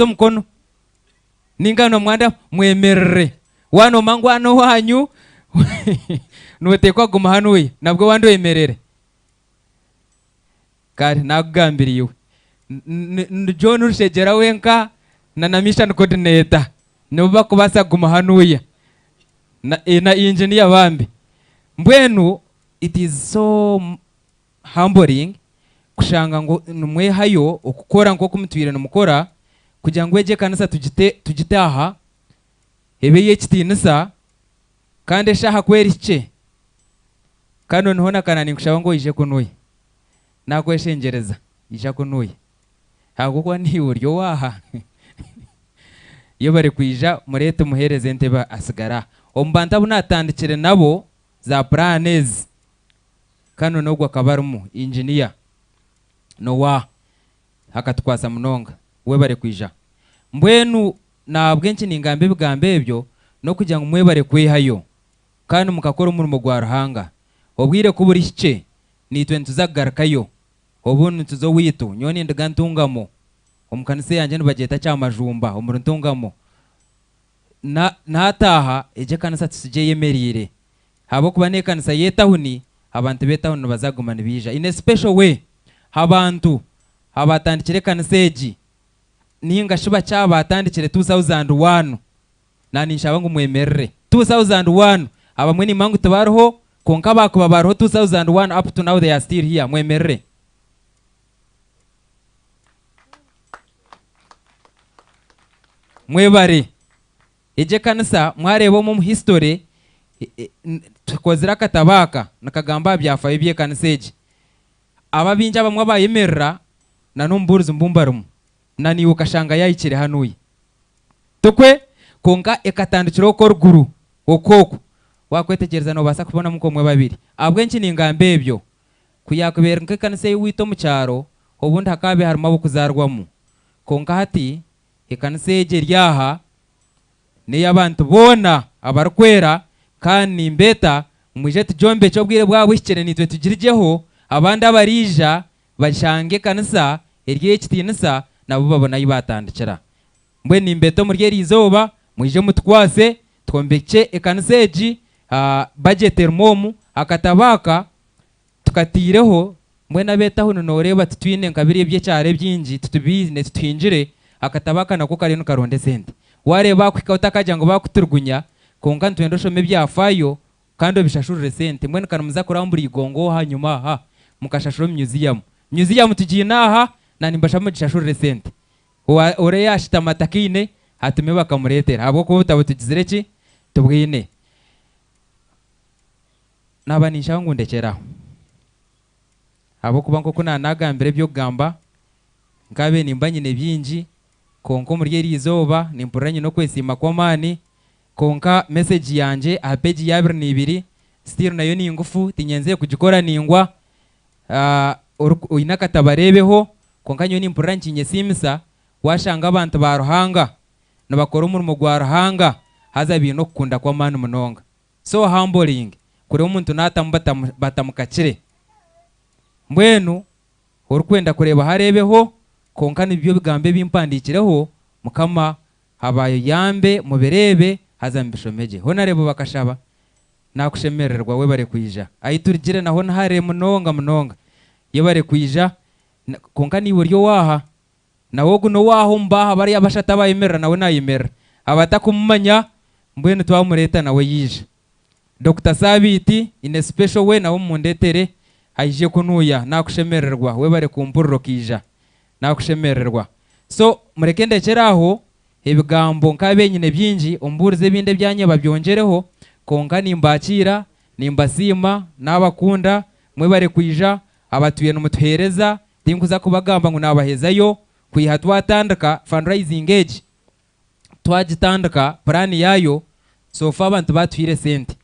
mkono ningano mwanda mwemerere wano mangwano wanyu nutekwa guma hanuye nabwo wando emerere kare nagambiriwe John Rushegera wenka na mission coordinator nuba kubasa guma hanuye na engineer bambi mbwenu. It is so humbling kushanga ngo numwe hayo okukora ngo kumutwira numukora kugira ngo eje kanisa tugitaha hebeye kitinisa kandi shaha kweri cye kandi noneho nakanani kushaba ngo ije kunuye nakweshengereza ije kunuye hago kwa ni uryo waha iyo bari kwija murete muhereze nteba asigara ombanta bunatandikire nabo za planes kano no gwa kabarumu engineer no wa hakatwasa munonga we bare kwija mbwenu nabwe nki ningambe bigambe ebyo no kugira ngo mwe bare kwihayo kandi mukakora umurimo gwa ruhanga obwire kuburi cye nitwe ntuzagarukayo obuntu tuzo witu nyoni ndagantungamo omukanise yanje nibageta cyamajumba umuru ntungamo nataha eje kanisa tusije yemerire habo kuba ne kanisa yetahuni abantu betahuni bazagumana bija in a special way abantu abatandikire kaniseji ninga shiba cyabatandikire 2001 nani nshaba ngo mwemerere 2001 abamwe ni mangu tubaroho konka bakuba baroho 2001 up to now they are still here mwemerere mwebare eje kanisa mwarebo mu history tukozira katabaka nakagamba byafaye bye kaniseji ababinja bamwe bayemerera na numburuzi mbumbarumu nani ukashanga yayikire hanuye tukwe konka ekatandikiro ko ruguru okoko wakwetegereza no basa kubona muko mwe babiri abwenki ningambe ebyo kuyakubera nke kanise wito mu cyaro obundi hakabe harimo bukuzarwamo konka hati ekanise eje ryaha ne yabantu bona abarkwera kandi mbeta muje tujombe cyo bwire bwa bwikire nitwe tugirijeho abandi abarija bashange kanisa erye kitinisa nabo babona yibatandikira mbwe nimbeto murye rizoba muje mutwase twombeke ekaniseji budget ermomu akatabaka tukatireho mbwe nabetaho noreba tutwine nkabiri bye cyare byinji tutubizine tutwinjire akatabaka nako kare nukaronde sente wareba kwikauta kajya ngo bakuturgunya konka ntwendoshome byafayo kandi bishashurire sente mbwe nkanumuza kurambura igongo hanyuma ha mukashashuro museum tujinaha nani mbashamo gishashurire sente ore yashita matakine hatume bakamuretera abo ko butabutugizire ki tubwine nabanisha ngo ndekeraho abo kuba ngo kuna nagambire byo gamba ngabe nimbanyine byinji konko murye rizoba nimpuranye no kwesima kwa mani konka message yanje a page ya 22 still nayo ni ngufu tinyenze kugikora ningwa uina katabarebeho konka nyo nimpuranye kinye simisa washanga abantu baruhanga nabakora umurimo gwa ruhanga haza bintu kukunda kwa mani munonga so humbling kuri umuntu natambata batamukakire mbwenu urukwenda kureba harebeho konka nibyo bigambe bimpandikireho mukama habaye yambe muberebe hazambishomeje honarebo bakashaba nakushemererwa we bare kwija ayiturigire naho nahare munonga ye bare kwija konka ni buryo waha nawo guno waho mbaha bari abashata bayemerera nawe nayemera abatakumanya mbwene twamureta nawe yije Dr. Sabiti in a special way nawo mundetere ayije kunuya nakushemererwa we bare kumpururo kija nakushemererwa so murekende keraho ebigambo nkabenyine byinji omburize binde byanye babyongereho konka nimbakira nimbasima nabakunda mwe bare kwija abatuye no mutuhereza tinkuza kubagamba ngo nabahezayo kuyiha twatandika fundraising age twagitandika plan yayo so fa abantu batwire sente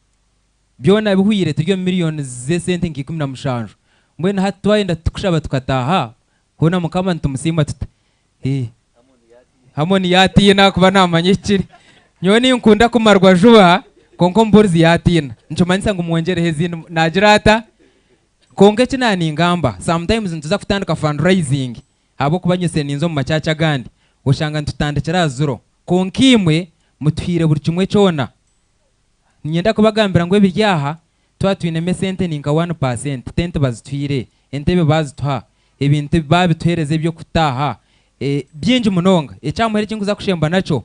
byona bihuire turyo miliyoni ze sente nki 15 mbwena hatwaenda tukushaba tukataha hona mukama ntumusimba tuta hamoni yatina kuba namanyikiri nyoni nkunda kumarwa juba konko mburzi yatina ncomanisa ngo mwongere hezino najirata konke kinani ngamba sometimes ntuza kutandika fundraising abo kubanyuse ninzo mu macaca gandi ushanga ntutandikira zero konkimwe mutwire buri kimwe cyona nyenda kubagambira ngo ebiryaha twatwineme sente ninka 1% tente bazitwire entebe bazitwa ibintu babitwereze byo kutaha byinji munonga ecyamuhere kinguza kushemba naco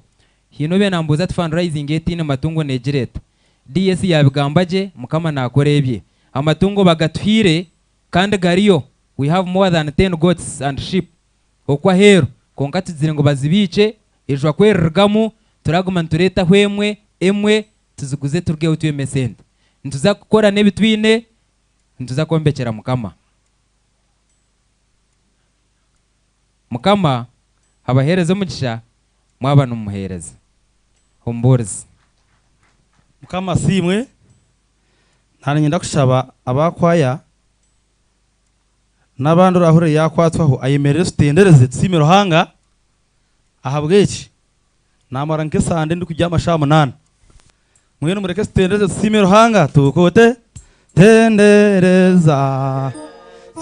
hino be nambuza fundraising etine matungo negereta DS yabigambaje mukama nakorebye amatungo bagatwire kandi gariyo we have more than 10 goats and sheep okwa hero konka tuzire ngo bazibice ejo kwerergamu turaguma ntureta hwemwe emwe tuziguze turgeho tuyeme sente ntuza gukora nebitwine ntuza kombekera mukama abahereza umugisha mwaba numuhereza homborzi mukama simwe ntari nyenda kushaba abakwaya n'abandi urahure yakwatwaho ayemerere sutendereze tsimero hanga ahabweki namara nke sande ndi kujya amashamu 8 mwene mureke sutendereze tsimero hanga tukote tendereza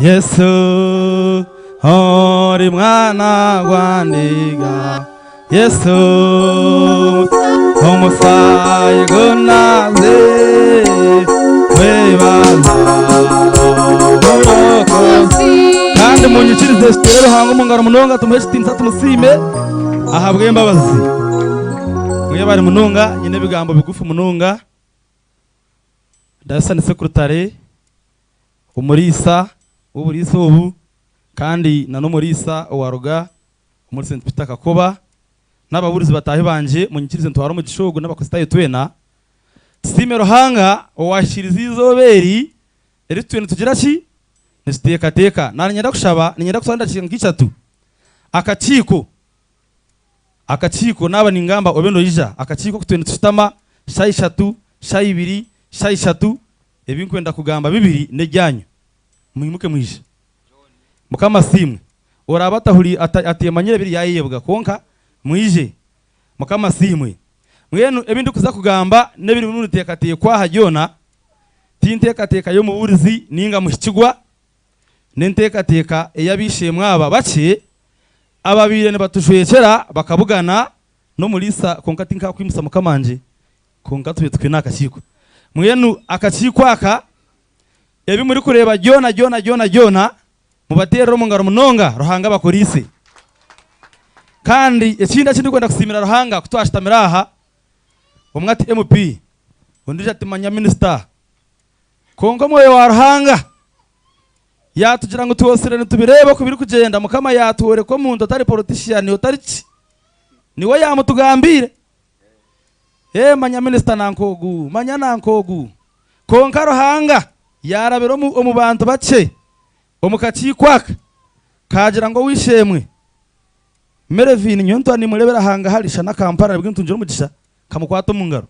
Yesu Hori mwana gwandiga Yesu Homosayi gunaze Webaza kandi munyikirize sitero hango mungara munonga tumuheshi tinsa tumusime ahabwe mbabazi mwe bari munonga nyine bigambo bigufu munonga Dasani sekretary umurisa uburisa ubu kandi na no murisa owaruga muri St Peter Kakoba n'ababurizi batahe banje munyikirize ntwara mu gishogo n'abakositaye twena simero hanga owashiriza izoberi eri twena tugira ki nisteka teka nanyenda kushaba nyenda kusanda kintu kicatu akachiko naba ningamba obendo ija akachiko kutwena tushitama shayi 3 shayi 2 shayi 3 ebinkwenda kugamba bibiri nejyanyu muhimuke mwisha mukama simwe orabatahuri atiyemanyire biri yayebwa konka mwije mukama simwe mwenu ebindi kuza kugamba nebiri mununi tekatiye kwa hajona tintekateka yo mu burizi ninga muhikigwa nentekateka eyabishe mwaba bace ababire ne batushwekera bakabugana no mulisa konka tinka kwimusa mukamanje konka tubetwe nakashiko mwenu akachikwaka ebi muri kureba jona mubatero mu ngaro munonga ruhanga bakorise kandi ekinda kindi kwenda kusimira ruhanga kutwashitamira aha umwati MP undije ati manya minister kongo moyo wa ruhanga yatugira ngo tuwosere ntubirebe ko biri kugenda mukama yatuore ko muntu atari politician otariki niwe yamutugambire manya minister nankogu manya nankogu konka ruhanga yarabero mu bantu bace omukachikwaka kagira ngo wishemwe Merevini nyonto ni murebera hanga harisha na Kampala bwintu njoro mugisha kamukwato mu ngaro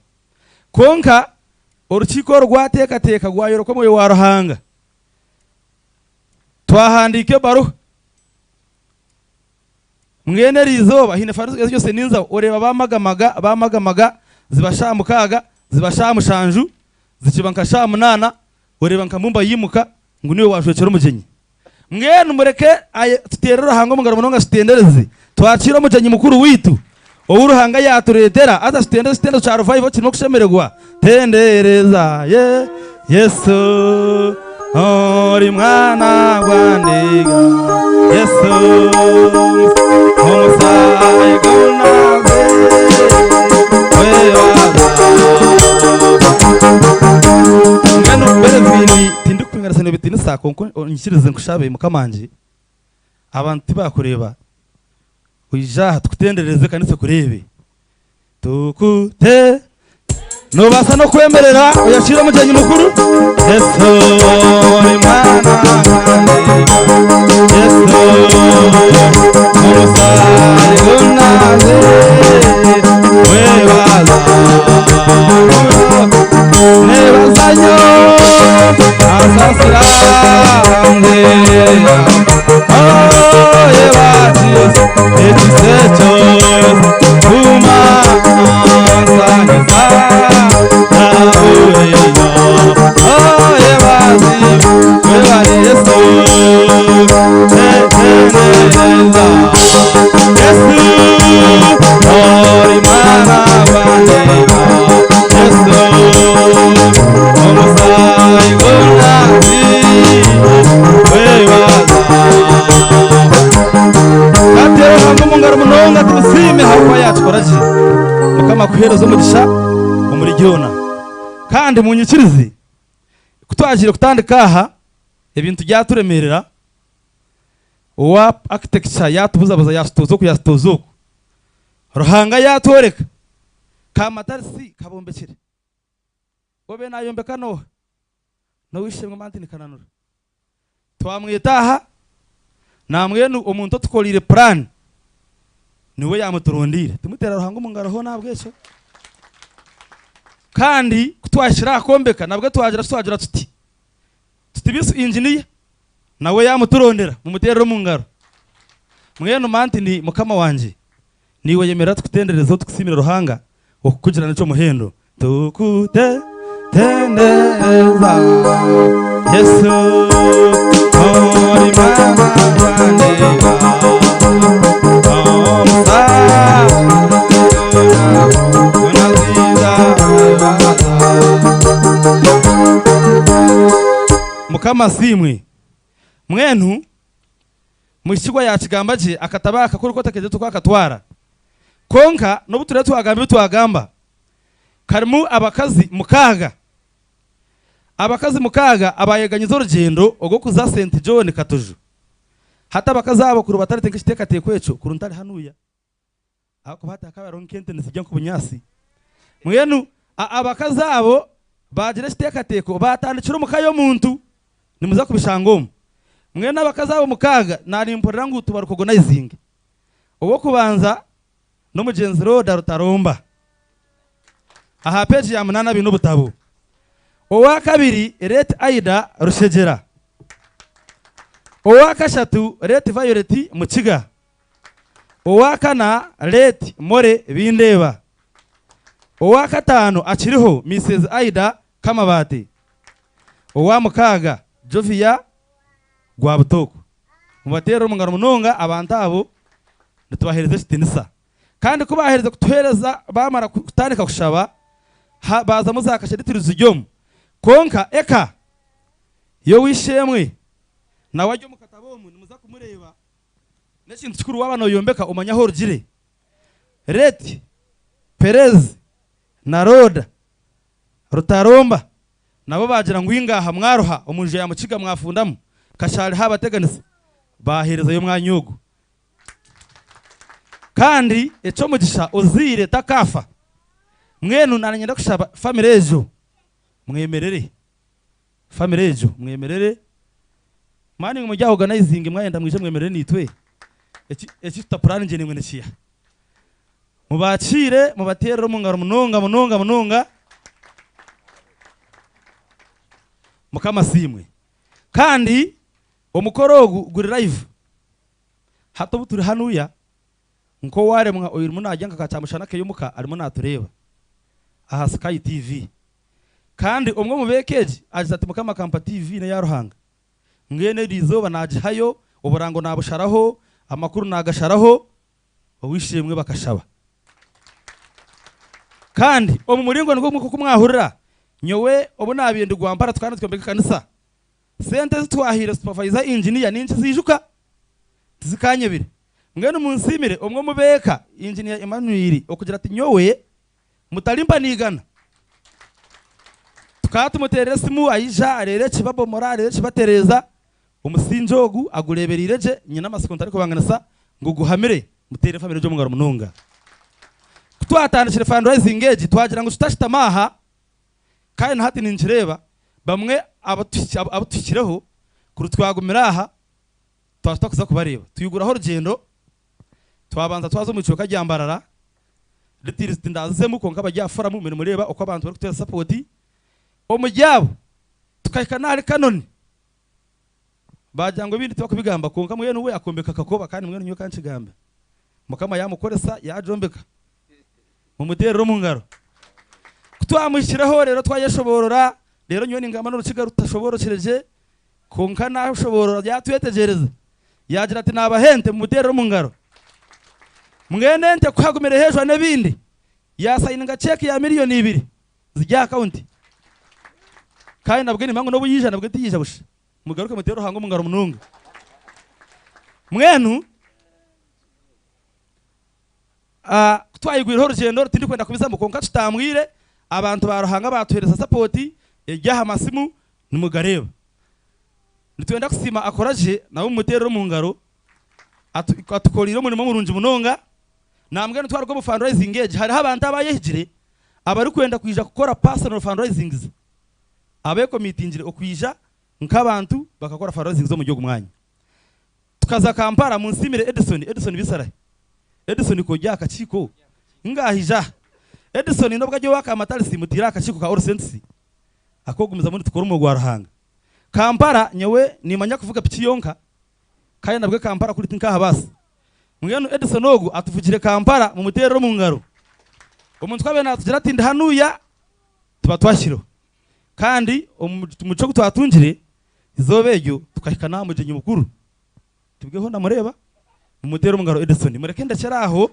konka urukiko rwateka gwayoro ko moyo wa ruhanga twahandike baro mwene rizoba hine faruzo yose ninza ureba bamagamaga zibashamukaga zibashamushanju zikibanka shamunana ureba nkamumba yimuka ngo niwe washwekera umugenyi mwene mureke tuterera hango mungaro munonga sitendereze twakira umugenyi mukuru witu uruhanga yaturetera ata stende cha revival kirimo kushemererwa tendereza Yesu ori mwana gwandiga Yesu homusayi gunaze ngano Merevini tindukwingara sene bitini sako onyishirize nkushabe mukamanje abantu bakureba uija tukutendereze kanise kurebe tukute no basa no kwemerera uyashira mugenyi mukuru Yesu ni mwana Yesu musayi gunaze webaza nebazanyo asasirande yebazi etiseto kuma sahiza yebazi webari Yesu Yesu tumusime hakuba yatwaraje mukama kuherezo mugisha umurigiona kandi munyikirize kutwagire kutandika aha ibintu byaturemerera uwa architecture yatubuzabuza yasitozo kuyasitozo ruhanga yatoreka kamatarisi kabombekere obe nayombeka no wishimwe mantini kananura twamwitaha namwenu omuntu tukolire plan niwe yamuturondire tumutera ruhanga umungaraho nabweso kandi kutwashira akombeka nabwe twagira tuti bisu engineer nawe yamuturondera mumuterero mu ngaro mwenu mantini mukama wanje niwe yemera tukutenderezo tukusimira ruhanga okukugira nico muhendo tukute tendereza Yesu ori mama mukama simwe mwenu mwishigwa yakigambaje akatabaka kuri kotakeje tukakatwara konka no buture twagamba karimu abakazi mukaga abayeganyiza urugendo ogo kuza St John Katuju hata abakazi abo kuru batarete nkishiteka tekweco kuruntari hanuya ako bata kabaronkente nisijya ku bunyasi mwenu abakazi abo bagire shiteka teko batandikira umukayo muntu nimuza kubishangomo mwenu abakazi abo mukaga narimporera ngo tubaruko organizing obo kubanza no mugenzi roda rutaromba aha page ya munana bino butabo owa kabiri Rete Aida Rushegera owa kashatu Rete Violet Mukiga owa kana Rete More Bindeba owa katano akiriho Mrs Aida Kamabati owa mukaga Jovia Gwabutoko mubatero mungaro munonga abantu abo nitubahereze sitinisa kandi kubahereza kutuhereza bamara kutandika kushaba baza muzakasheditiriza ujyomo konka eka yo wishemwe na wajyo mukatabomu nimuza kumureba nekintu kikuru wabano yombeka umanyaho rugire Rete Perez na Roda Rutaromba nabo bagira ngo ingaha mwaroha umuje ya mukiga mwafundamo kashari habateganisa bahereza yo mwanyugo kandi eco mugisha uzire takafa mwenu nananyenda kushaba famirejo mwemerere mani mujya organizing mwayenda mwije mwemerere nitwe eki tutaplan nje nimwe nekiya mubacire mubaterero mungaro munonga mukama simwe kandi omukorogu guri live hato buturi hanuya nko ware mwa oyiru munajyanka kacamushana ke yumuka arimo natureba aha Sky TV kandi umwe mu bekeje agize ati mukama kampa TV ne yaruhanga ngene rizoba najihayo uburango nabusharaho amakuru nagasharaho wishimwe bakashaba kandi omu muringo ngo kumwahurira nyowe obu nabindi gwambara tukana twembeka kanisa sente zitwahira supervisor engineer ninchi zijuka zikanyebire ngene munsimire umwe mubeka engineer Emmanuel okugira ati nyowe mutalimba nigana tukatu muterere simu ayija arere kibabo morale kibatereza umusinjogu agureberire nyina masiko ariko banganasa ngo guhamire mutere family jo mungaro munonga twatandikire fundraising age twagira ngo tutashitamaha kandi hati ninjireba bamwe abatushireho kurutwagumira aha twashitakuza kubareba tuyuguraho rugendo twabanza twazo mu cyoka ryambarara litiristi ndaze muko nkabajyafora mu mirimo reba uko abantu bari kutera support omujyabo tukayikana ari kanoni bajyango bindi twakubigamba konka mwene we akombeka kakoba kandi mwene nyo kanchigamba mukama yamukoresa yajombeka mu muterero mu ngaro kutwamushiraho rero twayeshoborora rero nyoni ngamba no rukiga rutashoborokereje konka na ushoborora yatuyetegereza yagira ati nabahente mu muterero mu ngaro mwene nte kwagumire hejwa nebindi yasayinga check ya miliyoni 2 zijya account kandi nabwe nimango no buyija nabwe tiyija busha mugaruke mutero hango mungaro mununga mwenu twayigwira urugendo rutindi kwenda kubisa mu konka tutambwire abantu baruhanga batuhereza support ejyaha masimu numugareba nitwenda kusima akoraje nawo mutero mu ngaro atukolira umurimo murunji munonga nambwe ntwarwo mu fundraising age hari abantu abayehigire abari kwenda kwija gukora personal fundraising abe committing okwija nk'abantu bakakora fundraising zo mu gihugu mwanya tukaza Kampala mu nsimire Edison bisarahe Edison ko jya akachiko ngahija Edison ndobwa jyo waka amatari simutira akachiko ka Orsensi akogumiza muri tukora umugwa ruhanga Kampala nyewe nimanya kuvuga pikiyonka kandi nabwe Kampala kuri tinka basi mwenu Edison ogu atuvugire Kampala mu mutero mu ngaro umuntu twabe natugira ati ndahanuya tuba twashiro kandi umuco gutwatungire izobejo tukahikana mu jenye mukuru tubweho namureba mu mutero mu ngaro Edison mureke ndaceraho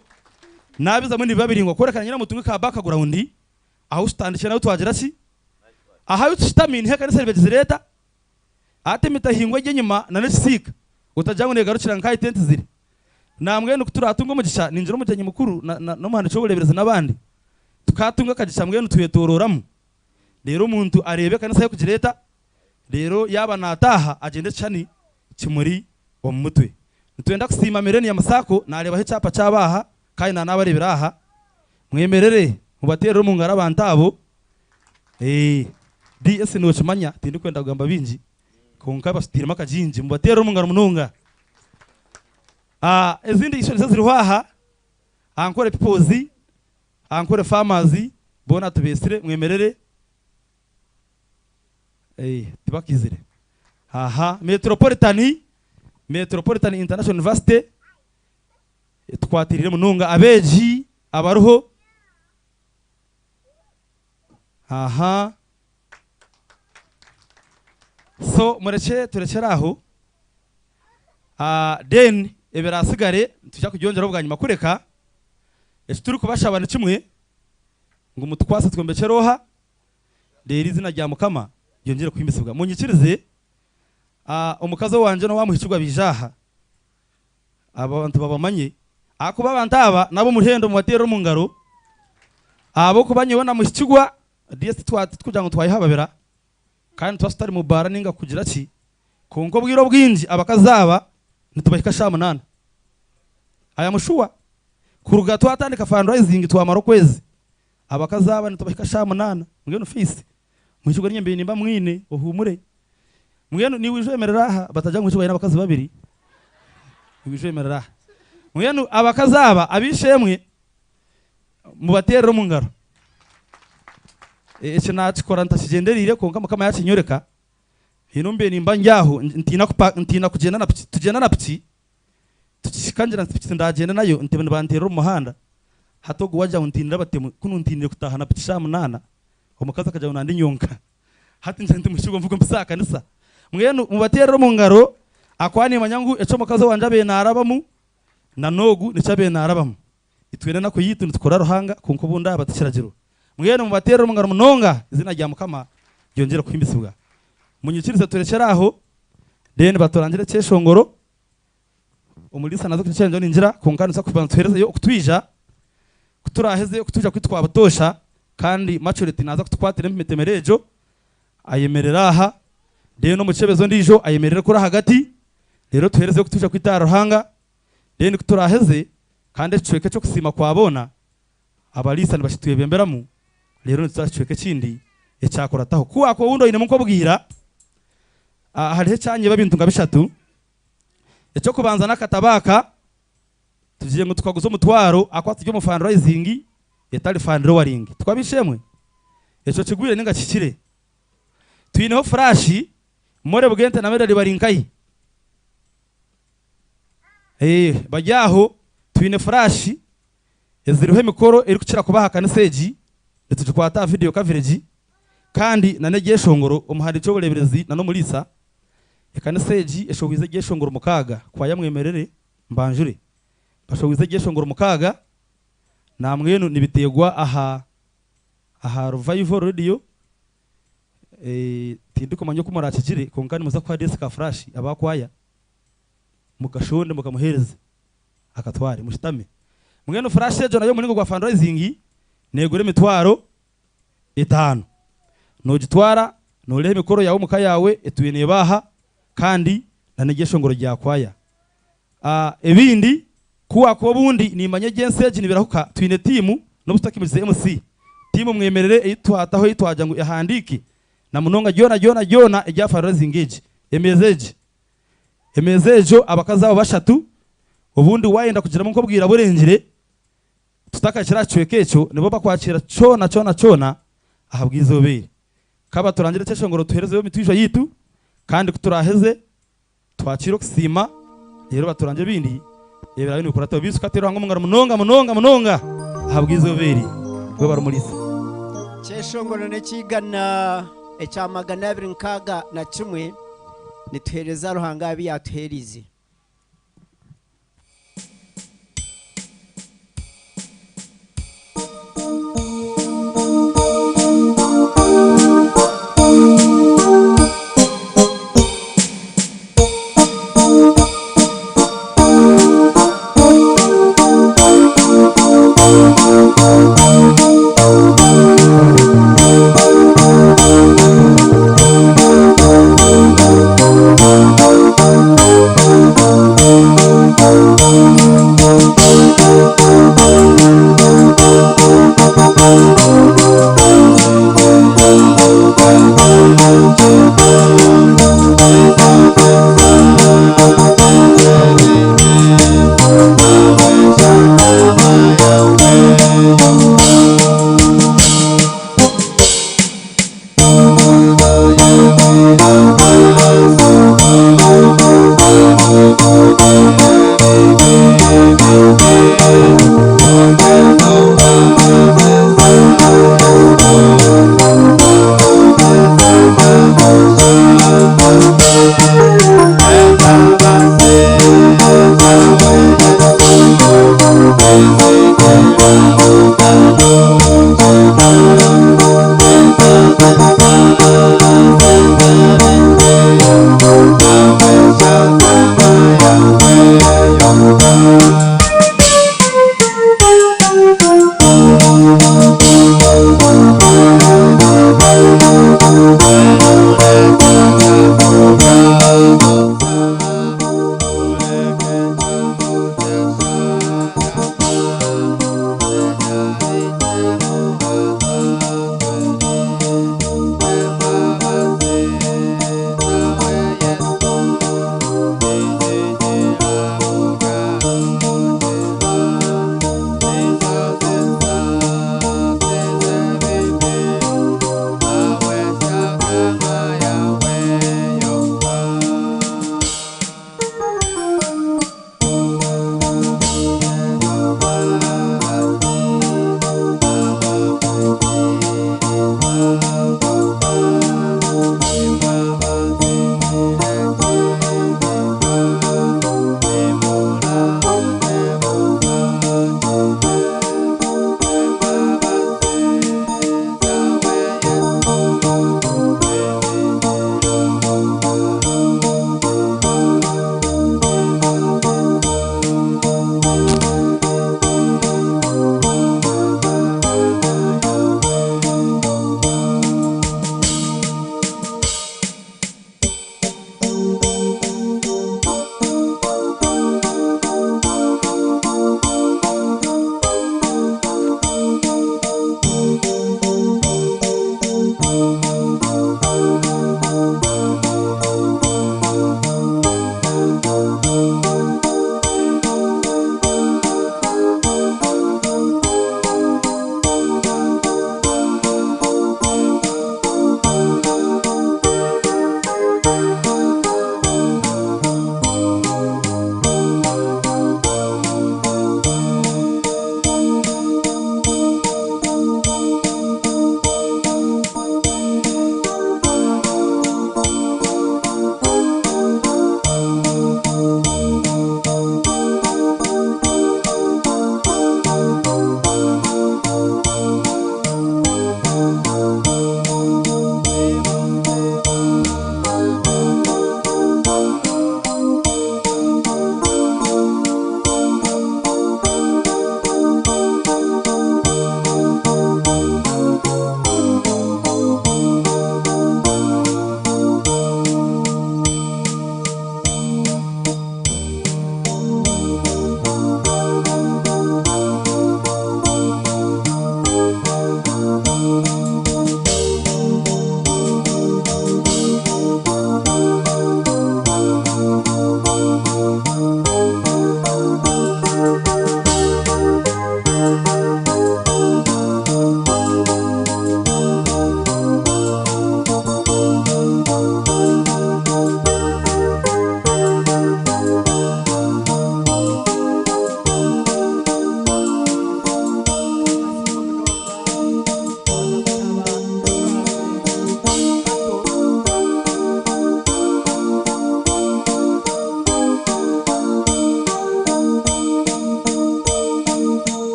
nabiza muri babiri ngo korekana nyina mutunga ka background aho standikira nayo twagira ki aha yutstamini heka n'service leta ate mitahingwa nyuma na nesika utajangu ne garukira nkai tent ziri namwe no kuturatunga mugisha ninjira mu jenye mukuru no muhanda cyo burebereza nabandi tukatunga kagisha mwenu tuyetororamo rero umuntu arebe kanisa yo kugireta rero yaba nataha agende cyani kimuri wa mutwe nitwenda kusima mereni ya masako nareba he cyapa cyabaha kandi nanabarebera aha mwemerere mubatero mu ngara bantabo DS no chimanya tindi kwenda kugamba binji konka basitira makajinji mubatero mu ngara mununga ezindi isho ziri haha ankore pipozi ankore farmers bona tubesire mwemerere tibakizire aha Metropolitan International University tukwatirire mununga abeji abaruho aha so mureke turekeraho then eberasigare tujya kugyongera ubwanyuma kureka turi kubashabana kimwe ngo mutukwase twembekeroha rero izina rya mukama yongere kwimbisibwa munyikirize umukazo wanje no wamuhicirwa bijaha abantu babamanye akuba abantu aba nabo muhendo mu batero mu ngaro abo kubanyewe na muhicirwa DS twatujya ngo twayihababera kandi twasitari mu bara ninga kugira ki konko bwiro bwinji abakazaba nitubahika shamunana aya mushuwa kuruga twatandika fundraising twamara kwezi abakazaba nitubahika shamunana ngeno fisi mwishugo nyembe nimba mwine ohumure mweno ni wijwemerera aha batajya mwishugo n'abakazi babiri wijwemerera aha mweno abakazaba abishemwe mu batero mu ngaro ece nakikora ntakigenderire konka mukama yakinyoreka hinumbe nimba njyaho ntina kugenda na piki tugenda na piki tukikangira piki ndagenda nayo ntebe bantero mu muhanda hatogo wajya untinira batemu kuno ntinire kutaha na piki shamunana umukaza akajya unandi nyonka hati nje ndimushigo mvugo mbisaka nisa mwenu mu batero mu ngaro akwani manyangu eco mukaza wanje abe narabamu na nogu nicabe narabamu itwene nako yitu nitukora ruhanga kunko bunda batikiragiro mwenu mu batero mu ngaro munonga izina rya mukama yongera kwimbisibwa munyikirize turekeraho then batorangire cyeshongoro umulisa nazo kucyenjo ninjira kunkanisa kubantuhereza yo kutwija kuturaheze yo kutuja kwitwa abatosha kandi maturity naza kutwatira mmetemerejo ayemerera aha then no mucebezo ndijo ayemerera kuri hagati rero tuhereze yo kutuja kwitara ruhanga then kuturaheze kandi cweke cyo kusima kwabona abalisa nibashituye bemberamu rero nitzacweke kindi ecyakora taho kuwa ko wundo ine muko bwira harihe cyanye babintu ngabishatu ecyo kubanza nakatabaka tugiye ngo twaguzo mutwaro akwatse mu fundraising etali fundraising twabishemwe ecyo kigwire ninga kikire twineho flash more bugente na medali barinkayi bajyaho twine flash eziriho mikoro iri kucira kubaha kaneseji tutukwata video coverage kandi na negeshongoro umuhandi cyo bureberezi na no mulisa ekaneseji eshowize geshongoro mukaga kwa yamwemerere mbanjure bashowize geshongoro mukaga na mwenu nibitegwa aha revival radio tinduko manyo kumuracikire konkani muza kwa desk ka flash abakwaya mugashonde mukamuhereze akatware mushitame mwene flash ejo nayo mulingo gwa fundraising negure mitwaro 5 no gitwara no lehe mikoro yawe muka yawe etuyene baha kandi nanegesho ngoro ryakwaya ebindi kuwa ko bundi nimanye genseje nibirahuka twine timu no bustakimize MC timu mwemerere itwataho itwaja ngo yahandiki na munonga jona ejya fundraising age emezejo abakazabo bashatu ubundi wayenda kugira mu kubwira burengere tutakashira cwekecho nibo bakwakira cona ahabwizo bere kaba turangire tesho ngoro tuherezeyo mitwisho yitu kandi kuturaheze twakiro kusima rero baturanje bindi yebera bino bikora tabisu katero hango munonga ahabwizo bere bwo barumulisa Chesho ngoro ne kigana ecyamagana 261 nituhereza ruhanga byatuherize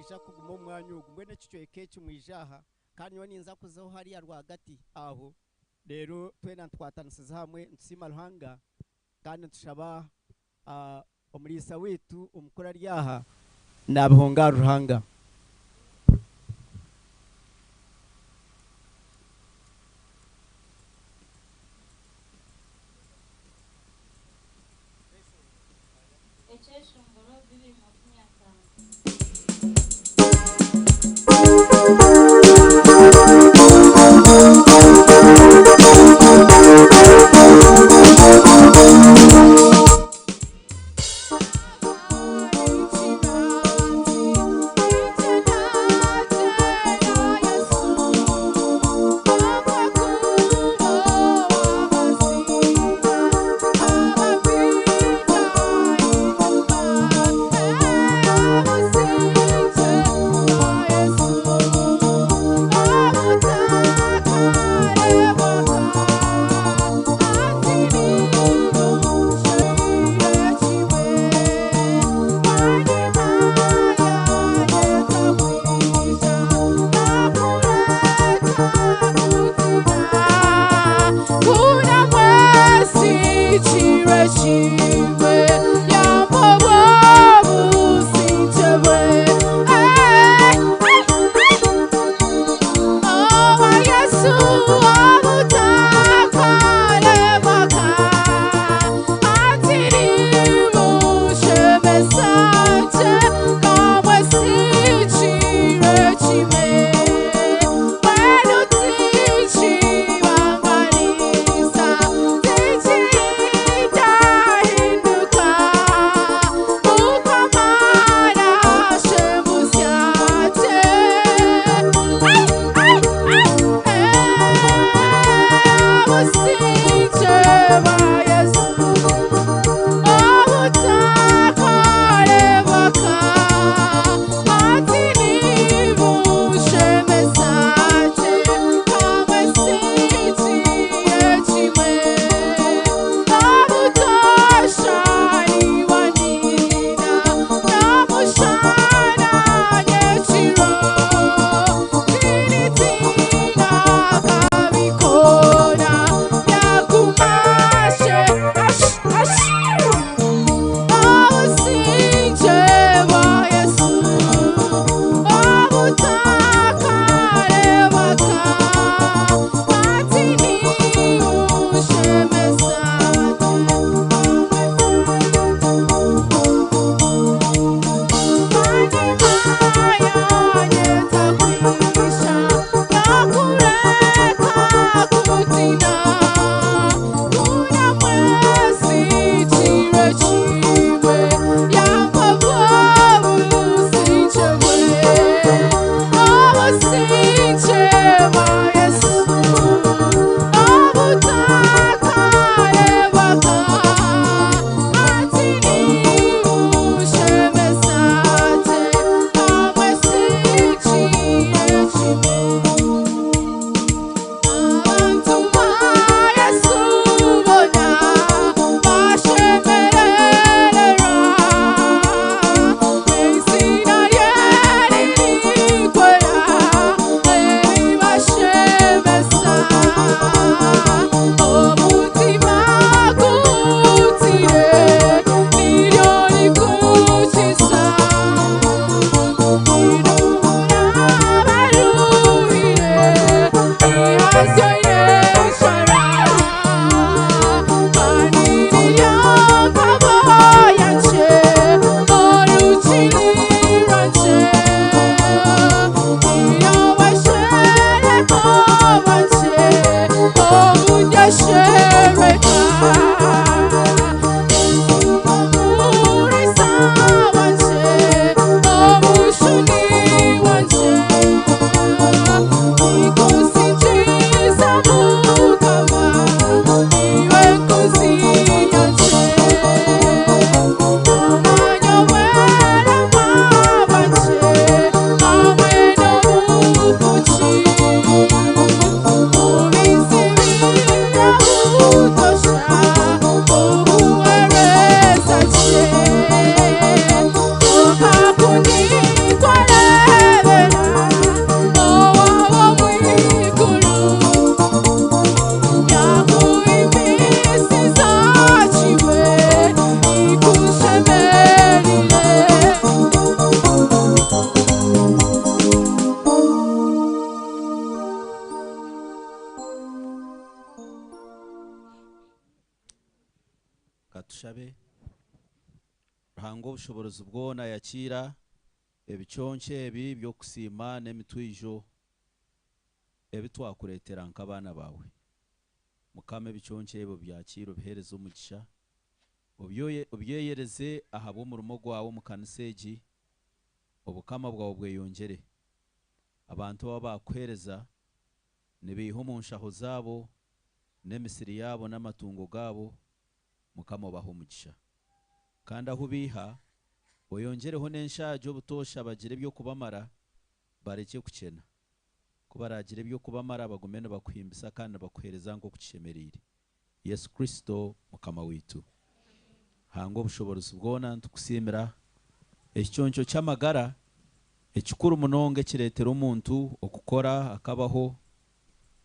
kwija kuguma umwanya ugu mbwene kicweke kimwijaha kandi yo ninza kuzaho hariya rwagati aho rero twena twatanisiza hamwe nsima ruhanga kandi tushaba omulisa wetu omukora ryaha nabihonga ruhanga tushabe. Ruhango ubushobozi bwona yakira ebiconce ebi byo kusima n'emitwijo ebitwakuretera nk'abana bawe. Mukama ebiconce ebo byakiro bihereza umugisha. Ubyeyereze ahabo umurimo gwawe mu kanisa egi. Obukama bwawe bweyongere. Abantu baba bakwereza nibiho mu nshaho zabo n'emisiri yabo n'amatungo gabo. Mukama baho umugisha. Kandi aho biha oyongereho n'enshaje obutosha bagire byo kubamara bareke kukena. Kubaragira byo kubamara bagumene bakwimbisa kandi bakuhereza ngo kukishemerire. Yesu Kristo Mukama witu. Hango ubushobozi bwona ntukusimira ekiconco cy'amagara ekikuru munonge kiretera umuntu okukora akabaho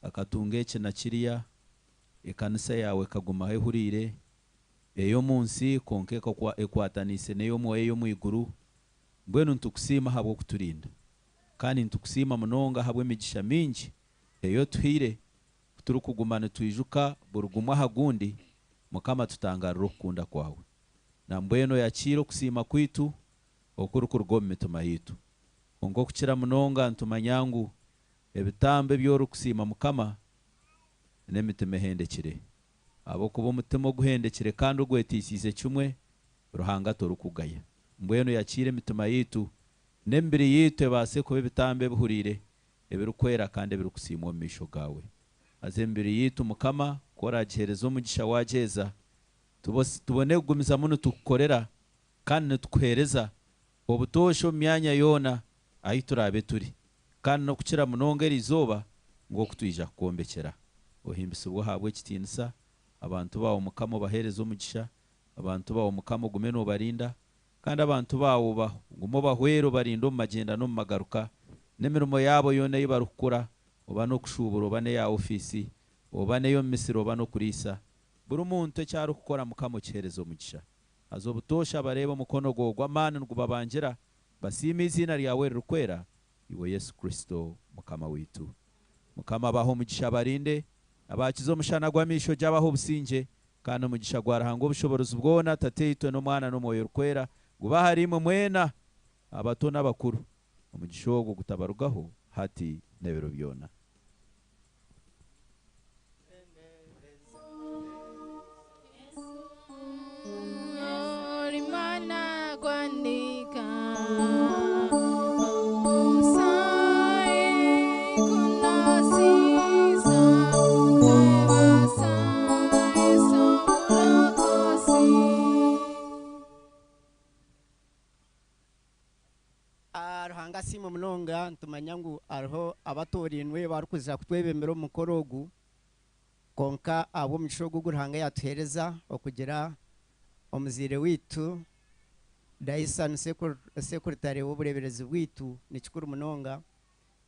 akatunga ekina kiriya ekanisa yawe kaguma hehurire eyo munsi konkeka kwa ekwatanise neyo mwoyo yo mwiguru. Mbwenu ntukusima habwo kuturinda kandi ntukusima munonga habwe imigisha mingi eyo tuhire turi kugumana twijuka burugumwa hagundi. Mukama tutangarira okukunda kwawe na mbwenu yakiro kusima kwitu okuru kurugoma mituma yitu ongo kukira munonga ntumanyangu ebitambe byoru kusima Mukama n'emitima hendekire abo kuba umutima guhendekire kandi ugwetisize kimwe ruhanga torukugaya. Mbwenu yakire mitima yitu nembiri yitu ebase kuba ebitambe bihurire ebirukwera kandi ebirukusima mu misho gawe. Azembiri yitu Mukama kora gihereza umugisha wajeza tubone kugumiza muno tukukorera kandi netukuhereza obutosho myanya yona ayiturabe turi kandi no kukira munongera izoba ngo kutwija kukombekera. Ohimbise ubwo habwe kitinisa abantu bawo Mukama bahereza umugisha. Abantu bawo Mukama gumeno barinda kandi abantu bawo gumo bahwero barindo mu magenda no mu magaruka n'emirimo yabo yone yibarukura oba no kushubura oba ne ya ofisi oba ne yo misiro oba no kurisa buri muntu cyaro gukora Mukama cyerezo umugisha. Azobutosha bareba mukono gogwa mana ngubabangira basima izina ryawe rukwera iwe Yesu Kristo Mukama witu. Mukama baho umugisha barinde abakizo mushana gwamisho jabaho businje kandi umugisha gwarahango ubushobozi bwona tateitwe no mwana no moyo rukwera guba harimo mwena abato n'abakuru umugisha wo gutabarugaho hati nebero byona. Ruhanga simu mnonga ntumanyangu ariho abatorinwe barukuzira kutwebembera umukorogu konka abo mishogo guruhanga yatuhereza okugira omuzire witu Daisan sekretari w'ubureberezi bwitu ni kikuru munonga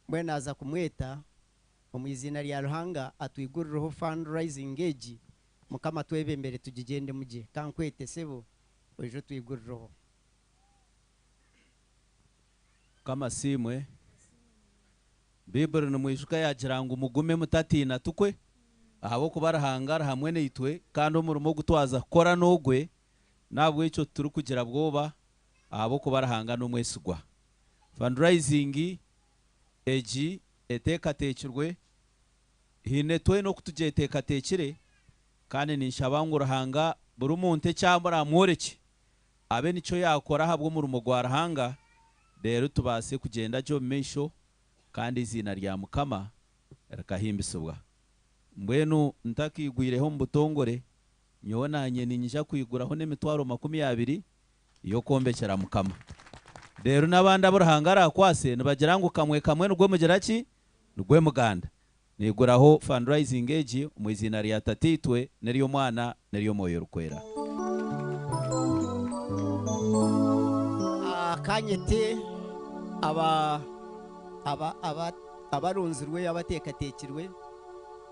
mbwena aza kumweta omuzina lya Ruhanga atwiguriraho fundraising age Mukama twebembere tugigende muje kankwete sebo ojo twiguriraho kama simwe Bibere no mwishuka yagiranga umugume mutatina tukwe ahabo kubarahangara hamwe neitwe kandi umurimo gutwaza kora nogwe nabwo ico turi kugira bwoba ahabo kubarahanga no mwesugwa fundraising eji etekatekirwe hinetwe no kutujetekatekire kandi nishabangu rahanga buri umuntu cyangwa ramworeke abe nico yakora habwo umurimo gwarahanga rero tubase kugenda cyo mesho kandi izina rya Mukama rakahimbisubwa mbwenu ntakigwireho mbutongore nyonanye ninjya kwiguraho n'emitwaro 20 iyo kombekera Mukama rero nabandi aburahangara kwase nibagira ngo kamwe n'ugwe mugeraki n'ugwe muganda niguraho fundraising age mu izina rya tatitwe neriyo mwana neriyo moyo rukwera kanyete abarunzirwe abatekatekirwe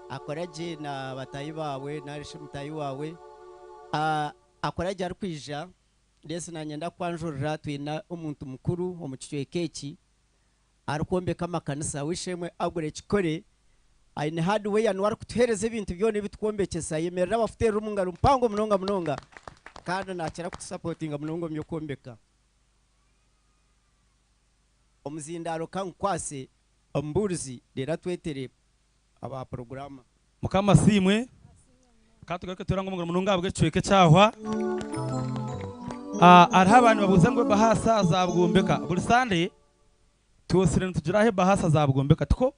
akoraje na batayi bawe narishe mutayi wawe akoraje arkwija ndese nanyenda kwanjurira twina umuntu mukuru omukichwe keki arukombeka amakanisa wishemwe agure kikore aine hardware yanwara kutuhereza ibintu byone bitwombekesa yemerera bafutera umungaro mpango munonga kandi nakira kutusapotinga munongo myokombeka omuzindaro kankwase omburuzi rero twetere aba programa mukama simwe katugaruke turanga umugoro mununga bwe cweke cyahwa ari abantu babuze ngo bahasa zabwombeka buri sande tuosire tugirahe bahasa zabwombeka tuko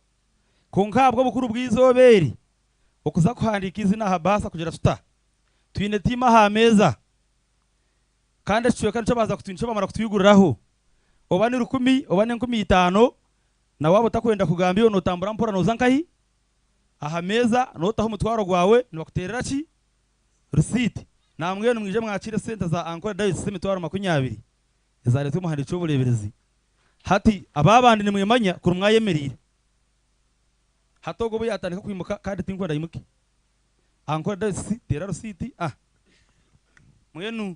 konkabwo bukuru bw'izoberi okuza kuhandika izina ha bahasa kugira tuta twine tima ha meza kandi cweka nico baza kutwincho bamara kutwiguriraho obani 10 obani 15 na wabo takwenda kugamba iyo notambura mpora nozankahi aha meza notaho umutwaro gwawe nibakuterera ki receipt namwe mwije mwakire sente za Ankora Diocese mitwaro 20 izaretse umuhandi cyo bureberezi hati ababandi ni mwemanya kuri mwayemerire hatogo bo yatandika kwimuka kandi tinkwenda yimuke Ankora Diocese tera receipt mwenu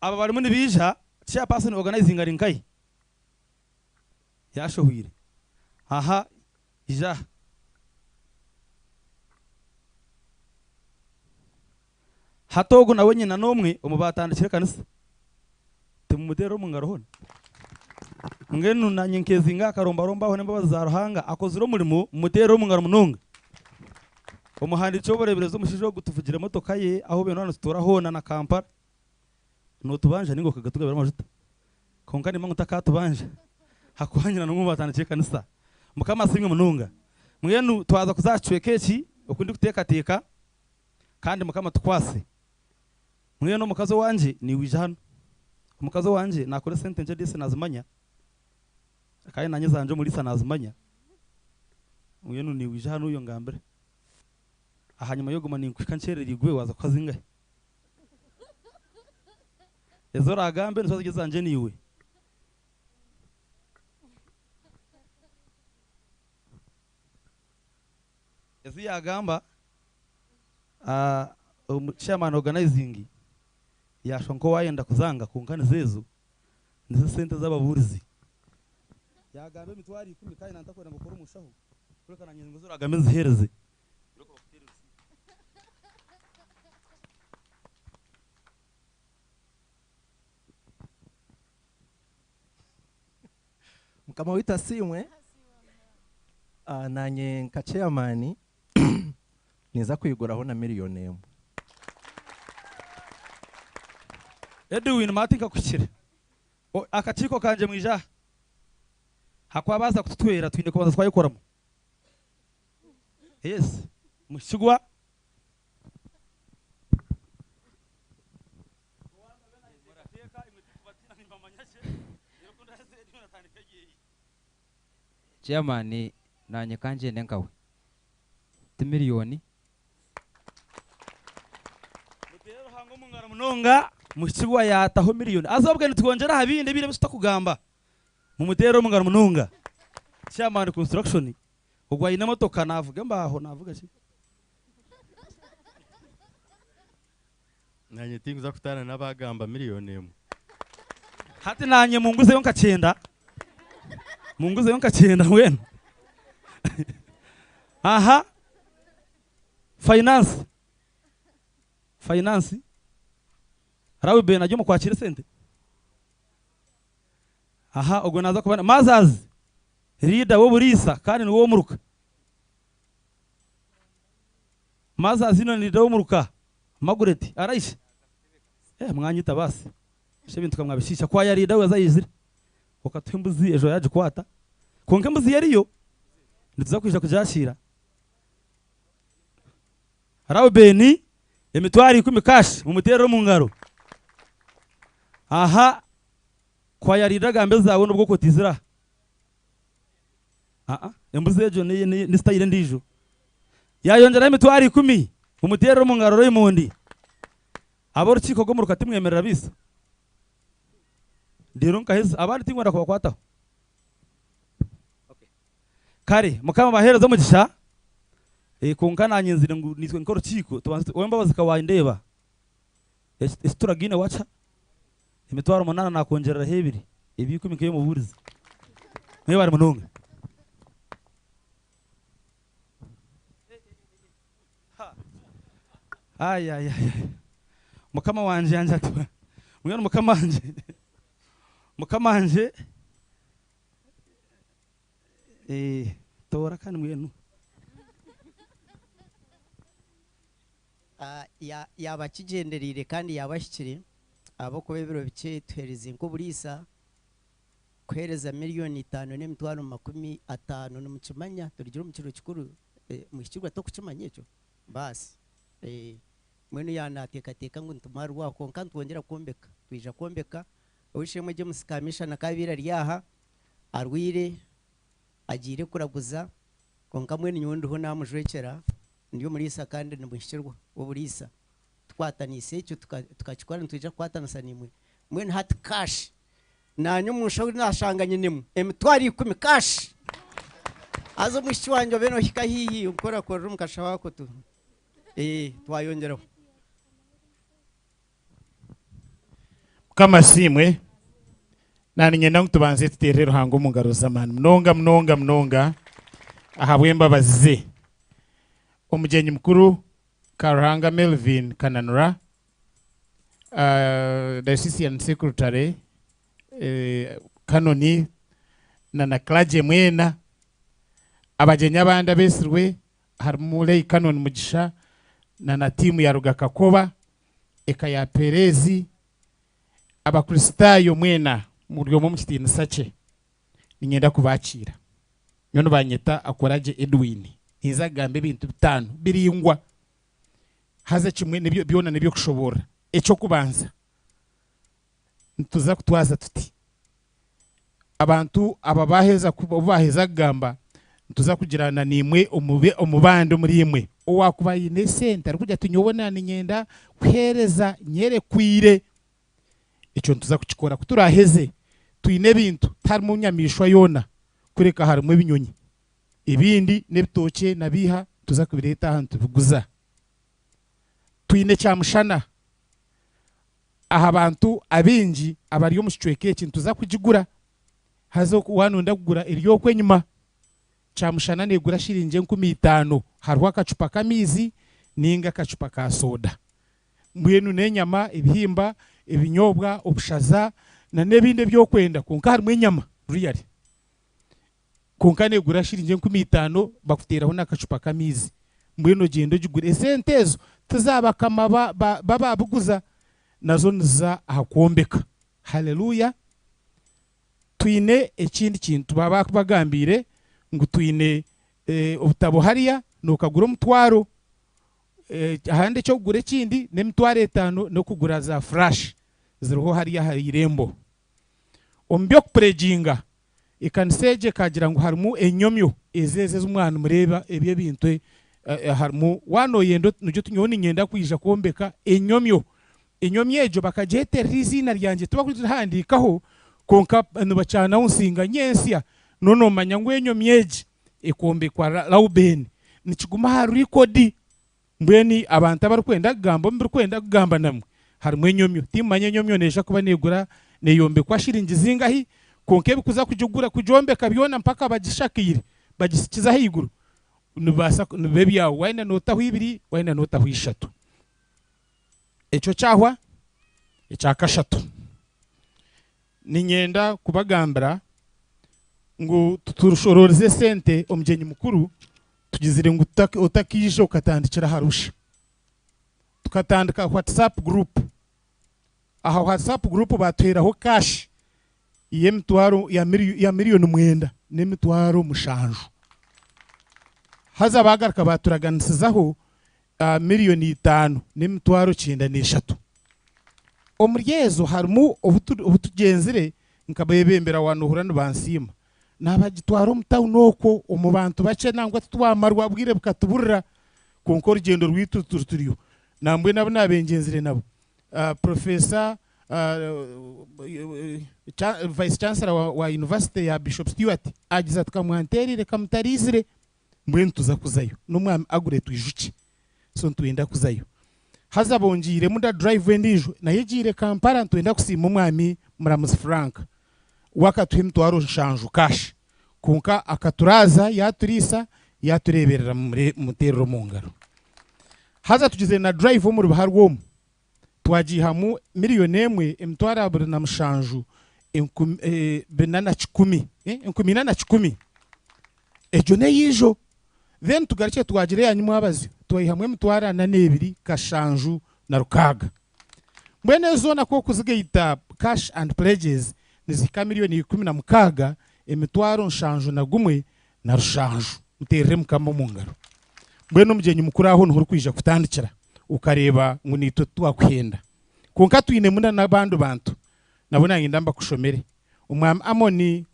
aba bari muri bija cya person organizing ari nkai yashohwire aha ija hatogo nawe nyina nomwe umubatandikire kanisa temumudero mungarohona ngenu nanye nkezinga akaromba romba ho nemba bazaruhanga akoziro murimo mudero mungaro munonga umuhandi cyoboreberezo mushijo gutuvugira motoka ye aho beno hano sitora hona na Kampala no tubanje ningo kagatugabira amajuta konkani mangu takatubanje hakwanyira no mubatandikire kanisa mukama simwe mununga mwenu twaza kuzacwekeki ukundi guteka teka kandi mukama tukwase mwenu mukazo wanje ni wijano umukazo wanje nakore sentence dise nazimanya akaye nanye zanje muri sanazimanya mwenu ni wijano uyo ngambere ahanyuma yo guma ninkwika ncerera igwe waza kwazinga ezo ragambe nizo zigezanje niwe ezi yagamba chairman organizing yashonko wayenda kuzanga kunkani zezo nizo sente z'ababurizi yagambe mitwari 10 kandi nantakwenda gukora umushaho kureka nanye ngo zoragambe zihereze mukama wita simwe nanye nka chairman niza kwiguraho na miliyoni emwe Edwin matinka kukire akatiko kanje mwija hakwabaza kututwera twine kubanza twayikoramo yes mushigwa chairman nanye kanje nenkawe miliyoni mutero hango mungara munonga mushigwa yataho miliyoni azobwe nitwongera habinde bire bisuta kugamba mu mutero mungara munonga chairman construction ugwa ina motoka navuga mbaho navuga ki nanye tinguza kutana nabagamba miliyoni emwe hati nanye munguze yonka 9 munguze yonka 9 wenu aha finance rawe be najyo mukwakira sente aha ubwo naza kubana mazazi rida wo burisa kandi ni wo muruka mazazi no ni do muruka magureti araisha mwanyita basi shebintu kamwabishisha kwa yari dawe azayizira ukatembuzi ejo yaje kwata konke mbuzi yariyo nituza kwisha kujashira rawe beni emitwari 10 cash mu mutero mu ngaro aha kwa yarida gambe zawe nubwo kotizira embuze ejo ni style ndijo yayongera emitwari 10 mu mutero mu ngaro Raymond abo rukiko go mu rukati mwemerera bisa ndero nkaheza abandi tingwenda kwakwataho kare mukama bahereza mugisha kunkana nyinzire ngo nitwe nkoro rukiko tubanze wemba bazika wayindeba turagine wacha imitwaro 8 nakongerera hebiri ibi 10 kiyo mu burizi mwe bari munonga ay mukama wanje yanje ati mwana mukama wanje tora kandi mwenu yaba kigenderire kandi yabashyikire abo kuba ibiro bike tuhereza inko burisa kuhereza miliyoni 5 n'emitwaro 50 no mukimanya tugira mu kiro kikuru mu kigwa to kukimanya cyo basi mwenu yanateka ngo ntumara wako kandi twongera kombeka twija kombeka ubishemwe je musikamisha na kabira ryaha arwire agire kuraguza konka mwene nyundo ho namujwekera ndiyo murisa kandi nimushirwa oburisa twatanise icyo tukakikora ntwija kwatanasa nimwe mwene hat cash nanyu musho nashanganye nimwe emitwari 10 cash azo mushi wanje beno hikahihi ukora ko rumkasha wako tu twayongeraho kama simwe nani ngenda ngutubanze tutere ruhango mu ngaro zamani mnonga ahabwemba bazize umugenyi mukuru Karuranga Melvin Kananura Diocesan Secretary Kanoni na Klaje mwena abagenyi abandi abesirwe harumule Kanoni Mugisha na timu ya Rugakakoba eka ya Perezi abakristayo mwena muryo mu kitini sace ngenda kubakira nyono banyeta akoraje Edwin izagambe ibintu bitanu biringwa haza kimwe nibyo byona nibyo kushobora eco kubanza ntuza kutwaza tuti abantu ababaheza kubaheza gamba ntuza kugirana nimwe umubando muri imwe owakuba ine center kujya tunyobona ngenda kwereza nyere kwire ico ntuza kukikora kuturaheze tuyine bintu tari mu nyamishwa yona kureka harimo ibinyonyi ibindi nebitoke nabiha tuza kubireta ahantu biguza tuyine cyamushana aha abantu abinji abari yo mushweke kintu tuza kugigura hazo wanunda kugura iriyo kwenyuma cyamushana negura shirinje 15 harwa akacupa kamizi ninga kacupa ka soda mbwenu nenyama ibihimba ibinyobwa ubushaza na nebinde byo kwenda konka harimo inyama real konka negura shirinje 15 bakuteraho nakacupa kamizi mbwenu gendo gigure esentezo tuzaba kama baba buguza nazo nza ahakombeka haleluya twine ekindi kintu baba bagambire ngo twine ubutabo hariya nokagura umutwaro ahande cyo kugura kindi n'emitwaro 5 no kugura za flash ziriho hariya hari irembo ombyo kuprejinga ikaniseje kagira ngo harimo enyomyo ezeze z'umwana mureba ebye bintu harimo wano yendo nujyo tunyoni ngenda kwija kombeka enyomyo ejo bakajete rizina ryanje tubakurira handikaho konka nubacana unsinga nyensya nono manya ngwenyo myeje ekombe kwa Lauben nikiguma haru record mbweni abantu abarukwenda gamba mbirukwenda kugamba namwe harimo enyomyo timanye nyomyo nesha kuba negura neyombe kwa shiringi zingahi konke bikuza kujugura kujombe kabyona mpaka bagishakire bagisikiza higuru nubasa nubebya waina nota hwibiri waina nota hwishatu echo cyahwa ecyakashatu ninyenda kubagambira ngo tuturushororeze sente omjenyi mukuru tugizire ngo utakije ukatandikira harusha tukatandika WhatsApp group aha WhatsApp group batweraho cash yemitwaro ya miliyoni 9 nemitwaro mushanju haza bagaraka baturaganisizaho miliyoni 5 nemitwaro 93 omuryezo harimo ubutugenzire nkabebembera wanuhura n'bansima nabagitwaro mutawunoko umubantu bace nangwa tutwamarwa bwire bukatuburira konkora igendo rwitu turiyo nambwe nabo nabengenzire nabo professor vice chancellor wa university ya Bishop Stewart agiza tukamwanterire kamutarizire mbwe ntuza kuzayo n'umwami agure twijuki so ntwenda kuzayo haza bongire muda drive ndijo nayegire Kampala ntwenda kusima umwami Muramuzi Frank wakatuhe mtwaro shanju cash kunka akaturaza yaturisa yatureberera mutero mu ngaro haza tugize na drive mu ruhar rwo twagihamu miliyoni emwe emitwaro abiri na mushanju binana kikumi enkumi inana kikumi egyo neyijo then tugarukye twagire yanyuma abazi twayihamu emitwaro ana n'ebiri kashanju na rukaga mbwene zona ko kuzigaita cash and pledges nizika miliyoni 16 emitwaro nshanju na gumwe na rushanju muterere mukama mu ngaro mbwene umugenyi mukuru aho nuhuru kwija kutandikira ukareba ngo nito twakwenda konka twine muna n'abantu bantu nabona ngindamba kushomere umwami Amoni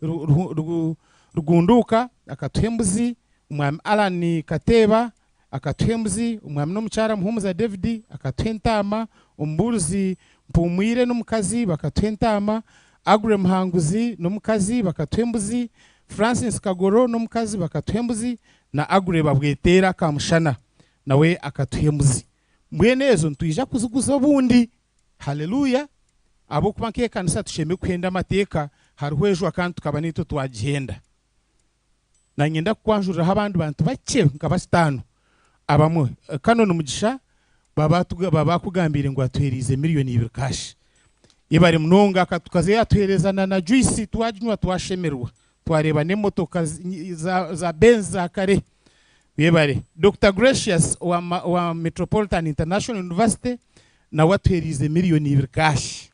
rugunduka akatuhembuzi umwami Alani Kateba akatuhembuzi umwami n'omukyara Muhumuza David akatuhentama umburuzi Mpumwire n'umukazi bakatuhentama Agure Muhanguzi n'umukazi bakatuhembuzi Francis Kagoro n'umukazi bakatuhembuzi na Agure Babwetera Kamushana nawe akatuhembuzi mbwene ezo ntwija kuziguza bundi haleluya abo kubanke kanisa tusheme kwenda amateka hariho ejo akantu tukaba nito twagihenda na ngenda kwanjurira abandi bantu bake nk'abasitano abamwe kano n'umugisha baba kugambire ngo atuherize miliyoni 2 cash ibari munonga akatukaze yatuherezana na juice twajinywa twashemerwa twareba n'imotoka za Benz za kare bebare Dr. Gracious wa Metropolitan International University na watuherize miliyoni 2 cash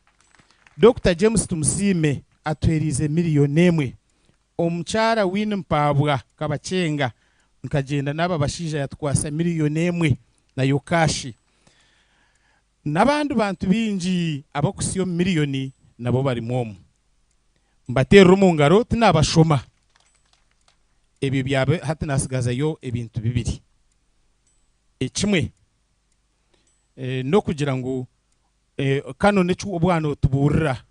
Dr. James Tumusime atuherize miliyoni 1 omukyara wine mpabwa kabacenga nkagenda naba bashija yatwasa miliyoni 1 na yo cash n'abandi bantu bingi abakusiyo miliyoni nabo bari mwomu mbatera umungaro tinabashoma ebi byabe hati nasigaza yo ebintu bibiri ekimwe no kugira ngo kano necu obwana tuburira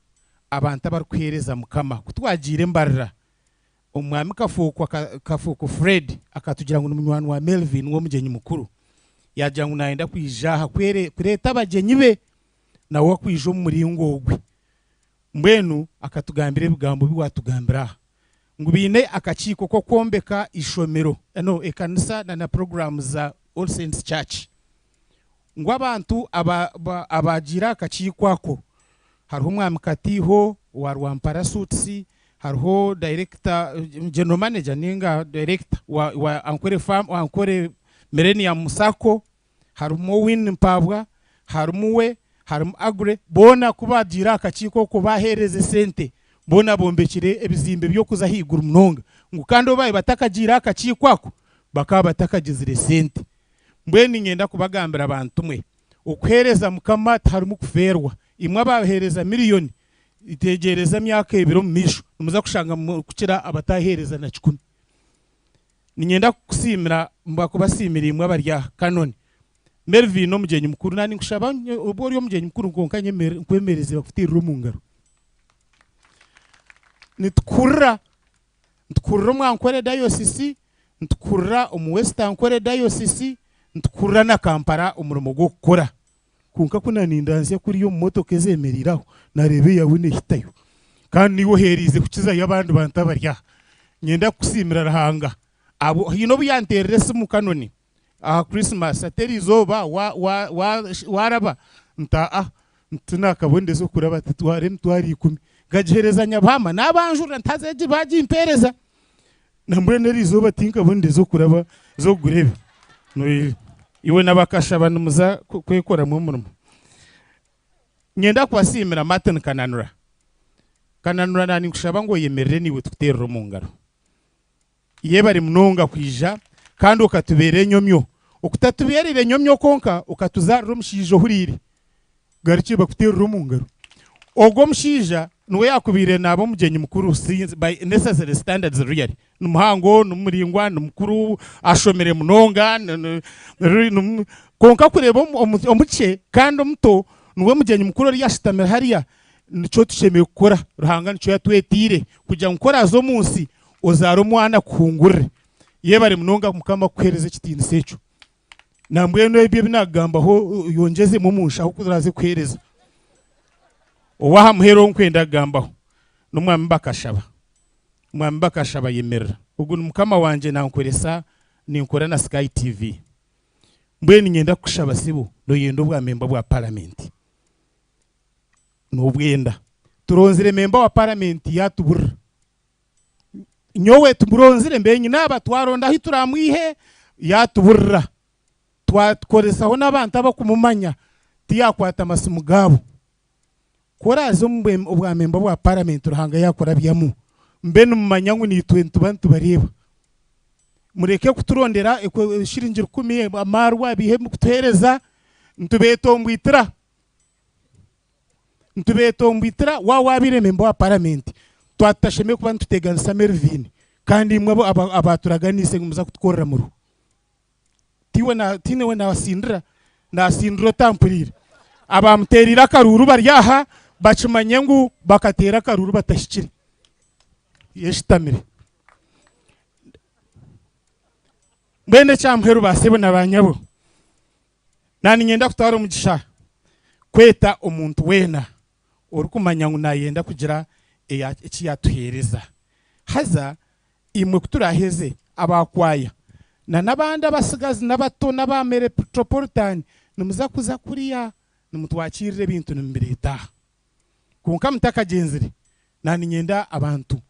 abantu abarukwereza mukama kutwagire mbarira umwami kafuko Fred akatugira ngo n'umunywani wa Melvin wo mugenyi mukuru yagira ngo naenda kwijaha kureta abagenyi be nawo kwijo mu muringo ogwe mbwenu akatugambira ebigambo biwatugambira ngo bine akakiko ko kwombeka ishomero ekanisa na programs za All Saints Church ngo abantu abagira akakikwako hariho umwami Katiho wa Rwampara Suits hariho director general manager ninga director wa Ankore Farm wa Ankore Millennium Musako harimo Win Mpabwa harimo we harimo Agure bona kubagira akakiko ko bahereze sente bona bombekire ebizimbe byo kuza higura munonga ngo kandi obaye batakagira akakikwako bakaba batakagizire sente mbweni ngenda kubagambira abantu mwe ukwereza mukama harimo kuferwa imwe abahereza miliyoni itegereza myaka ebiro misho numuza kushanga kukira abatahereza na 10 ninyenda kusimira mbakubasimira imwe barya kanoni Melvin no mugenyi mukuru nani kushaba ubwo mugenyi mukuru ngonkanye kwemereze bakufitira umungaro nitkurra mwankore diocese nitkurra Western Ankore diocese nitkurra na Kampala umurimo gwo gukora kunka kunanindanze kuri yo motoka ezemeriraho narebe yawune hitayo kandi niwo herize kukiza y'abandi bantu abarya nyenda kusimira rahanga abo hino byanterese mu kanoni Christmas ateri zoba waraba nta ntunakabondezo kuraba tware ntwari 10 gajerezanya bama nabanjura ntazeje baji impereza nambwene rizoba tinka bondezo kuraba zo gurebe no iwe nabakasha banumuza kwekora mu murimo nyenda kwasimira Martin kananura nani kushaba ngo yemerere niwe tuterero mu ngaro iye bari munonga kwija kandi ukatubere nyomyo ukutatuberere nyomyo konka ukatuzarira umushije hurire gariki bakuterero mu ngaro ogwo mushija nuwe yakubire nabo mugenyi mukuru by necessary standards really numuhango numuringwa numukuru ashomere munonga konka kureba omuce kandi omuto nuwe mugenyi mukuru ari yashitamira hariya nico tushemeye gukora ruhanga nico yatwetire kujya gukora zo munsi ozaro mwana kungurre ye bari munonga mukama kwereza kitindi secho nambwe no ebye binagamba ho yongeze mu munsha aho kuraze kwereza owaha muhero nkwenda gambaho numwami bakashaba yemerera ubwo mukama wanje nankoresa ninkora na Sky TV mbweni ngenda kushaba sibo no yendo bwa member bwa parliament n'obwenda turonzire memba wa parliament yatuburra nyowe tumuronzire mbenyi naba twaronda aho turamwihe yatuburra twakoresaho n'abantu abakumumanya tiyakwata amasimu gabo korazo obwa memba bwa parliament ruhanga yakora byamu mbe numumanya ngo nitwe tubantu bareba mureke kuturondera shiringira 10 amarwa bihe kutuhereza ntubetombwitira wabire memba wa parliament twatasheme kuba ntuteganisa Melvin kandi mwe abaturaganise ngumuza kutukorera muru tinewe nasindira tampurira abamuterira karuru baryaha bacimanye ngo bakatera karuru batashikire yeshitamire mbene cyamperu basebo nabanyabo nani nyenda kutwara umugisha kweta umuntu wena urukumanya ngo nayenda kugira iki yatuhereza haza imwe kuturaheze abakwaya nabandi abasigazi n'abato n'abamere metropolitan numuza kuza kuriya numutwakirire bintu nimbireta kunka mutakagenzire nani nyenda abantu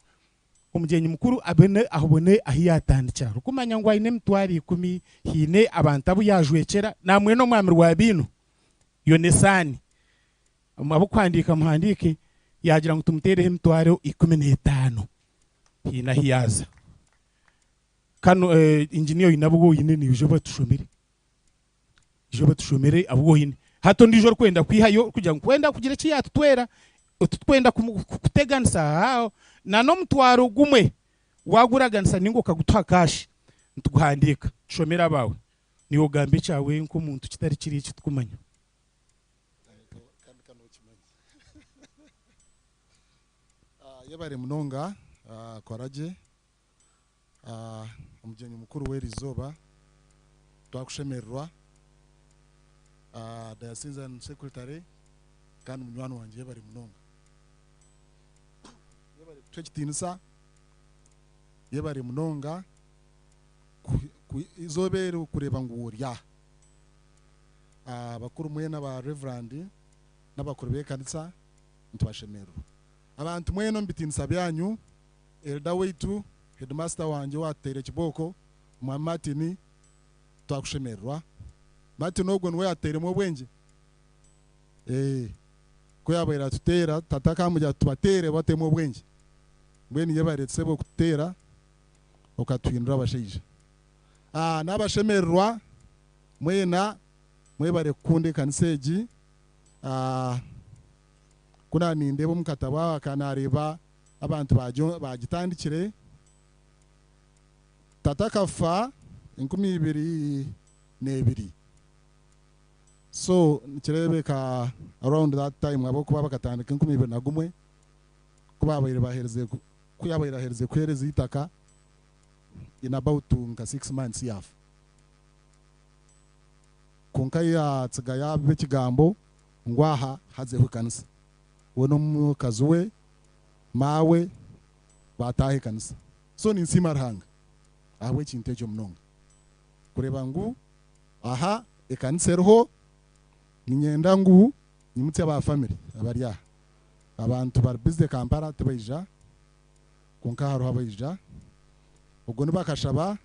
umugenyi mukuru abone ahubone ahiyatandikira rukumanya ngo ayine mtwari 10 hine abantu abu yajwekera namwe no mwami rwa bino yonesani abo kwandika muhandike yagira ngo tumuterehe mtware 15 hina hiyaza kano engineer inabwo yine ni bijo batushomere abo yine hato ndijo kwenda kwihayo kugira ngo kwenda kugira iki yatutwera ututwenda kuteganisa hao na no mtwaro gumwe waguraganisa ningo kagutwa kashi ntuguhandika shomera bawe niyo gambe cyawe nko muntu kitari kiri iki twumanya yabare munonga koraje umugenyi mukuru w'erizoba twakushemerwa diocese secretary kandi munywano wanje yabare munonga twekitinisa yebare munonga izobere kureba ngurya bakuru mwena ba reverend n'abakuru bekanisa ntwashemerwa abantu mweno mbitinisa byanyu elda wetu headmaster wanje watere kiboko mwa Martin twakushemerwa Martin ogwo nwe yatere mu bwenje ko yabaira tutera tataka mujya tubatere batemo bwenje mbweni yebaretse bo kutera okatwindura abashije n'abashemerwa mwena mwebare kunde kanseji kuna nindebo mukataba kanareba abantu bagitandikire tatakafa 2022 so kirebeka around that time abo kuba bakatandika 2021 kuba bahereze kuyabahereze kwereza itaka in about 6 months yaf konka ya tsagaya bekigambo ngwaha haze hukanisa wono mukazuwe mawe batahe kanisa so ni nsimarhanga ahwe kintejo mnonga kureba ngu aha ekanisa roho ninyenda ngu nimutse aba family abarya abantu bar business Kampala tubayija konka haro habayija ubwo nibakashaba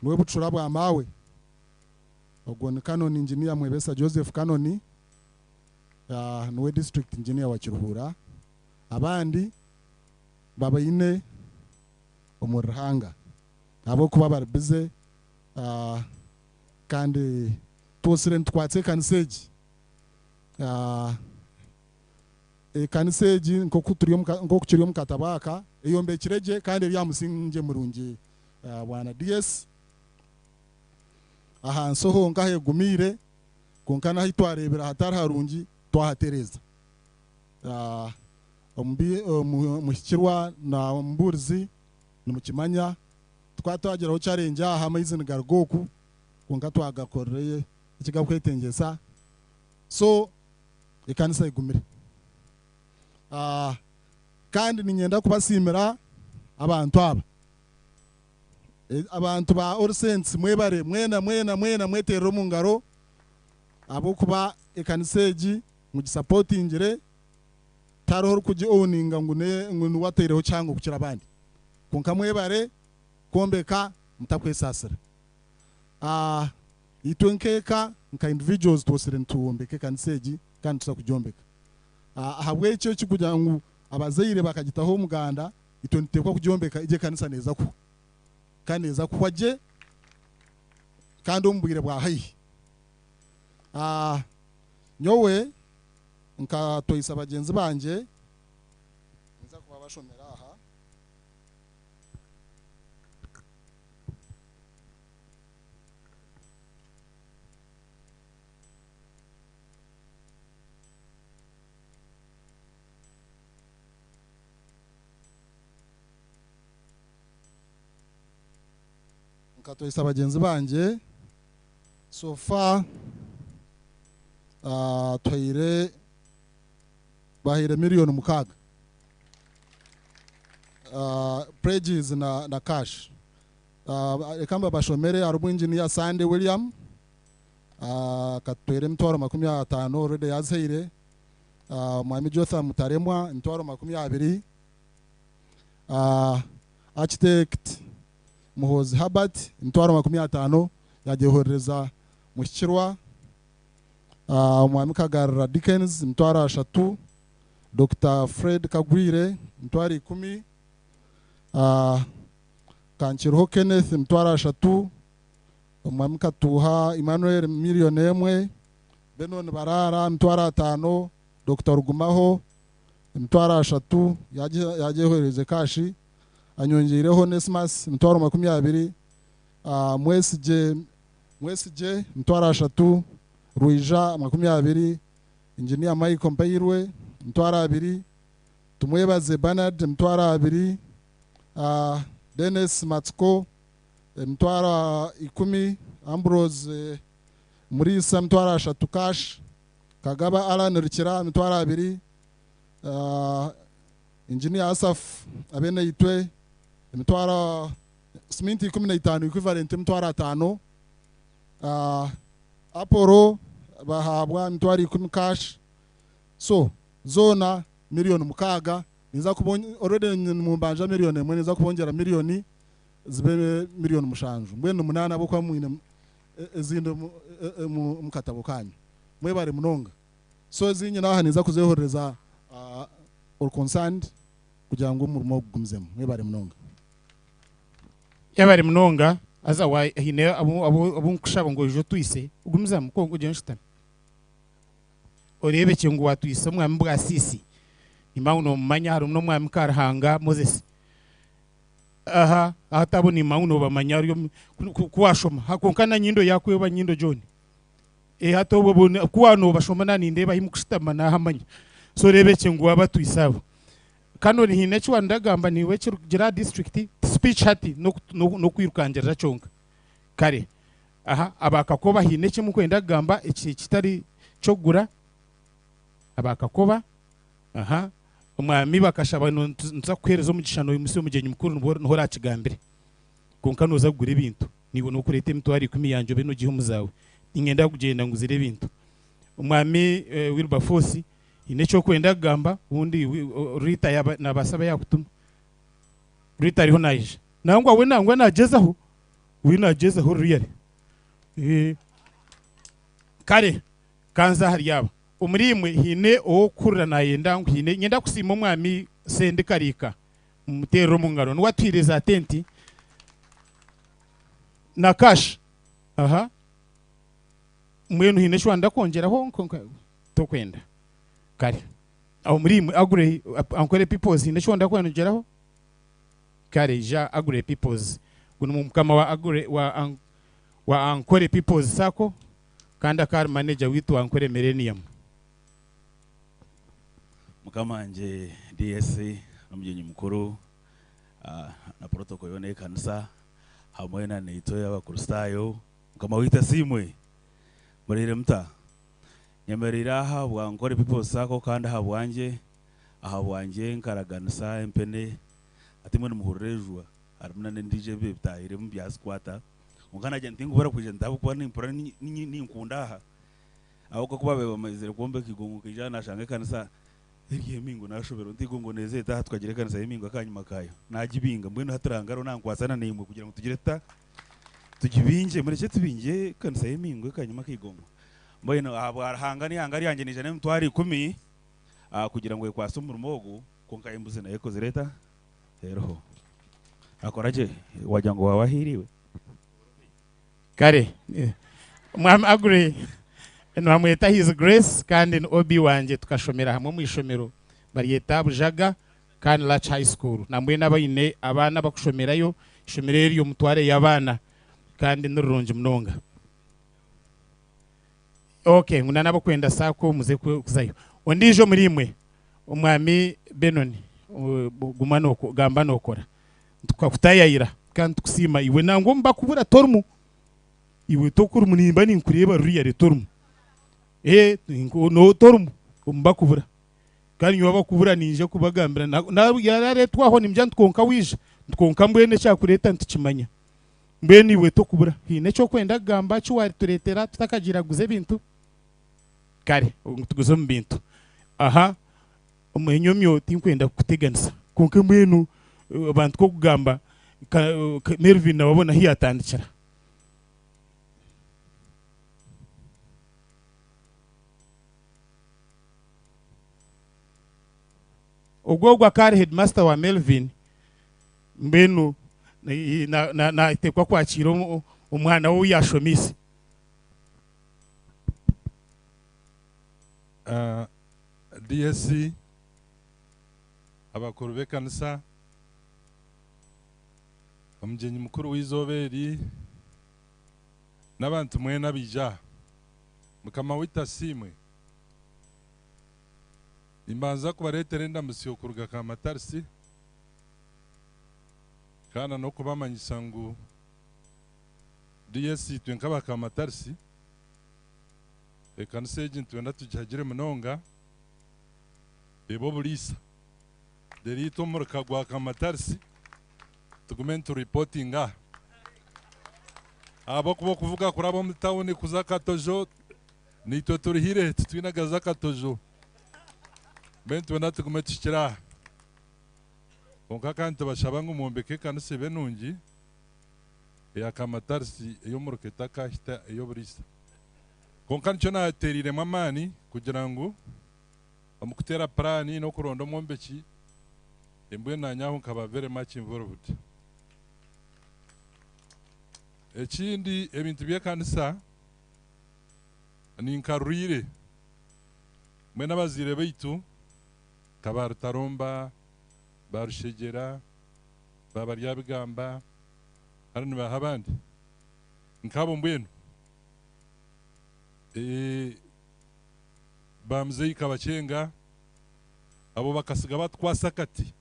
niwe bucura bwa mawe ubwo ni Canon engineer Mwebesa Joseph Canon niwe district engineer wa Kiruhura abandi babayine umurhanga abo kuba bar business kandi tosire ntwatse kanseji kaniseji nko kuturiyo mukatabaka iyo mbe kireje kandi byamusinge murungi bwana DS aha nsoho ngahe gumire konkana hitwarebera hatari harungi twahatereza muhikirwa na mburzi nimukimanya twatwageraho challenge aha amazina gargoku konka twagakoreye ikiga kwetengesa so ikanisa igumire kandi ninyenda kubasimira abantu aba abantu ba Orsense mwebare mwena mwetero mu ngaro abo kuba ikaniseji mu supportingire taroho kuji owninga ngune wateireho cyangwa kukira abandi konka mwebare kombeka mutakwesasira itwe nkeka nka individuals twosire ntuwombeke kanseji kandi tuza kujyombeka habwe icyo kikugira ngo abazayire bakagitaho umuganda itwe ntekwa kujyombeka ije kanisa neza ku kandi neza ku kwaje kandi umbwire bwa hayi nyowe nka toyisa abagenzi banje nza kuba bashomera aha nka toyisa abagenzi banje sofa twaire bahire miliyoni mukaga pledges na cash ekamba bashomere arubu engineer Sunday William katwere mtwaro 50 already yazheire mwami Jotham Mutaremwa mtwaro 20 architect Muhozi Herbert mtwaro 50 yajehohereza mushyikirwa mwami Kagarra Dickens mtwaro 3 Dr. Fred Kagwire mtwari 10 Kanchiroho Kenneth mtwara 3 mwami Katuha Emmanuel miliyoni 1 Benon Barara mtwara 5 Dr. Rugumaho mtwara 3 yajehohereze kashi anyongereho Onesmus mtwara 20 Mwesije mtwara 3 Ruija 20 Engineer Michael Mpayirwe mtwara 2 tumwebaze Bernard mtwara 2 Dennis Matsko mtwara 10 Ambrose Murisa mtwara 3 Cash Kagaba Alan Rikira mtwara 2 Engineer Asaf abene itwe mtwara Sminti 15 equivalent mtwara 5 Aporo bahabwa mtwara 10 Cash so zona miliyoni mukaga niza kubonye already mumbanja miliyoni mwe niza kubongera miliyoni zibe miliyoni mushanju mbwe numunana abo kwa mwine ezindo mukatabo kanyu mwe bari munonga so zinye naha niza kuzehohereza all concerned kugira ngo umurimo gumzemo mwe bari munonga yabari munonga aza wa hine abo nkushaba ngo jo twise ugumzamo ko ngo jenshita orebe cyangwa watwise mwami bwa sisi imauno manya hari no mwami Karahanga Moses atabona imauno bamanya yo kuwashoma hakonkana nyindo yakwe banyindo John hato babona kuwano bashoma nani ndeba himukushitama na hamanya so rebe cyangwa abatwisabo kano ni hine cyo ndagamba ni we gira district speech hati no kwirukangira cyonka kare abakakoba hine cyo mukwenda gamba iki kitari cyo gura abakakoba umwami bakashaba nza kwereza umugishano uyu musi umugenyi mukuru nhora kigambire konka noza kugura ibintu nibo no kurete mtwari 10 yanjo beno gihumu zawe ingenda kugenda nguzire ibintu umwami Wilberforce ine cyo kwenda gamba undi Rita yaba nabasaba yakutuma Rita ariho naje nangwa we nangwa nagezaho winagezaho riyari kare kanza hari yaba umurimwe hine o kurira nayenda hine nyenda kusima umwami Sende Karika mutero mu ngaro n'watwireza tenti na cash mwenu hine shwanda kongeraho to kwenda kare aho murimwe agure ankore peoples hine shwanda kongeraho kare ja agure peoples kuno mukama wa agure wa ankore peoples sako kanda kar manager witu ankore Millennium mukamanje DSC n'umugenyi mukuru na protocol yone kanisa hamwe na nito y'abakristayo kama wita simwe murire mta nyemerera ha bwankore people sako kandi aha bwanje nkaraganisa empene atimwe n'umuhurejwa arimuna ndije bibtahire mu byaskwata ungana je ntingu bara kuje ndabu kwa ni nkunda aha aho ko kuba bamazire kombe kigongo kijana shange kanisa iriye mingo nashobora ndigo ngo neze ta twagire kanisa yemingo akanyuma kayo najibinga mbwene hatarangaro nankwasana nimwe kugira ngo tugire ta tugibinje mureke tubinge kanisa yemingo akanyuma kigongo mbwene abahanga ni hangari yanjye nijane mutwari 10 kugira ngo kwasa umurumogo konka imbuze na yeko zireta rero akoraje wajya ngo wawahiriwe kare mwami agree namweta his grace kandi obi wanje tukashomera hamwe mu ishomero bariyeta bujaga kandi Lach High School namwe n'abayine abana bakushomerayo ishomero ryo mutware y'abana kandi n'urunje munonga okay nguna nabo kwenda sako muze kuzayo ondijo muri imwe umwami Benoni gumano gamba nokora tukakutayira kandi tukusima iwe nangomba kubura tormu iwe tokuru munimba ninkureba ruriya retormu no tormu umba kubura kandi nywa bakubura ninje kubagambira na yararetwaho nimjya tkonka wije tkonka mbwene cyakureta ntukimanya mbwene iwe tokubura hine cyo kwenda gamba cyo wari turetera tutakagira guze bintu kare tuguze mu bintu aha umenyomyo tinkwenda kuteganisa konke mbwenu abantu ko kugamba Melvin nababona hiyatandikira ogwogwa kare headmaster wa Melvin mbenu na itekwa kwakira umwana wo yashomisi DSC abakuru bekanisa umjenyi mukuru w'izoberi n'abantu mwe nabija mukama witasimwe imbanza kubaretera ndamusiyo kuruga kamatarsi kana no kubamanyisa ngo DSC twenkaba kamatarsi ekanisa ejintu wenda tujagire munonga ebo bulisa derito murka gwa kamatarsi tugumento reportinga abo kubo kuvuga kurabo mu town kuzaka tojo nitwe turihire twinagaza katojo bentu wenda tugumetikira konka kandi bashaba ngo mumbeke kanise benungi ya kamatarsi yo muruketa kahita yo burisa konka nicyo naterire mamani kugira ngo amukutera plani no kuronda mumbeki embwe nanyaho nkaba very much involved ekindi ebintu bya kanisa ni nkarurire mwe nabazire baitu kabarutaromba barushegera babarya bigamba harani bahabandi nkabo mbwenu bamzei kabacenga abo bakasiga batwasakati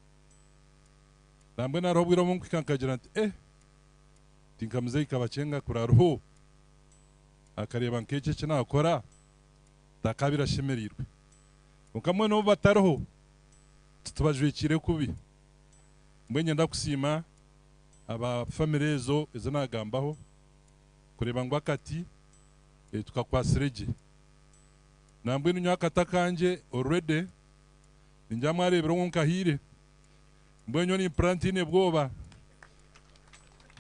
nambwe narobwira mu kwikankagira nti tinkamzei kabacenga kuraruho akareba nkeke kinakora takabira shemerirwe ukamwe no bataroho tutubajwikire kubi mbwenye ndakusima aba familezo izanagambaho kureba ngo akati tukakwasireje nambwe nyakata kanje already ninjamwarebera ngo nkahire mbwenyo ni plantine bwoba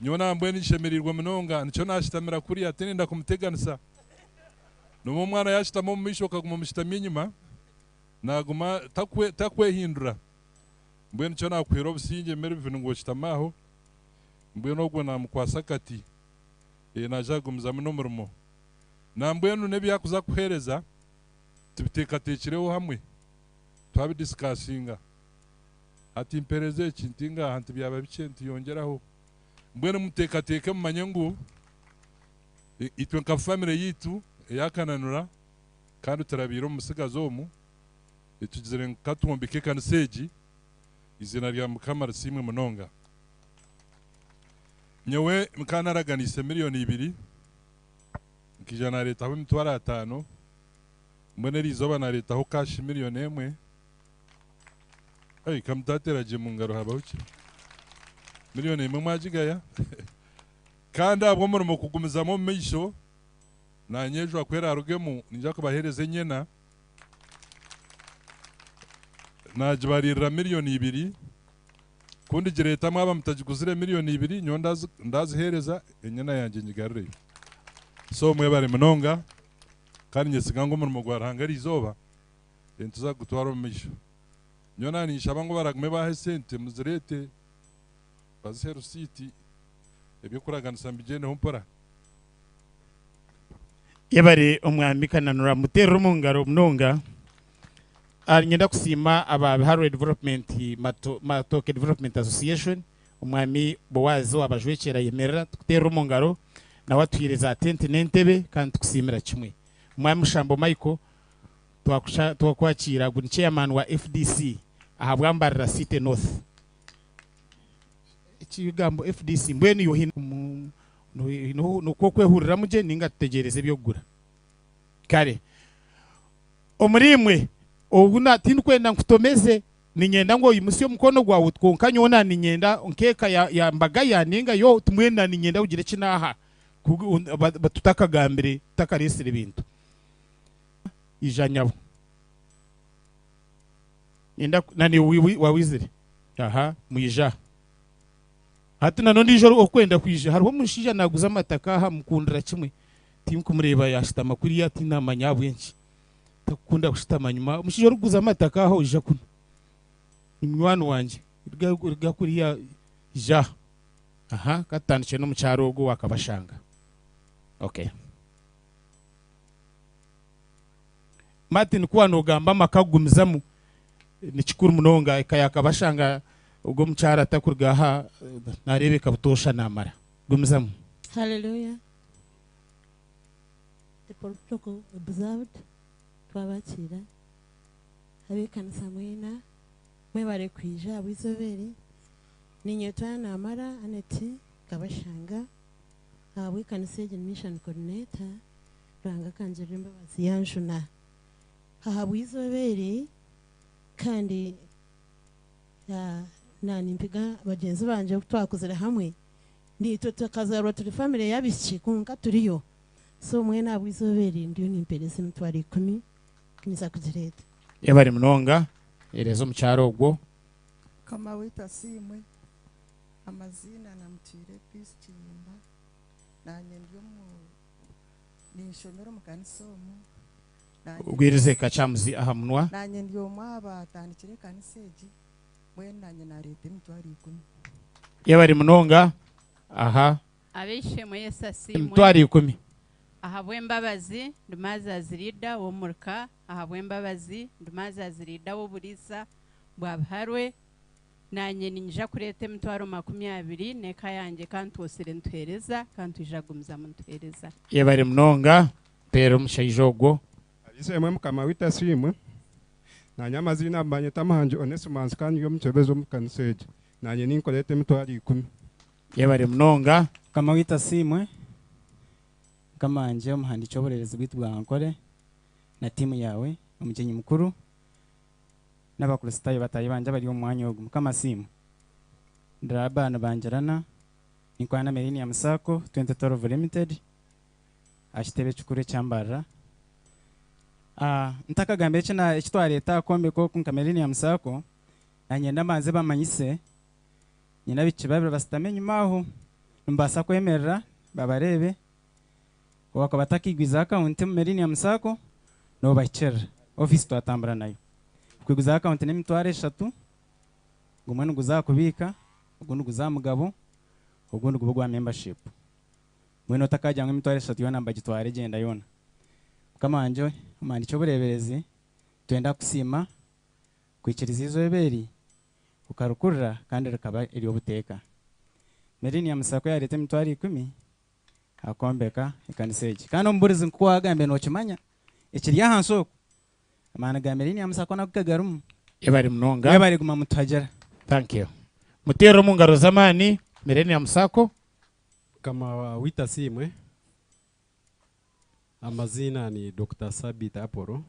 nyona mbwe nishemerirwa munonga nico nashitamira kuri atene ndakumuteganisa no mwana yashitamo mumisho kaguma mushitamye nyuma naguma takwehindura mbwe nico nakwira obusinge Melvin ngo shitamaho mbwe nogwo namukwasakati najagumiza muno murimo nambwe no nebyakuza kuhereza tubitekatekireho hamwe twabidiscussinga ati impereze kintinga hantu byaba bicenti yongeraho mbwene mutekateke mumanye ngo itwe nka family yitu yakananura kandi turabira umusigazo mu itugizere nkatumbike kanseji izina rya Mukama simwe munonga nyewe mkanaraganise miliyoni 2 nkijana leta ho mitwara 5 mbone rizoba na leta ho cash miliyoni 1 kamtateraje mu ngaro habahuki miliyoni 1 mwajigaya kandi abo muri mu kugumiza mu misho nanyejwa kwera rugemu ninja kubahereze nyena najibarira miliyoni 2 kundi gireta mwaba mutajiguzire miliyoni 2 nyo ndazihereza enyana yanjye nyigarire so mwebare munonga kandi nyesiga ngo mu Rwanda izoba entuza gutwara umisho nyo nani shaba ngo baragume bahe sente muzirete baziheru siti ebyo kuraganisa mbigene hompora yabare umwami kananura mutero mungaro munonga nyenda kusima aba Harrow Development Matoke Development Association umwami Bowazo abajwekera yemerera tutero mungaro na watwireza tente n'entebe kandi tukusimira kimwe umwami Mushambo Michael twakwakira gun chairman wa FDC ahabwambarira City North ikigambo FDC mbweni yo no kwehurira muje ninga tutegereze byogura kare omurimwe oguna tinkwenda nkutomeze ninyenda ngo umusyo mukono gwawe twonkanyona ninyenda onkeka ya mbaga ya ninga yo tumwenda ninyenda ugire kinaha batutakagambire takaresire bintu ijanyabo yenda nani wawizire aha muyija hati nano ndijoro okwenda kwije hariho mushija naguza amataka aha mukundira kimwe timkumureba yashitama kuri ya tinama nyabwenshi takunda kushitama nyuma mushija ruguza amataka aho ija kuno imwana wanje irga kuri ya ja aha katandike no mucyaro go wakabashanga okay Martin kuwa nogamba makagumizamu nikikuru munonga ikayakabashanga ubwo mucyara atakurgaha narebeka butosha namara gumizamu hallelujah the protocol observed twabakira abekanisa mwina mwebare kwija abizobere ninyetwa namara aneti kabashanga abekanisa mission coordinator ranga kanjirimba baziyanjuna ahabwizobere kandi nani mpiga bagenzi banje twakuzira hamwe ndito tukazarwa turi family yabiki kunka turiyo so mwe nabwizobere ndiyo nimperese mutwari 10 kinisa kuzireta yabari munonga erezo mucyaro ubwo kama wita simwe amazina namutire peace chimba nanye ndiyo mu nishomero mukanisomo ugwirize kachamuzi ahamunwa nanye ndiyo mwaba tanikire kaniseji nanye narete mutwari 10 yabari munonga aha abishe mu Yesu simwe mutwari 10 ahabwembabazi ndumaza zirida wo murka ahabwembabazi ndumaza zirida wo buriza bwabharwe nanye ninja kurete mutwaro 20 neka yanjye kantosire ntwereza kantujagumza mutwereza yabari munonga pero mushayijogo abise mwe mukama wita simwe nanye amazina mbanye tamanje Onesimus kandi yo mutwebezo mukaniseje nanye ninkolete mutwari 10 yabari munonga kama wita simwe kama anje umuhandi cyoborereza bwitu bwa nkore na timu yawe umugenyi mukuru n'abakristaayo bataye banje bari mu mwanya wo kama simu ndarabana banjarana inkwana Merini ya Musako 2012 Limited ashitebe chukure cyambara ntakagambe cyana ekitwareta kombe ko kunkamerini ya Musako anyenda manze bamanyise nyina bikibabira basitamenye maho mbasa kwemerera babarebe wakabatakigwiza account mu Merini ya Musako no bachera office twatambara nayo kwiguza account ne mitware 3 ngumwe nuguza kubika ugundi guza mugabo ugundi gubugwa membership mwene utakajya mitware 3 yona mbagitware genda yona kama anje umandi cyo bureberezi twenda kusima kwikiriza izo eberi ukarukurira kandi rakaba iri obuteka Merini ya Musako yarete mitware 10 akombeka ikaniseje kandi omburizi nkwagambe no kimanya ekiriya hanso amana ga Merini ya Musako nakugagarumu yabari munonga yabari guma mutagera thank you mutero mu ngaro zamani Merini ya Musako kama wita simwe amazina ni Dr. Sabita Aporo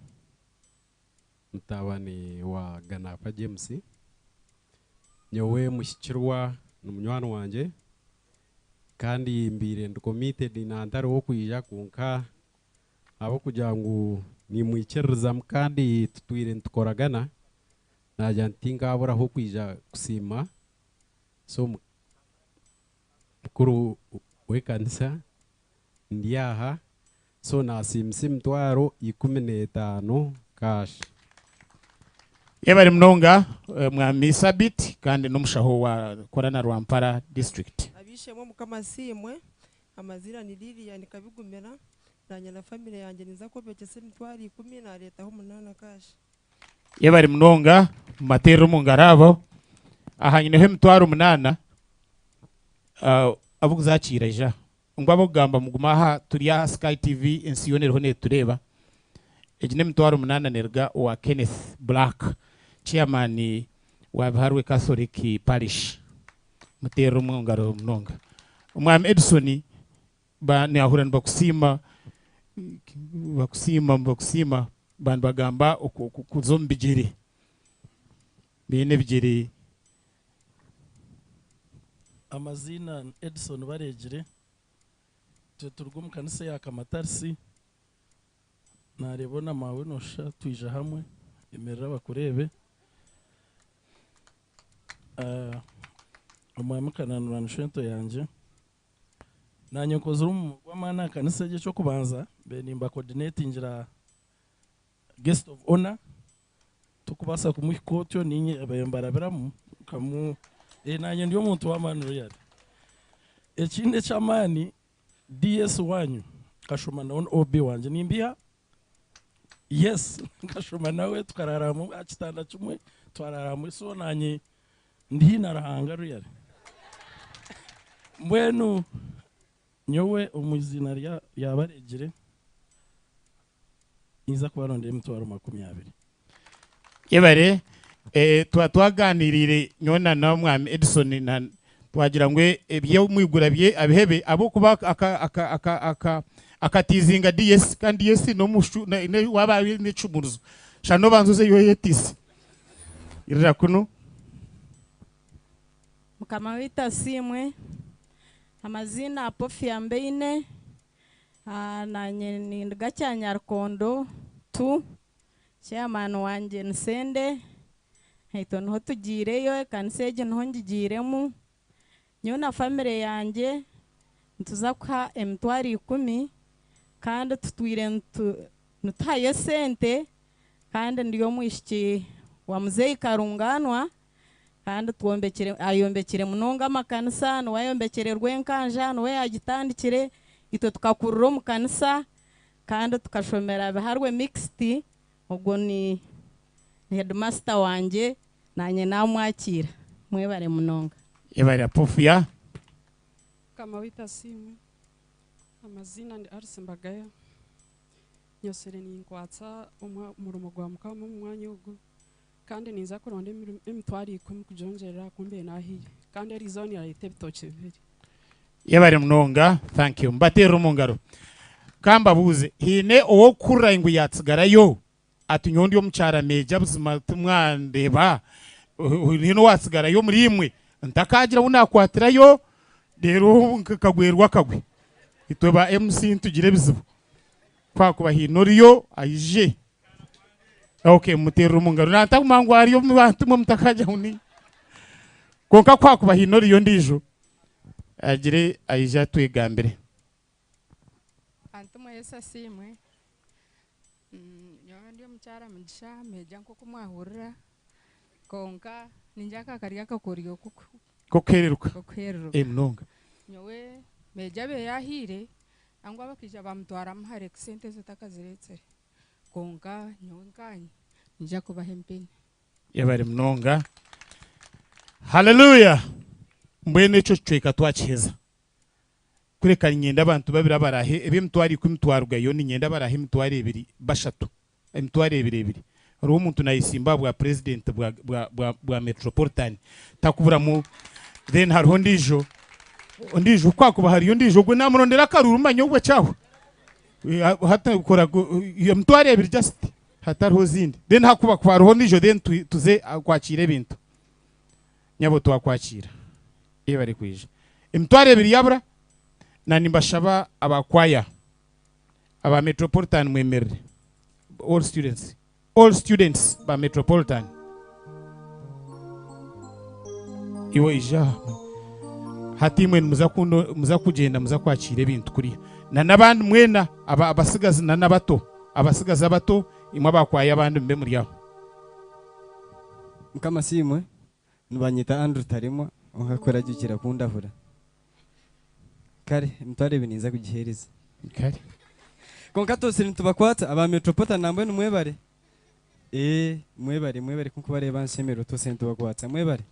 mtawani wa Ganapa James nyowe mushikirwa n'umunywano wanje kandi mbire committed nandaro wo kuyija kunka abo kugira ngo nimwikereza kandi tutwire ntukoragana najya ntingabura aho kwija kusima so mukuru w'ekanisa ndi aha so nasimisa emitwaro 15 cash. Yebari mnonga mwami Sabit kandi n'umushaho wa Korana Rwampara district. Abishemo mukamasimwe amazina ni Lilian Kabigumera nanye na family yanjye niza ko bekese emitwaro 10 na leta ho 8 cash. Yebari mnonga matero mungarabo ahanyine he emitwaro 8 abuguzakira ja ngwabo gamba muguma ha turi ya Sky TV ensiyonero ne tureba ejine emitwaro 8 nerga wa Kenneth Black chairman wa Harwe Catholic Parish mutero mwongaro mnonga umwami Edison ba ne ahurana bakusima bantu bagamba kuzombigiri bine bigiri amazina Edison baregire turwo mu kanisa ya Kamatarsi narebona mawe nosha twija hamwe emerera bakurebe umwami kananura nshento yanje nanye nkoze umwana kanisa cyo kubanza be nimba coordinatingira guest of honor tukubasa kumwikotyo ninye abayambarabiramu kamu nanye ndiyo muntu w'amani royal ekinde chamani DS wanyu kashomana on OB wanje nimbiya yes kashomana we tukararamu akitanda kimwe twararamu so nanye ndina rahanga royal mbwenu nyowe umuzina yabaregire iza kubaronde emitwaro 20. Yebare twaganirire nyona na mwami Edison na twagira ngwe ebyo mwigura bye abihebe abo kuba akatizinga DS kandi DS no mushu ne waba ne chumuruzo shano banzuze yo yetisi irira kuno mukama wita simwe amazina apofia mbeine nanye ni Gacyanyarkondo tu chairman wanje Nsende hito no tugireyo kanseje no ngigiremu nyo na family yanje ntuzakwa emitwari 10 kandi tutwire nutaye sente kandi ndiyo mwishiki wa Muzeyi Karunganwa kandi twombekere ayombekere munonga makanisa no wayombekere Rwenkanja no yagitandikire ito tukakurura mu kanisa kandi tukashomera Biharwe mixed ubwo ni headmaster wanje nanye namwakira mwebare munonga yebare apofia kama wita simu amazina ndi Arsimbagaya nyosere ni nkwatsa umurumo gwa mukama mu mwanya ugo kandi niza kuronda emitwari 10 kujongerera kumbe nahiye kandi ari zone ya itebitoche bibiri yebare munonga thank you mbatero mungaro kamba buze hine owo kurra ingu yatsigarayo atunyondi yo mucara meja buzima tumwandeba hino watsigarayo muri imwe ntakagira unakwatirayo rero kagwerwa kagwe itweba MC tugire bizibu kwa kuba hino riyo ayije okay mutero mungaro natakumangwa ariyo mu bantu mu mutakaja uni konka kwa kuba hino riyo ndijo agire ayija twegambere antuma yesa simwe ndio mchara mjisha meja nko kumwahurira konka ninjaka kariya kakoriyo kokereruka mnonga nyowe meja be yahire angwa bakija bamtwara mhare sente zitakaziretse konka nyowe nkanye ninja kubahempeni yabari mnonga haleluya mbwene cyo cweka twacheza kureka nyenda abantu babira barahe ebimtwari kumtwaruga yo nyenda barahe mtwari 2 bashatu emtwari 2 ro umuntu nayisimba bwa president bwa metropolitan takubura mu then hariho ndijo kwa kuba hariyo ndijo gwe namurondera karuruma nyogwe cyaho hata ukora iyo mtwari 2 just hatariho zindi then hakuba kwa hariho ndijo then tuze kwakira ibintu nyabo twakwakira iyo bari kwije emtwari 2 yabura na nimbashaba abakwaya aba metropolitan mwemerere all students ba metropolitan iwe ija hati mwe muza kugenda muza kwakira ibintu kuriya na nabandi mwena abasigaza na nabato abasigaza bato imwe bakwaye abandi mbe muri yaho mukama simwe nubanyita Andrew Tarimo nkakora gukira kundavura kare mutware biniza kugihereza kare konka tose nitubakwata aba Metropolitan nambwe numwebare mwebare kuko bareba nsemero tose nitubakwata mwebare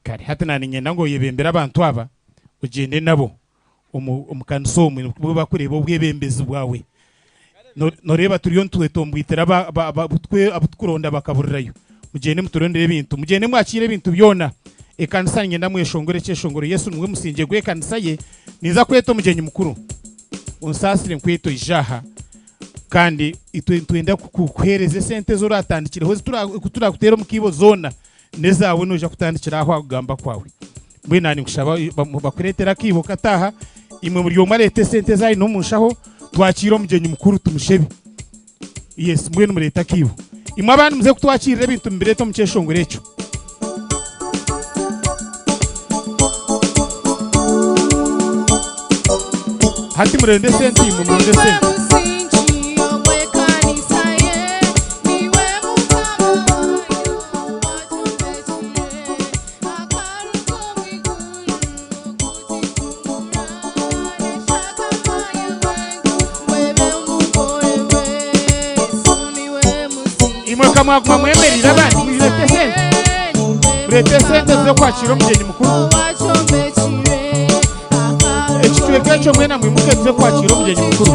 kare hata nani nyenda ngo yebembera abantu aba ugende nabo umukanso mu bakureba ubwebembezi bwawe noreba turiyo ntwetombwitera abutukuronda bakaburirayo mugende muturondere ibintu mugende mwakire ibintu byona ekanisa ngenda mweshongore cyeshongore Yesu nimwe musinge gwe kanisa ye niza kweto mugenyi mukuru unsasire nkweto ijaha kandi twenda kukuhereze sente zo ratandikiraho turakutera mukibo zona nezawe noja kutandikira aho agamba kwawe mwe nani ngushaba bakuretera kibo kataha imwe muri yo marete sente zayi no munshaho twakira mugenyi mukuru tumushebe yes mwe numureta kibo imwe abantu muze kutwakirira ibintu mbere to mukeshongore echo hati murende senti murende senti imwe kamwaguma mwemerera abandi murete sente zo kwakira umugeni mukuru ekituwe kecho mwena mwimuke tuze kwakira umugeni mukuru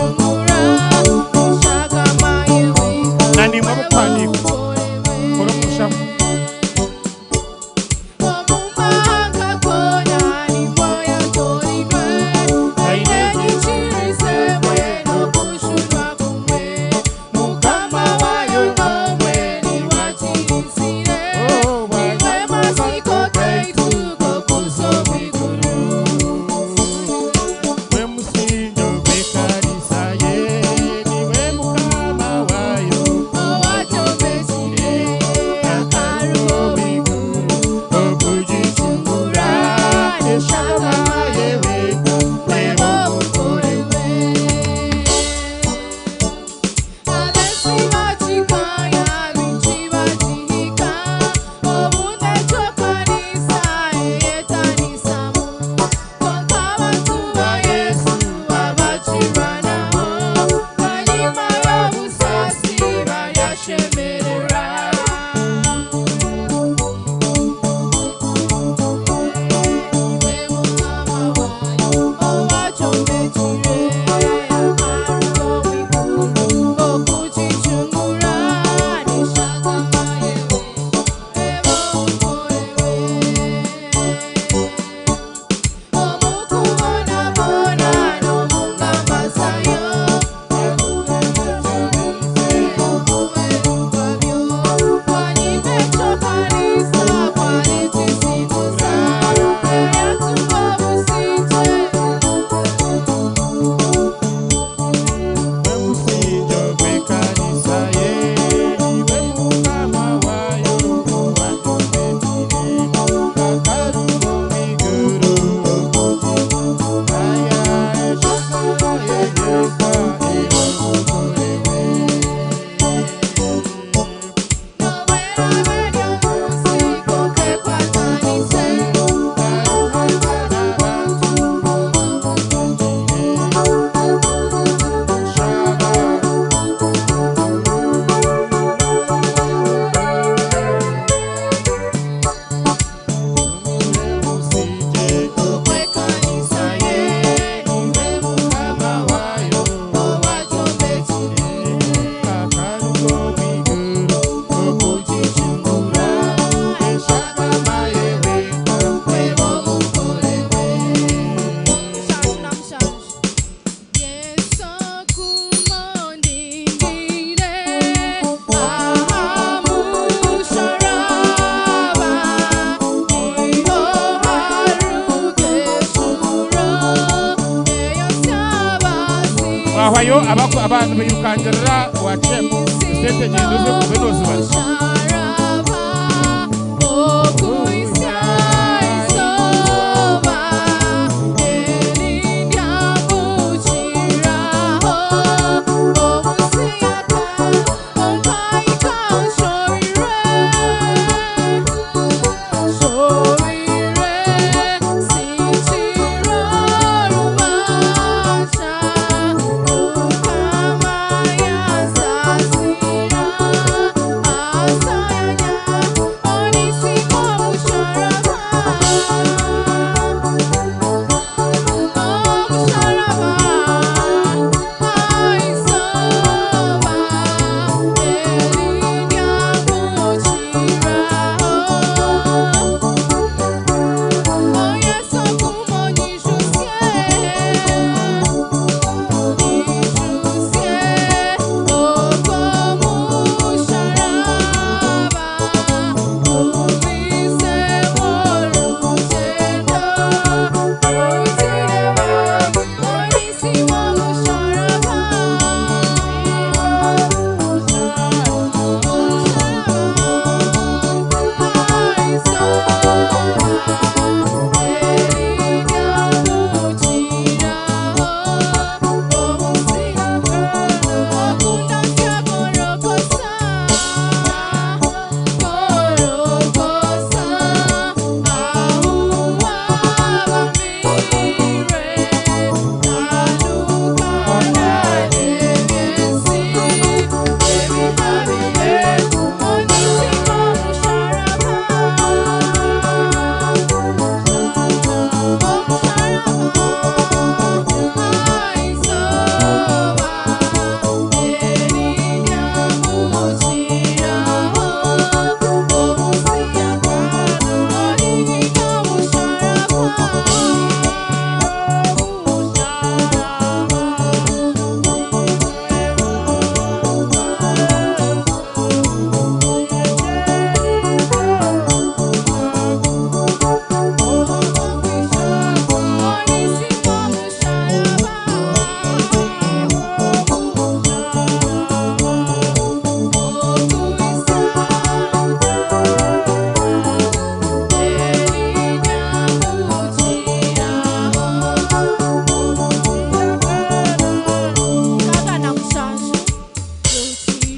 nani mwe mupandiko koro mushamu wayo abantu birukangira waciye sente gendo zo kubenoza bari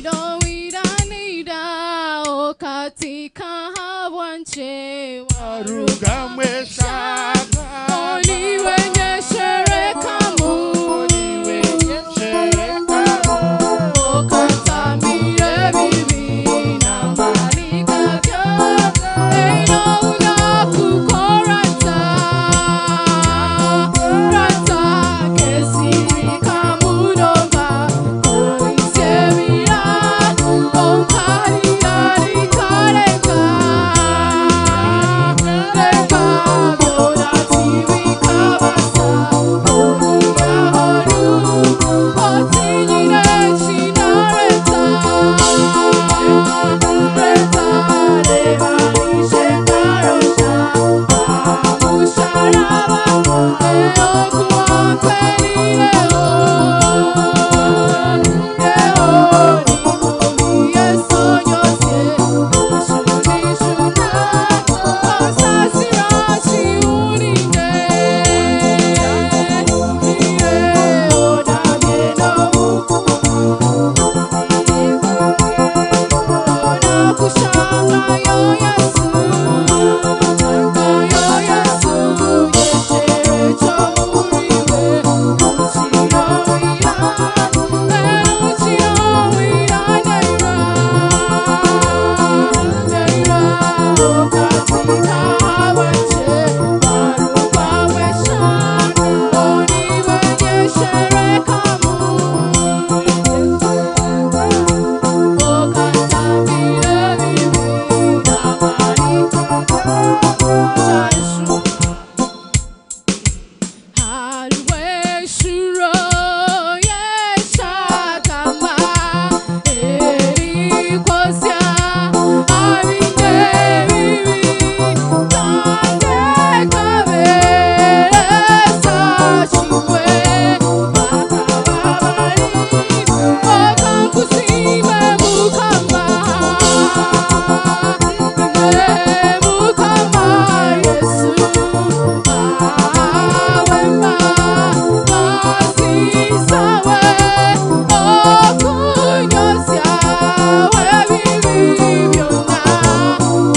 Wira wira nira o katika hawanche warugamwe shaka Oli wenye shereka mu Oli wenye shereka mu O katamire bibi na malika kyo Eino una kukorata Rata kesiri kamunoga Koisevira Onkarira rikareka Reka Gora tiwi kabasa Oniya horu Otinyire shinareta Reta reba nishe karosha Amusharaba Eo kuankwelire ho Eo nikumiye sonyosye Shunishuna Asasirashi uninde Ire odamye no Ona kushanga yo Yesu Yo Yesu Yeshere chomuriwe Uchiro wira Uchiro wira neira Neira Okatika hawache Marupa wesha Oniwe yeshere kamu Okatabire bibi Namari Shaishu Halweshuro yeshakama erikosya abinde bibi tande kaberesa shimwe bakababari bakakusime mukama mukama Yesu awema masisawe okunyosya we bibi byonna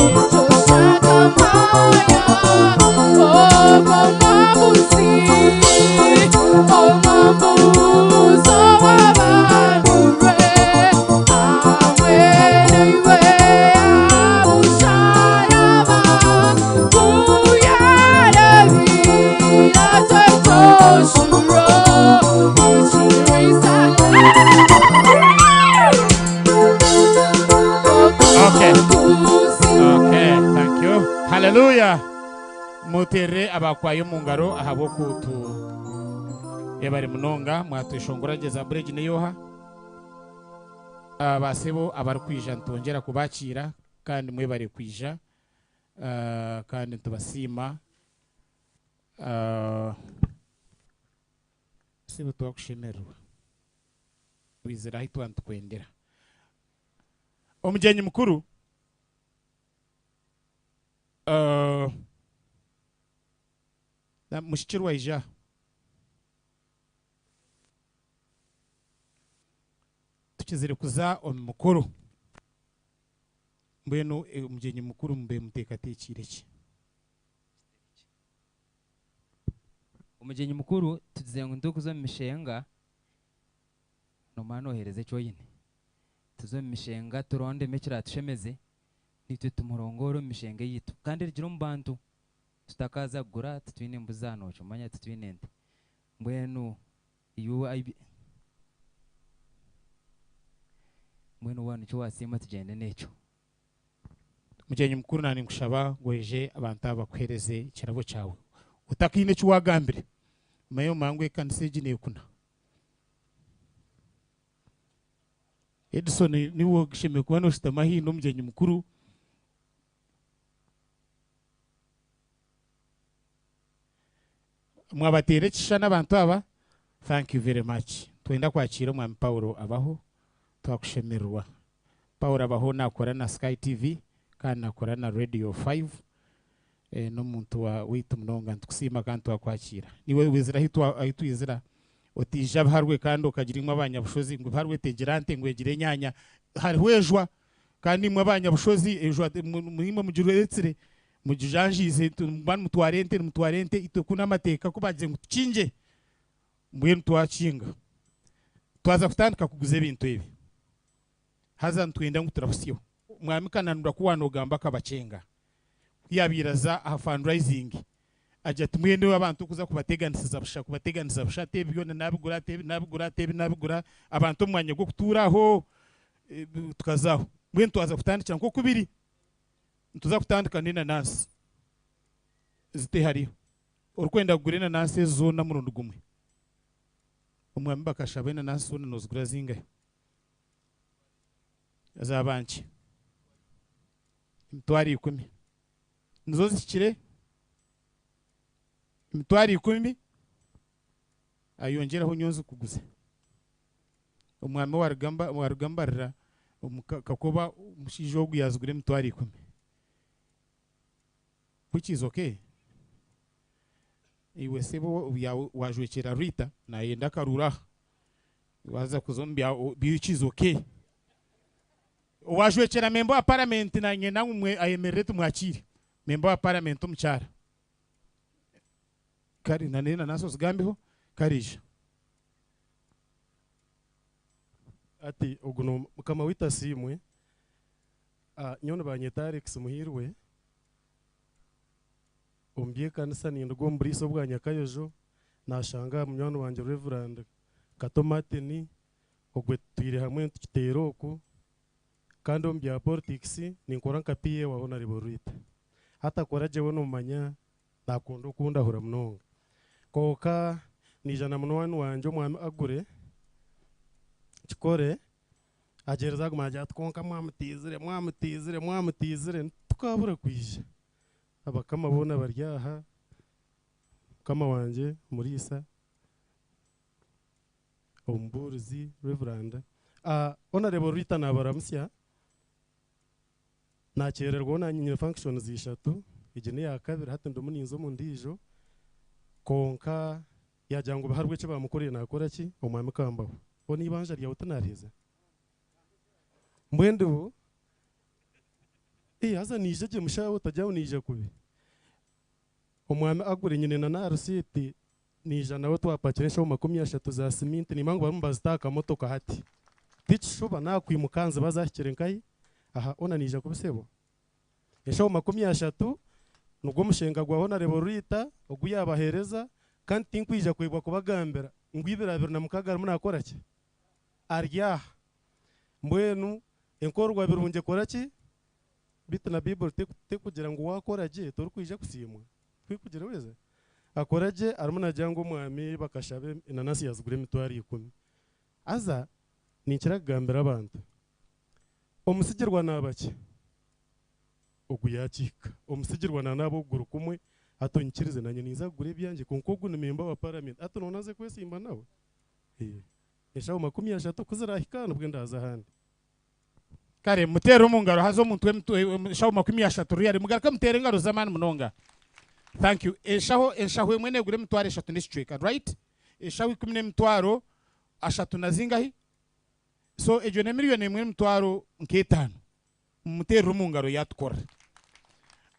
etoshakamaya omwambuzi omwambuzo w'abanurwe awereiwe abusharaba kuyarebira twetoshuro ichirisa Okay. Okay, thank you. Hallelujah. Mutere abakwayo mu ngaro ahabo kutu yabari munonga mwatwishongorageza break neyoha abasebo abari kwija ntongera kubakira kandi mwe bari kwija kandi tubasima sebo twakushemerwa wizera hitu antukwendera omujenyi mukuru na mushikiri waija tukizire kuza omukuru mbwenu omujenyi mukuru mbe mutekatekire ki umugenyi mukuru tugize ngo ndukuzo mu mishenga nomano ohereze cyoyine tuzo mu mishenga turonde mekira tushemeze nitwe tumurongoro mu mishenga yitu kandi rigira mu bantu tutakaza gura tutwine mbuzano chomanya tutwine nte mbwenu UIB mbwenu wanu cyo wasima tugende necho mugenyi mukuru nani ngushaba gweje abantu abakwereze kirabo cyawe utakine cyo wagambire mayo mangwe kandi sejine kuna Edison niwo gishime kubano sitama hino mugenyi mukuru mwabatere kishana abantu aba thank you very much twenda kwakira mwami Paulo abaho twakushemerwa Paulo abaho nakora na Sky TV kandi nakora na Radio 5 no muntu wa witu mnonga ntukusima kandi twakwakira niwe wizira hitu yizira utija harwe kandi ukagira imwe abanyabushozi ngo harwe tegerante ngo egire nyanya hariho ejwa kandi imwe abanyabushozi ejwa muhimwe mujuretsire mujujanjize mutwarente itukuna amateka kubagize ngo tukinje mbwe ntwakinga twaza kutandika kuguza ibintu ibi haza ntwenda ngo turabusiyo mwami kananura kuwanogamba kabacenga yabiraza aha fundraising ajya tumwende w'abantu kuza kubateganiza busha tebyo nabigura abantu mwanya gwo kuturaho tukazaho mbwe twaza kutandikira nko kubiri tuza kutandika n'inanasi zite hariho urukwenda kugura inanasi zona murundi gumwe umwami bakashaba inanasi zona nozigura zingahe azabanki imitwaro 10 nizo zikire imitwaro 10 ayongeraho nyonzo kuguza umwami warugambarira kakoba umushije wo guyazugura imitwaro 10 which is okay iwe sebo wajwekera Rita na yenda karura waza kuzombya which is okay wajwekera member wa parliament na nyena umwe ayemerete mwakiri member wa parliament umucyara kari nanena naso zigambiho karije ati uguno mukama wita simwe nyono banyeta Alex muhirwe umbye kanisa nindgo mburiso bwa Nyakayojo nashanga munyono wanje Reverend Katomateni ogwe twire hamwe tukitero oku kandi ombya politics ninkora nkapiye wa Honorable Rita hata kora jewe no manya nakunda ukunda hura mnonga koka nijana munwani wanje mwami agure chikore agereza kumaja tkonka mwamutizire tukabura kwije abakama bona baryaha kama wanje Murisa Omburuzi Reverend Honorable Rita nabaramsya nakererwa nanyine functions zishatu igene ya kabiri hati ndomuninzo mu ndijo konka yajango baharwe cyo bamukoreye nakora ki umwami kambaho oni banja rya utanariza mbwendu haza nije je mushawo tajyaho nije kubi umwami agure nyine na narusiti nije nawe twapakiresha mu 30 za cement ni mango barumbazitaka motoka hati ticishuba nakwimukanze bazashyikire nkai aha ona nije kubisebo esho 30 nubwo mushenga gwa Honorable Rita oguyabahereza kandi tinkwija kwigwa kubagambira ngwibira biro na mukagara munakora ki arya mbwenu enkorwa birunje kora ki bit na Bible te kugira ngo wakora je tori kwija kusimwa kwikugira weze akora je arumuna jango mwami bakashabe inanasi yazugure mitwari 10 aza ninkiragambira abantu omusigirwa nabaki oguyakika omusigirwa nabo guru kumwe atonyikirize nanye niza gure byanje konkogu nememba wa parliament atononaze kwesimba nawe eshaho 30 kuzirahikana bwe ndaza handi kare mutero mungaro hazo mutwe eshaho 30 riyari mugaraka mutere ngaro zamani munonga thank you eshaho mwene gure mutware 3 nisicweka right eshaho 10 mutwaro ashatu nazingahi so ejo ne miliyoni imwe mutwaro nke5 mutero mungaro yatukora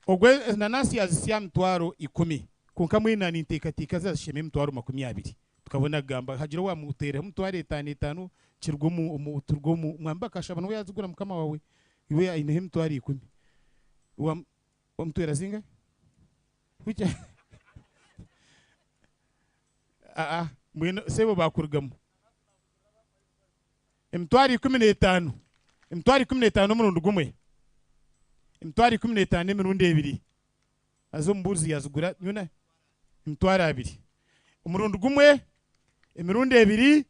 ogwe nanasi yazisya mutwaro 10 kunka mwina nintekatika zashime mutwaro 20 tukabona gamba hagira wa mutere mutware 5 kirgumu umuturgumu mwamba kashaba no yazugura mukama wawe iwe aine mutwaro 10 wa mutwera zinga wicha mwino sebo bakurugamo emtwari 15 emtwari 15 murundi gumwe emtwari 15 emirundi 2 azo mbuzi yazugura nyuna emtwari 2 umurundi gumwe emirundi 2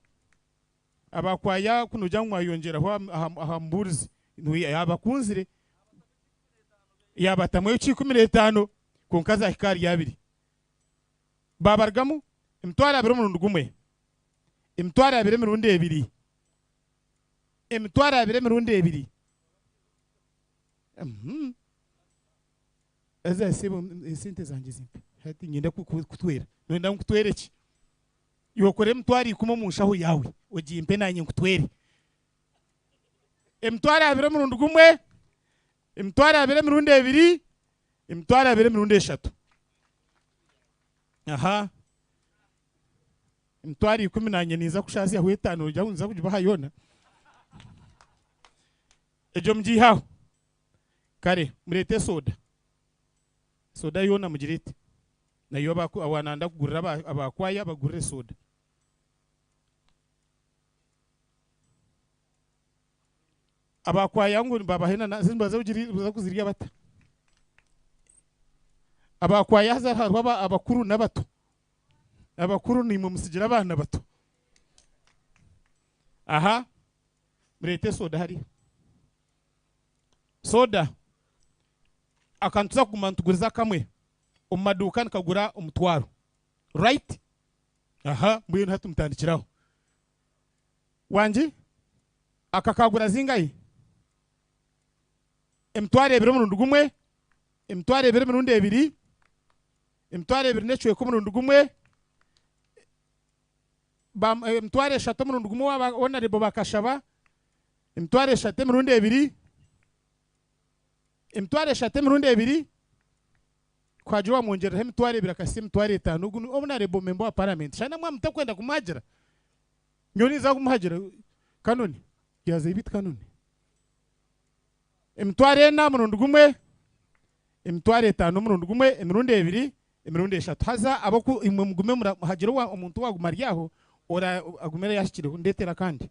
abakwaya kunuja mwayongera aha mbuzi yabakunzire yabatamwe 15 kunkaza hikari 2 babargamu emtwari 2 murundi gumwe emtwari 2 emirundi 2 emitwara 2 mirundi 2 eza sebo sente zanje zimpe hati ngenda kutwera nenda kutwereki yokore emitwaro 10 mu nshaho yawe ogiye mpe nanye nkutwere emitwaro 2 emirundi gumwe emitwaro 2 emirundi 2 emitwaro 2 emirundi 3 aha emitwaro 10 nanye niza kushasi yawe 5 ojya unza kujibaha yona ejo mjihaho kare murete soda yona mugirite nayo awananda kugurira abakwaya bagurire soda abakwaya ngo babahena zimbaza uza kuziriya bata abakwaya haza harwa abakuru n'abato abakuru ni mu musigira abana bato aha murete soda hari soda akantuza kumantuguriza kamwe umaduka nkagura umutwaro right aha mbuye ntatumutandikiraho wanje akakagura zingayi emitwaro 2 murundi gumwe emitwaro 2 murundi 2 emitwaro 2 necwe ko murundi gumwe bam emitwaro 3 murundi gumwe wabona rebo bakashaba emitwaro 3 murundi 2 emitwaro 3 murundi 2 kwajwa mwongera emitwaro 2 akasi emitwaro 5 ugu obona rebo member wa parliament shana mwa mtakwenda kumajira nyoni za kumajira kanoni yaze ibit kanoni emitwaro 4 murundi gumwe emitwaro 5 murundi gumwe emirundi 2 emirundi 3 haza aboku imwe mugume muhagire wa umuntu wagumariyaho ora agumere yashikire ndetera kandi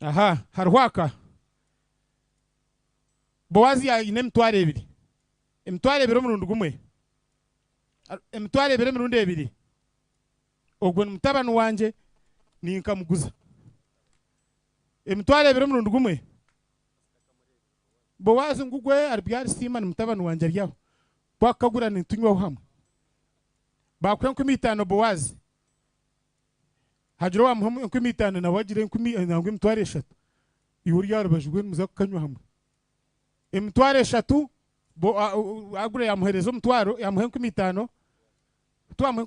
aha harwaka Bowazi ya ine emitwaro 2 emitwaro 2 murundi gumwe emitwaro 2 emirundi 2 ogwe mutabano wanje ninkamuguza emitwaro 2 murundi gumwe Bowazi ngugwe arbyari sima ni mutabano wanje aryaho bakagura nitunywaho hamwe bakwenko 5 Bowazi hajiro wa muhamu 5 na wagire 10 nangwe emitwaro 3 ihuri yarabajwe muza kanywa hamwe emitwaro 3 bo agure yamuhereza umutwaro yamuhe 5 twamuhe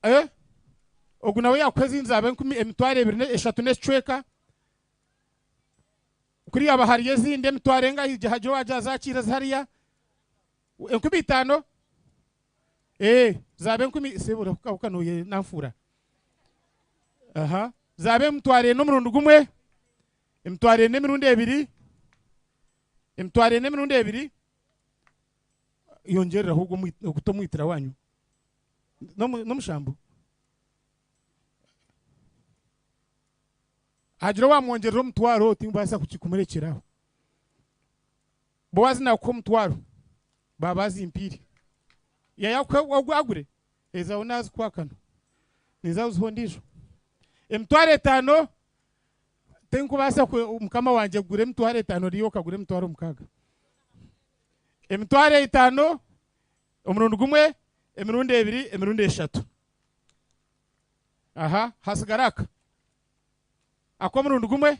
5 ogunawe yakweza inzabe emitwaro 2 necweka kuri abahariye zinde emitwaro enga hajiro waja zakira zariya 5 zabe 10 sebura kukanuye namfura aha zabe emitwaro no murundi gumwe emitwaro 4 emirundi 2 emitwaro 4 emirundi 2 yongerera ahubwo gutomwitira wanyu no mushambo hajiro wamwongerera umutwaro timbasa kukikumerekeraho Bowazi na ko umutwaro babazi impiri yayakwe wagure eza unazi kwakana niza uzhondisho emitwaro 5 tenkubasa ko mukama wanje gure emitwaro 5 riyo kagure emitwaro 6 emitwaro 5 umurundi gumwe emirundi 2 emirundi 3 aha hasigaraka ako murundi gumwe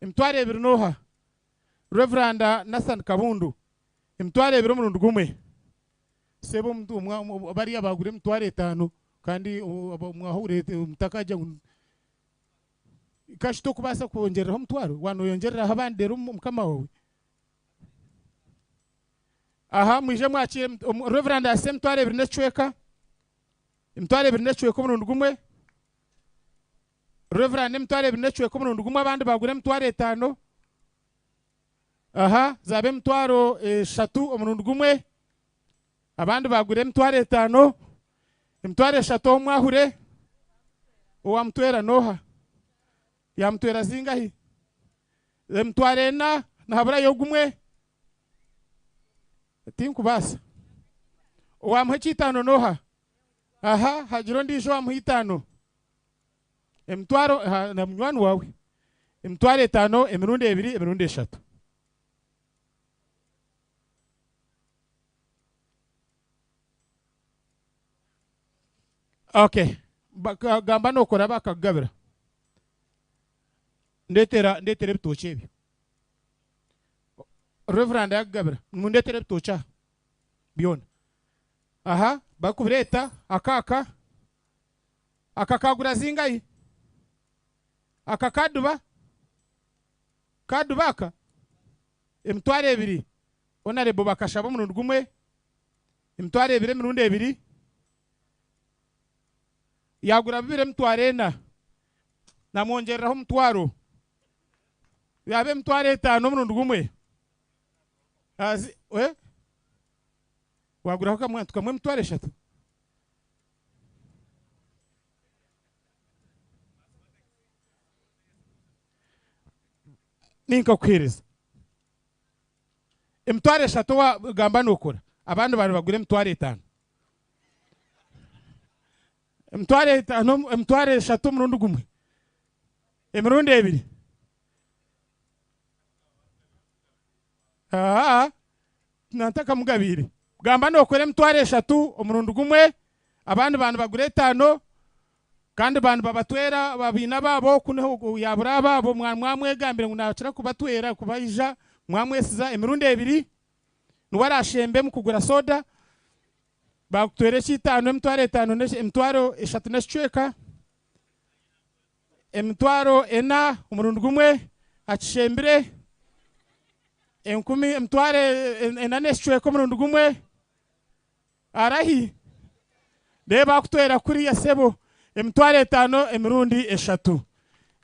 emitwaro 2 noha Reverend Nathan Kabundu emitwaro 2 murundi gumwe sebo mtu bari abagure emitwaro 5 kandi mwahure mutakaja kashito kubasa kuongerera umutwaro wano yongerera habandera mukama wawe aha mwije mwakiye Reverend asemtware 2 necweka emitwaro 2 necweka murundi gumwe Reverend emitwaro 2 necweka murundi gumwe abandi bagure emitwaro 5 aha zabe emitwaro 3 omurundi gumwe abandi bagure emitwaro 5 emitwaro 3 mwahure uwamtwera noha yamtwera zingahi emitwaro 4 nahabura yo gumwe tinkubasa uwamuhe 5 noha aha hajiro ndisho wamuhe 5 emitwaro na munywani wawe emitwaro 5 emirundi 2 emirundi 3 okay gamba no kora bakagabira ndetera bitoche bi Reverend agabira mundetere bitocha biona aha bakubreta akaka akakagura zingayi akakaduba kadubaka emitwaro 2 onarebo bakashaba omurundi gumwe emitwaro 2 emirundi 2 yagura 2 emitwaro 4 namwongereraho omutwaro yabe emitwaro 5 omurundi gumwe azi waguraho kamwe tukamwe emitwaro 3 ninka kwiriza emitwaro 3 wagamba nokora abandi bari bagura emitwaro 5 emitwaro 3 omurundi gumwe emirundi 2 nantaka mugabire gamba nokora emitwaro 3 omurundi gumwe abandi bantu bagura 5 kandi bantu babatwera babina babo kuneho yabura babo mwamwegambire ngo nakira kubatwera kubayija mwamwesiza emirundi 2 nuwarashembe mu kugura soda bakutwere 5 emitwaro 5 emitwaro 3 neshweka emitwaro 4 omurundi gumwe akishembire enkumi emitwaro 4 neshweka omurundi gumwe arahi deba kutwera kuri yasebo emitwaro 5 emirundi 3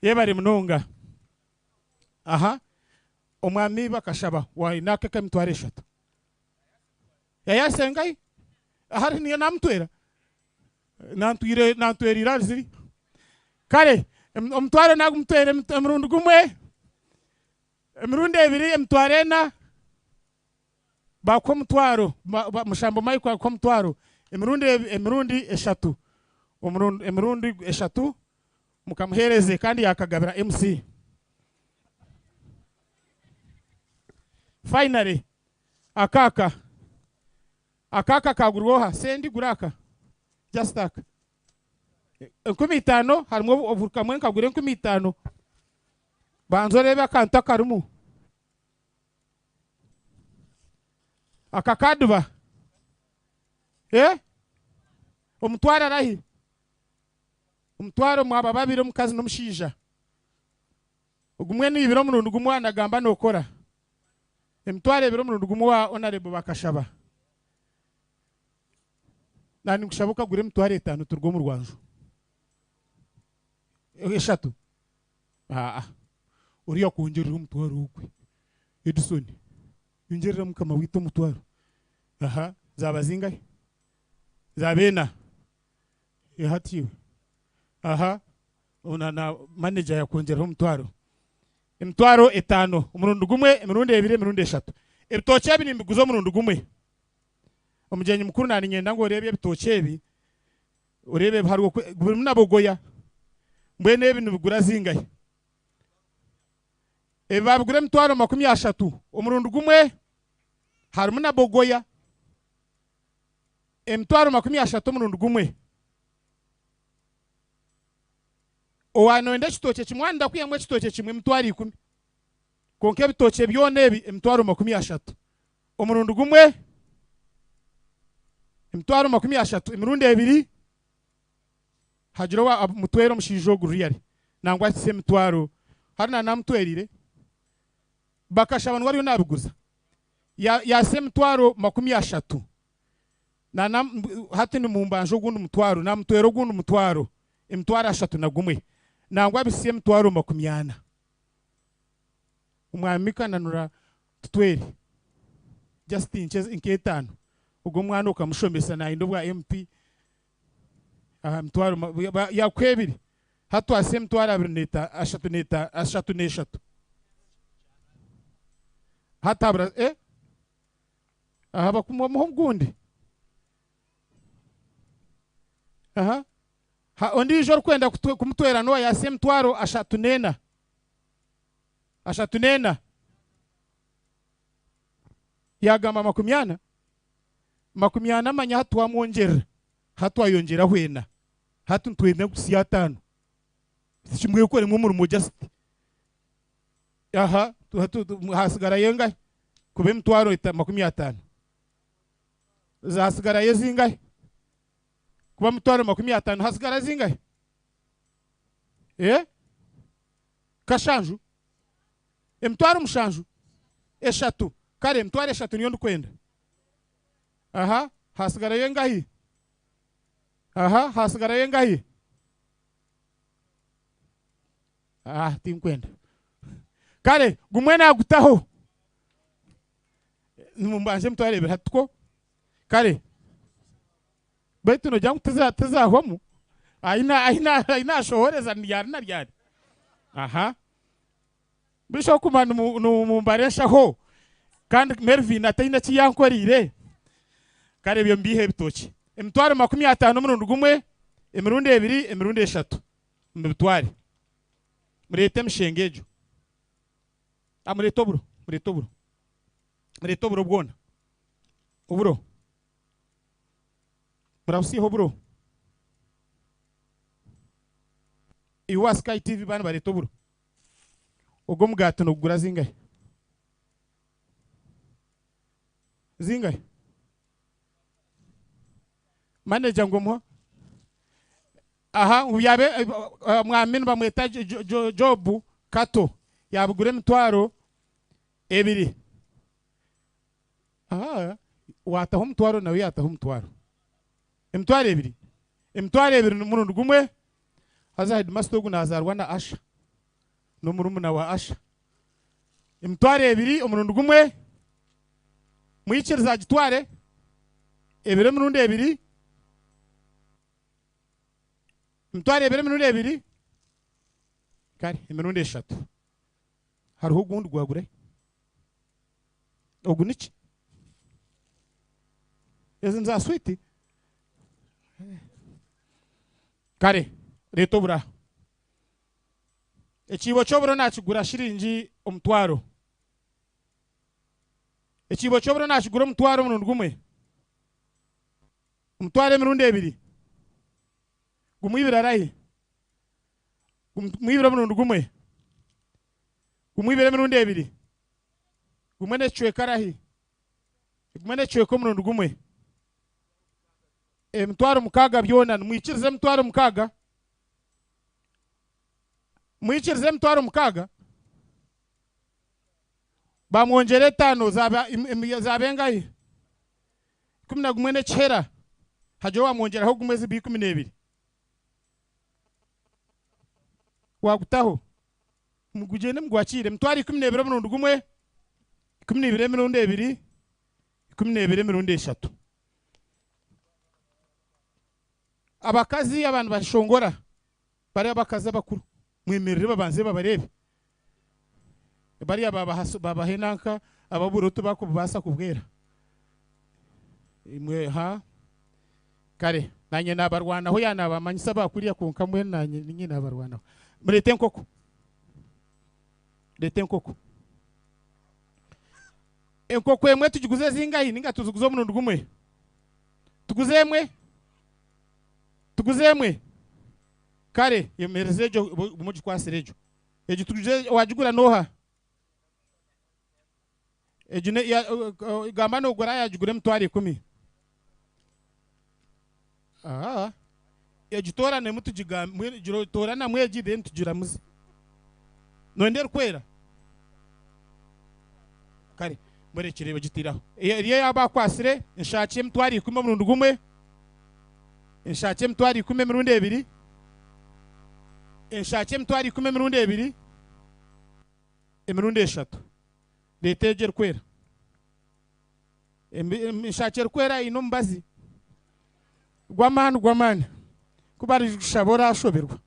yebari munonga aha omwami bakashaba wainaka emitwaro 3 yayasengai ahari niyo namtwera nantwerira ziri kare omutwaro nagumtwera emirundi gumwe emirundi 2 emitwaro 4 bakwa mutwaro mushambo mai kwa mutwaro emirundi 3 emirundi 3 mukamuhereze kandi yakagabira MC finally akaka kagurwoha sendi guraka just aka 15 harimo ovukamwe kagure 15 banzorebe akanta karumu akakaduba omutwara rahi omutwaro mwaba babiri omukazi n'omushija ogumwe ni 2 omurundi gumwe anagamba nokora emitwaro 2 omurundi gumwe wa honorable bakashaba nani kushabuka gure emitwaro 5 turwo mu Rwanju 3 uriya kongerera omutwaro ukwe Edison yongerera mukama wito omutwaro zaba zingahe zabena yahatiwe na manager yakongeraho omutwaro emitwaro 5 omurundi gumwe emirundi 2 emirundi 3 ebitoke ebi nimbiguza omurundi gumwe omujenyi mukuru nani nyenda ngo urebe ebitoke ebi urebe hariwo buri munabogoya mbwene ebi nibigura zingahe babigura emitwaro 30 omurundi gumwe harimu nabogoya emitwaro 30 omurundi gumwe owanoenda ekitoke kimwe wanda kuyamwe ekitoke kimwe emitwaro 10 konke ebitoke byona ebi emitwaro 30 omurundi gumwe emitwaro 30 emirundi 2 hagiro mutwero omushijo oguriyari nangwa kise emitwaro harina namutwerire bakashabana wariyo nabiguza yase emitwaro 30 hati ni mumbanje ogundi mutwaro namutwero ogundi mutwaro emitwaro 3 na gumwe nangwa bisi emitwaro 40 umwami kananura tutweri just inches inketano ubwo mwana ukamushomesa na indobwa MP mtwaro yakwebiri hatu ase mtwaro 2 3 hatabra ahaba kumwa gundi ondi jor kwenda kumutwera no yase mtwaro 3 yagamba 40 manya hatu amwongera hatu ayongera hwena hatu ntwenda kusiya 5 kimwe kore mu murimo just hasigara yenga kube mtwaro 50 zasigara yezinga kuba mutwaro 50 hasigara zingahe kashanju emtwaro mushanju eshatu kare emtwaro eshatu niyo ndikwenda aha hasigara yengahi aha hasigara yengahi tinkwenda kare gumwe nagutaho mumbanje mutwarebera hatwo kare baitu no jangu tuzahwamu aina shohoreza ryari aha bisho kumana mumbaresha ho kandi Melvin atayina kiyankorire kare byo mbihe bitoki emtwaro 50 murundi gumwe emirundi 2 emirundi 3 mbitware murete mshengejo mureto buro bwona uburo murabusiho buro iwa Sky TV bana bareto buro ubwo mugato no kugura zingahe manager ngo muha aha uyabe mwamini bamweta Job Kato yabugure mtwaro 2 aha wataho mtwaro nawe yataho mtwaro emtwaro 2 murundi gumwe haza headmaster gunazarwa na Asha no murumuna wa Asha emtwaro 2 umurundi gumwe mwikiriza gitware 2 murundi 2 mtware 2 murundi 2 kare imirundi 3 hariho ugundi gwagure oguniki ezinza switi kare reto bura ekibo cyoburo nakigura shiringi omutwaro ekibo cyoburo nakigura omutwaro murundi gumwe omutwaro emirundi 2 gumwibira rahi gumwibira murundi gumwe gumwibira emirundi 2 gumwe necweka rahi gumwe necweka murundi gumwe emtwaro mukaga byona mwikirize emtwaro mukaga mwikirize emtwaro mukaga bamwongere 5 zabengaye 11 necera hajo wamwongera ho gumwe zibi 12 wagutaho mugugene mugwakire mtwari 12 murundi gumwe 12 mirundi 2 12 mirundi 3 abakazi abantu bashongora bari abakazi bakuru mwemerere babanze babarebe bari babahenanka ababuruto bakubasa kubwera imwe kare nanye nabarwana ho yana bamanyisa bakuriya konka mwe nanye ninye nabarwana murete nkoko enkoko emwe tugiguze zingahi ninga tuzuguzo murundi gumwe tuguzemwe kare yemerezejo umuji kwasirejo ejo tuguje wajugura noha ejune gamba no gura yajugure mtwari 10 ejitora ne mutujiga mwejiro tora na mwejide ntujira muzi nondera kwera kare murekere bagitiraho iyo yaba kwasire inshakiye mtwari 10 murundi gumwe inshakiye mtwari 10 mirundi 2 inshakiye mtwari 10 mirundi 2 emirundi 3 leteger kwera inshakiye kwera ino mbazi gwamani kubari shabora ashoberwa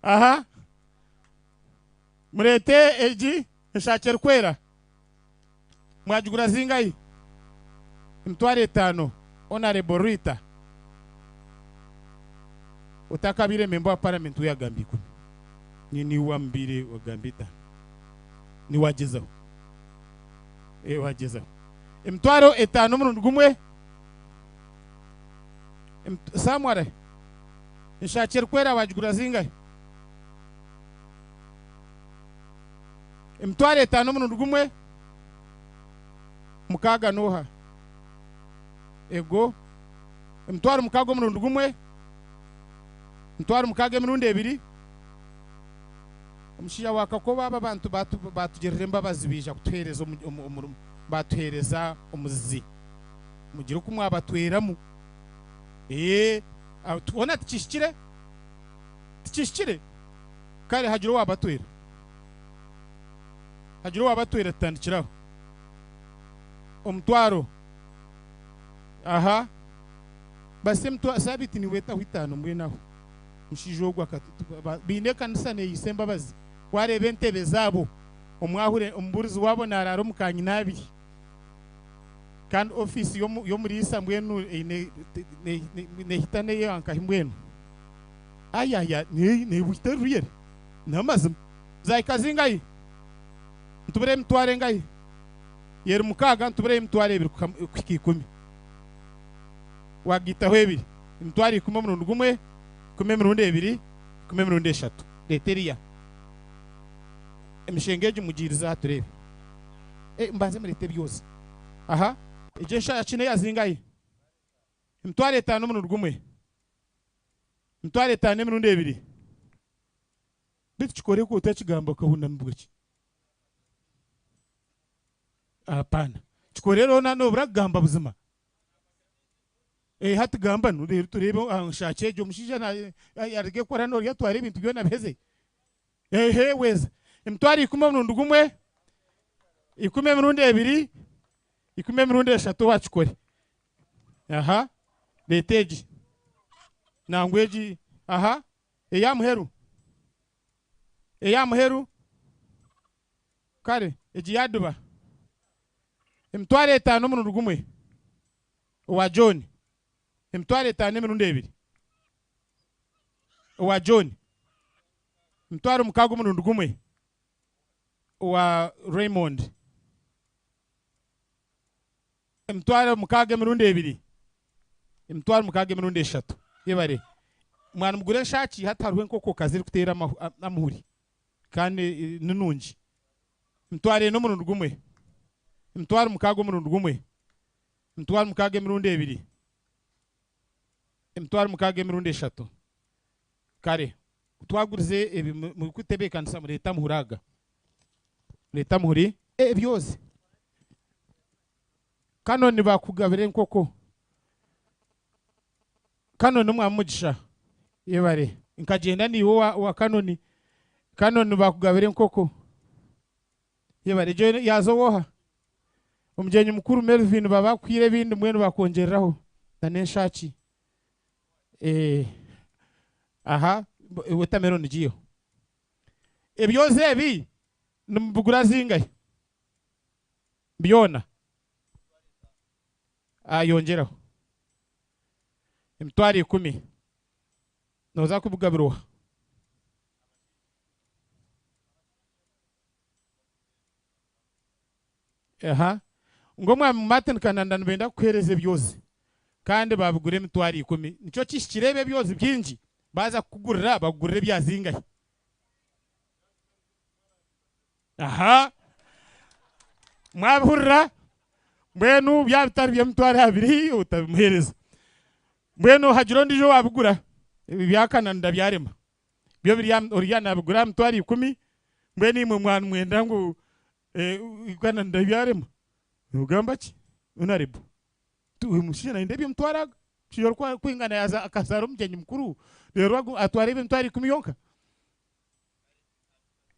aha murete eji inshakiye kwera mwajugura zingayi mtwari 5 Honorable Rita utakabire member wa parliament ya Gambiko ni wambire wa Gambita ni wajezaho wajezaho mtwaro 5 murundi gumwe samware inshakiye kwera wajugura zingahe mtwaro 5 murundi gumwe mukaga noha ego emitwaro mukaaga omurundi gumwe, emitwaro mukaaga emirundi ebiri. Omushaija wa Kakoba aba bantu batugerera embabazi bija kutuhereza batuhereza omuzizi mugire uko mwabatweramu. Tubona tikishikire kare hagira wabatwera, tutandikiraho omutwaro. Aha base mutwaro sabiti niwetaho 5 mwenaho mushijo ogwa bine kanisa neyise embabazi wareba entebe zabo omwahure omburizi wabo nararo mukanyi nabiri kandi office yo muri isa mbwenu ne hitane yanka himbwenu ayaya ne buteruyere namazim zaikazingai ntubere mtware ngai yeri mukaga ntubere mtware ebiri kwikikumi wagitaho ebiri mtware 10 murundi gumwe 10 mirundi ebiri 10 mirundi eshatu leteria emishengeje mugiriza turebe mbaze murete byose. Aha ejesha yakine yazingaye mtware 5 murundi gumwe mtware 5 mirundi ebiri bitukore ko utakigamba kahuna mbwiki. Apana chikorero nano buragamba buzima hati gamba nuri turebe anshache jo mushija na yarige kora no yatware ibintu byona beze weza emtwari 10 murundi gumwe 10 mirundi ebiri 10 mirundi eshatu wachikore. Aha leteji nangweji. Aha eyamuheru kare eji yaduba emtware 5 murundi gumwe wa John emtware 5 mirundi ebiri wa John emtware mukago murundi gumwe wa Raymond emtware mukaga mirundi ebiri emtware mukaga mirundi eshatu yebare mwana mugure shaki hataruwe nkoko kaziri kutera amuhuri kandi nunungi emtware no murundi gumwe emtware mukago murundi gumwe emtware mukaga mirundi ebiri emtware mukaga mirundi eshatu kare twagurize ebi mu kutebe kanisa mureta muhuraga leta muhuri byose kanoni bakugabire nkoko kanoni mwamugisha yebare nkagenda ni wa kanoni bakugabire nkoko yebare je yazowoha umjenyi mukuru Melvin baba kwire bindi mwenu bakongereraho naneshaki aha watermelon jiyo ebyoze ebi numbugura zingaye byona yongeraho emtwari 10 noza kubugabirwa. Aha ngomwa Martin Kananda nbenda kuhereze byose kandi babugure emtwari 10 nico kishikirebe byose byinji baza kugurira bagurire byazingaye. Aha mwabura mbenu byabitari byemtwari abiri utamuhereza mbenu hajiro ndijo wabugura byakananda byarema byo biri oriyana bugura mtwari 10 mbeni imwe mwana mwenda ngo ikananda byarema ugamba ki unaribu tu mushina indebye mtwaraga cyo kwa kwingana yaza akasaro mjenyi mukuru rero atware ibintwari 10 yonka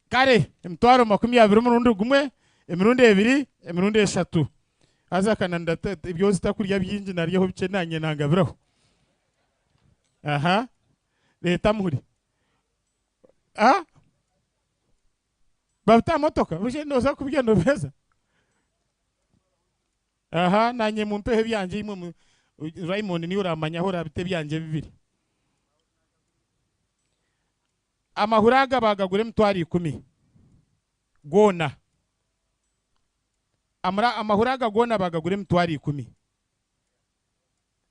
kare emtwaro 20 murundi gumwe emirundi ebiri emirundi eshatu aza kananda byose takurya byinji nariyeho bice nanye nangabiraho. Aha leta muhuri babta motoka buje noza kubigendo beza. Aha nanye mumpehe byanje imwe Raymond ni uramanya hora bite byanje bibiri amahuraga bagagure mtwari 10 gona amahuraga gona bagagure mtwari 10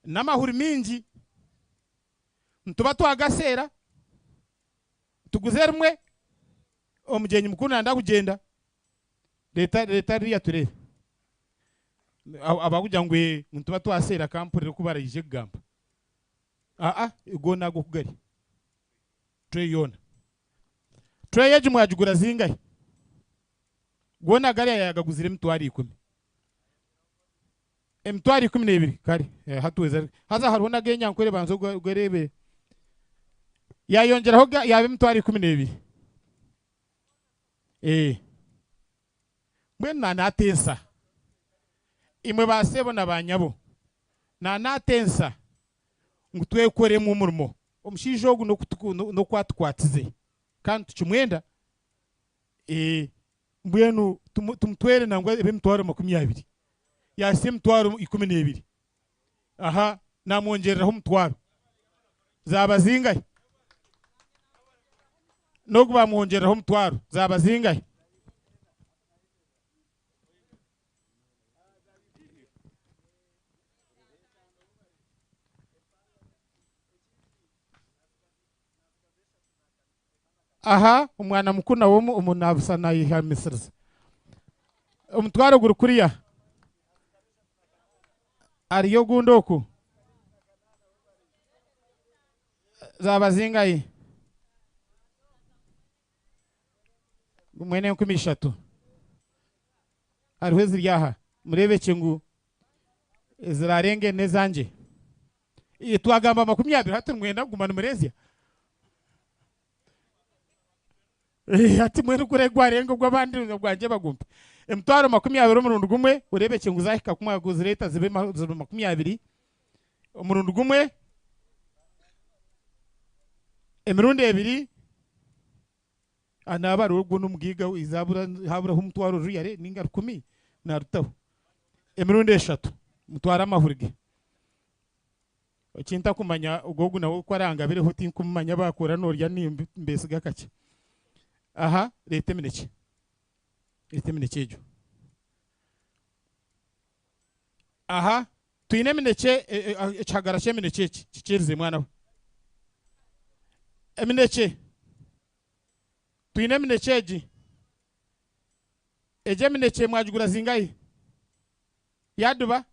namahuri minji ntuba twagasera tuguze rumwe omujenyi mukuru nanda kugenda leta riya turebe abakugira ngwe ntuba twasera kampurire kubarayije gamba go nago kugari tray yona tray yaje mwajugura zingahe go nagari yagaguzire mtwari 10 emtwari 12 kari hatuweza haza haruna genya nkore banzo gwerebe yayongeraho yabe mtwari 12 mwena natensa imwe basebo nabanyabo natensa ngutwekore mu murimo omushije ogu no kwatkwatize kandi tukimwenda mbwenu tumutwere nangwa ebe mtwaro 20 yase mtwaro 12 aha namwongereraho mtwaro zaba zingahe no kuba mwongereraho mtwaro zaba zingahe aha umwana mukuna wo umunabusa nayihamisiriza umutwaro guru kuriya ariyo gundoku zaba zingahe mwene 13 ariho ziryaha murebe kingu zirarenge nezanje twagamba 20 hatu mwenda gumana murezia ati mwene kuregwa rengo gwabandi gwanje bagumpa emtwaro 20 umurundi gumwe urebe kingu zahika kumwaguza leta zibe 20 umurundi gumwe emirundi 2 anabara urwo n'umugiga izabura habura humtwaro ruyare ninga 10 na rutaho emirundi 3 mutwara amahurige okinta kumanya ugogu nawo kwaranga bire hoti kumanya bakora norya nimbese gakake aha leta mineke ejo aha tuyine mineke chagara chemineke kikirize mwana we emineke tuyine mineke eje mineke mwajugura zingayi yaduba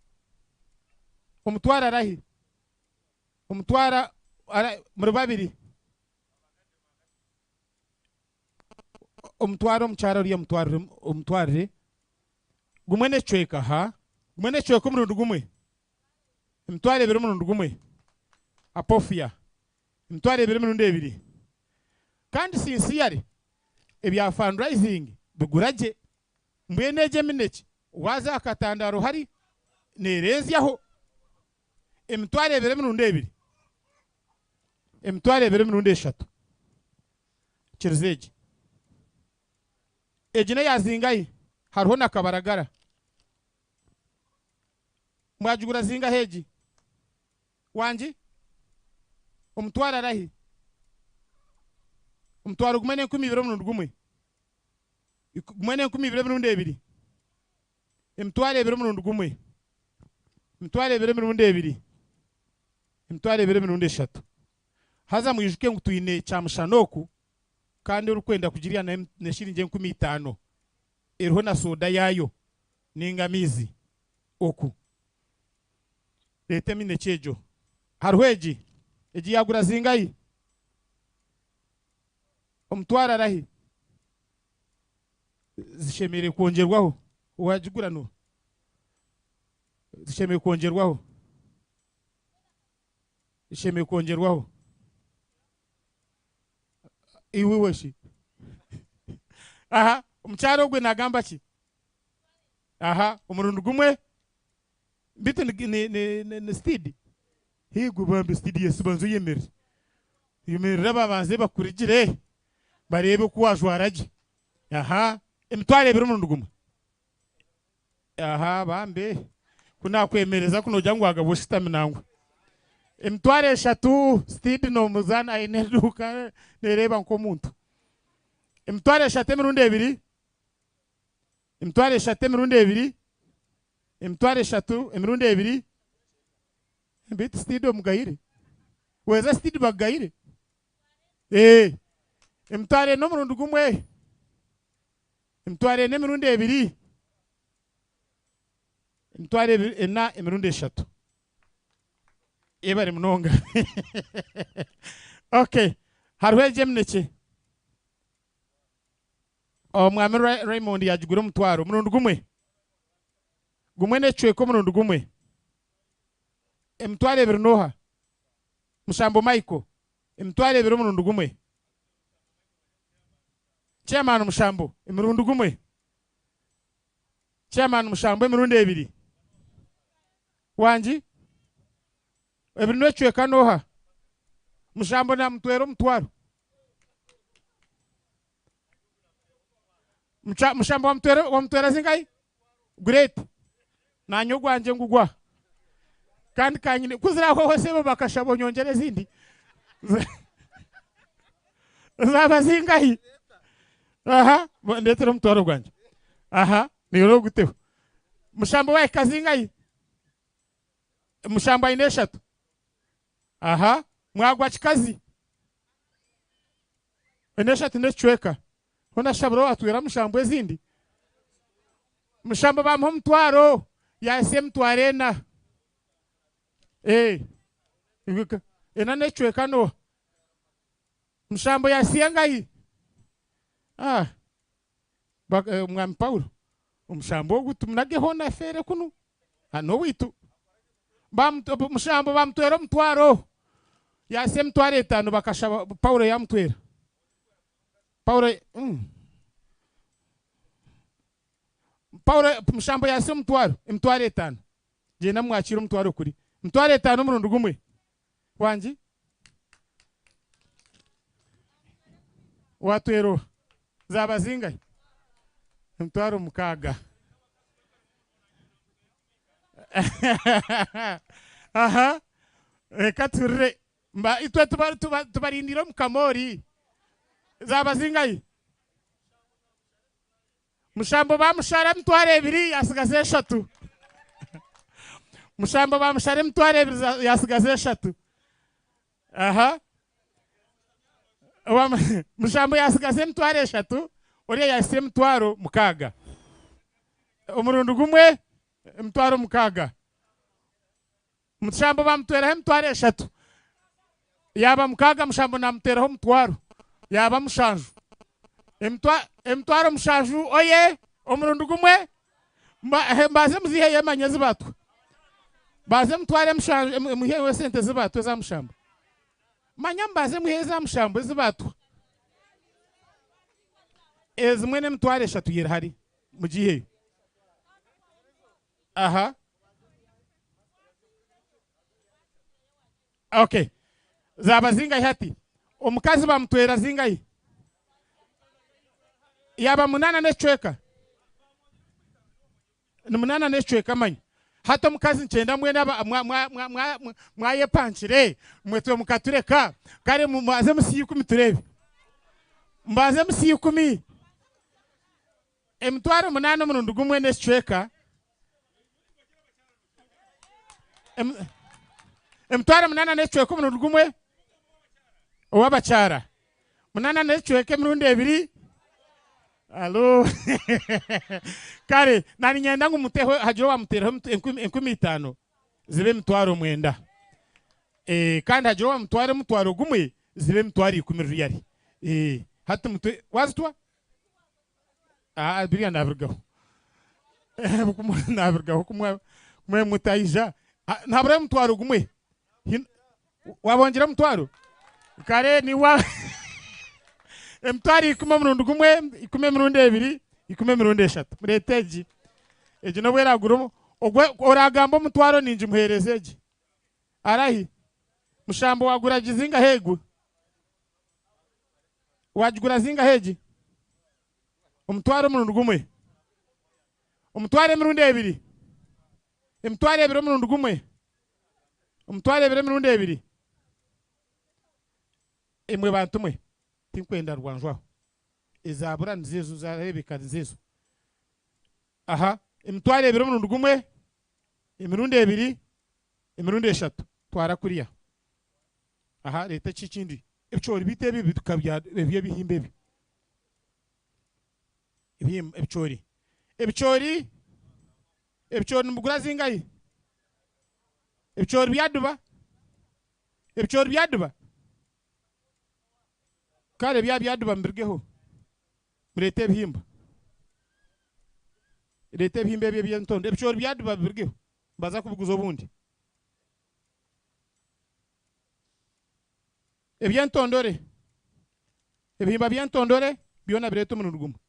umutwara rahi umutwara muri babiri umutwaro mchara uriya umutwarire gumwene chweka ha gumwene chweka umurundi gumwe umutware bere umurundi gumwe apofia umutware bere umurundi 2 kandi sincere ebya fundraising biguraje mbweneje mineke waza akatandaro hari nerezyaho emtware bere umurundi 2 emtware bere umurundi 3 kirizeje ejine yazingayi hariho nakabaragara mwajugura zinga heji wanji umutwara rahi umutwara gumene 10 umurundi gumwe gumene 10 umurundi 2 emtware bere umurundi gumwe emtware bere umurundi 2 emtware bere umurundi 3 haza mwijuke ngutuyine chamushanoku kandi urukwenda kugiria na shiringi 15 eriho na soda yayo ningamizi oku leta mineke ejo harweji eji yagura zingayi omutwara rahi zishemere kongerwaho wajugura no zishemere kongerwaho zishemere kongerwaho iwe weshi aha umcharo gwe nagamba ki aha umurundi gumwe bitu ne steed higu bambe steed yesubanzo yemere raba banze bakurigire barebe kuwajwaraje aha emtware biri umurundi gumwe aha bambe kuna kwemereza kuno jangu agabushita minangwe emtware 3 steed no muzana ineduka nereba nko muntu emtware 3 mirundi 2 emtware 3 mirundi 2 emtware 3 mirundi 2 mbit steed omugayire weza steed bagayire emtware no mirundi gumwe emtware ne mirundi 2 emtware ena mirundi 3 ibari munonga okay hariho egemineke omwami Raymond yagigura omutwaro murundi gumwe n'ecweko murundi gumwe emitwaro ebiri noha mushambo Michael emitwaro ebiri murundi gumwe chairman mushambo emirundi gumwe chairman mushambo emirundi ebiri wanji ebiri n'ecweka noha mushambo na mutwero mutwaro mushambo wa mutwera zingai great nanyo gwanje ngugwa kandi kanyine kuzira ko hose bo bakashabo nyongere zindi zaba zingai aha ndetero mutwaro gwanje aha niyo guteho mushambo wa kazingai mushambo ine 3 aha mwagwa chikazi ine 3 n'ecweka hona shabro atwera mushambo ezindi mushambo bamuha mutwaro yase mutwarena ibika ena n'ecweka no mushambo yasiengai mwami Paulo umushambo gutumnage hona fere kunu ano witu mushambo bamutwera mutwaro yase mutware 5 bakashaba Paulo yamutwera Paulo mushambo yase mutwaro emutware 5 je namwakira umutwaro kuri mutware 5 murundi gumwe wanji watwero zaba zingai mutwaro mukaga aha reka turre mba itwe tubarindira mukamori zaba zingai mushambo bamushara mutware 2 yasigaze 3 mushambo bamushara mutware 2 yasigaze 3 aha mushambo yasigaze mutware 3 uri yase mutwaro mukaga umurundi gumwe mutwaro mukaga mushambo bamutwera mutware 3 yaba mukaga mushambo namuteraho mutwaro yaba mushanju emtwaro mushanju oye umurundi gumwe mbaze muzihe yemanyezi batwa baze mutware mushanju muhe wesente zibatwa za mushambo manya mbaze muhe za mushambo zibatwa ezimwe nemtware 3 yera hari mugihe aha okay zaba zingai hati omukazi bamutwera zingai yaba 8 n'ecweka ni 8 n'ecweka manyi hata mukazi ncenda mwena mwaye panchire mwetwe mukatureka kare mumaze musi 10 turebe mbaze musi 10 emtwaro 8 murundi gumwe n'ecweka emtwaro 8 n'ecweka murundi gumwe owabachara 8 n'ecweka murundi 2 Allo kare nani nyenda ngumuteho hajo wamutera 15 zibe mutwaro 9 kandi hajo wamutware mutwaro gumwe zibe mutwari 10 riyari hata mutwe wazitwa biriya naburgaho naburgaho kumwe mutayija ntabure mutwaro gumwe wabongera mutwaro kare ni wa emtwari 10 murundi gumwe 10 murundi 2 10 murundi 3 mureteji eje no bwera gurumo ogwe oragamba mutwaro ninji muherezeji arahi mushambo wagura jizinga hegu wajigura zinga heji umtwaro murundi gumwe umtware murundi 2 emtware 2 murundi gumwe umtware 2 murundi 2 emwe bantumwe tinkwenda rwanjwa izabura nzizo zarebeka nzizo aha emtware 2 murundi gumwe emirundi 2 emirundi 3 twara kuriya aha leta cicindi ebicori bitebi bitukabya ebye bihimbe ebicori mugura zingayi ebicori byaduba ebicoori byaduba kale byaduba mbirgeho murete ebihimba leta ebihimba ebyo ebyentondo ebicoori byaduba birgeho baza kubiguza obundi ebyentondore ebihimba byentondore byona bireta omurundi gumwe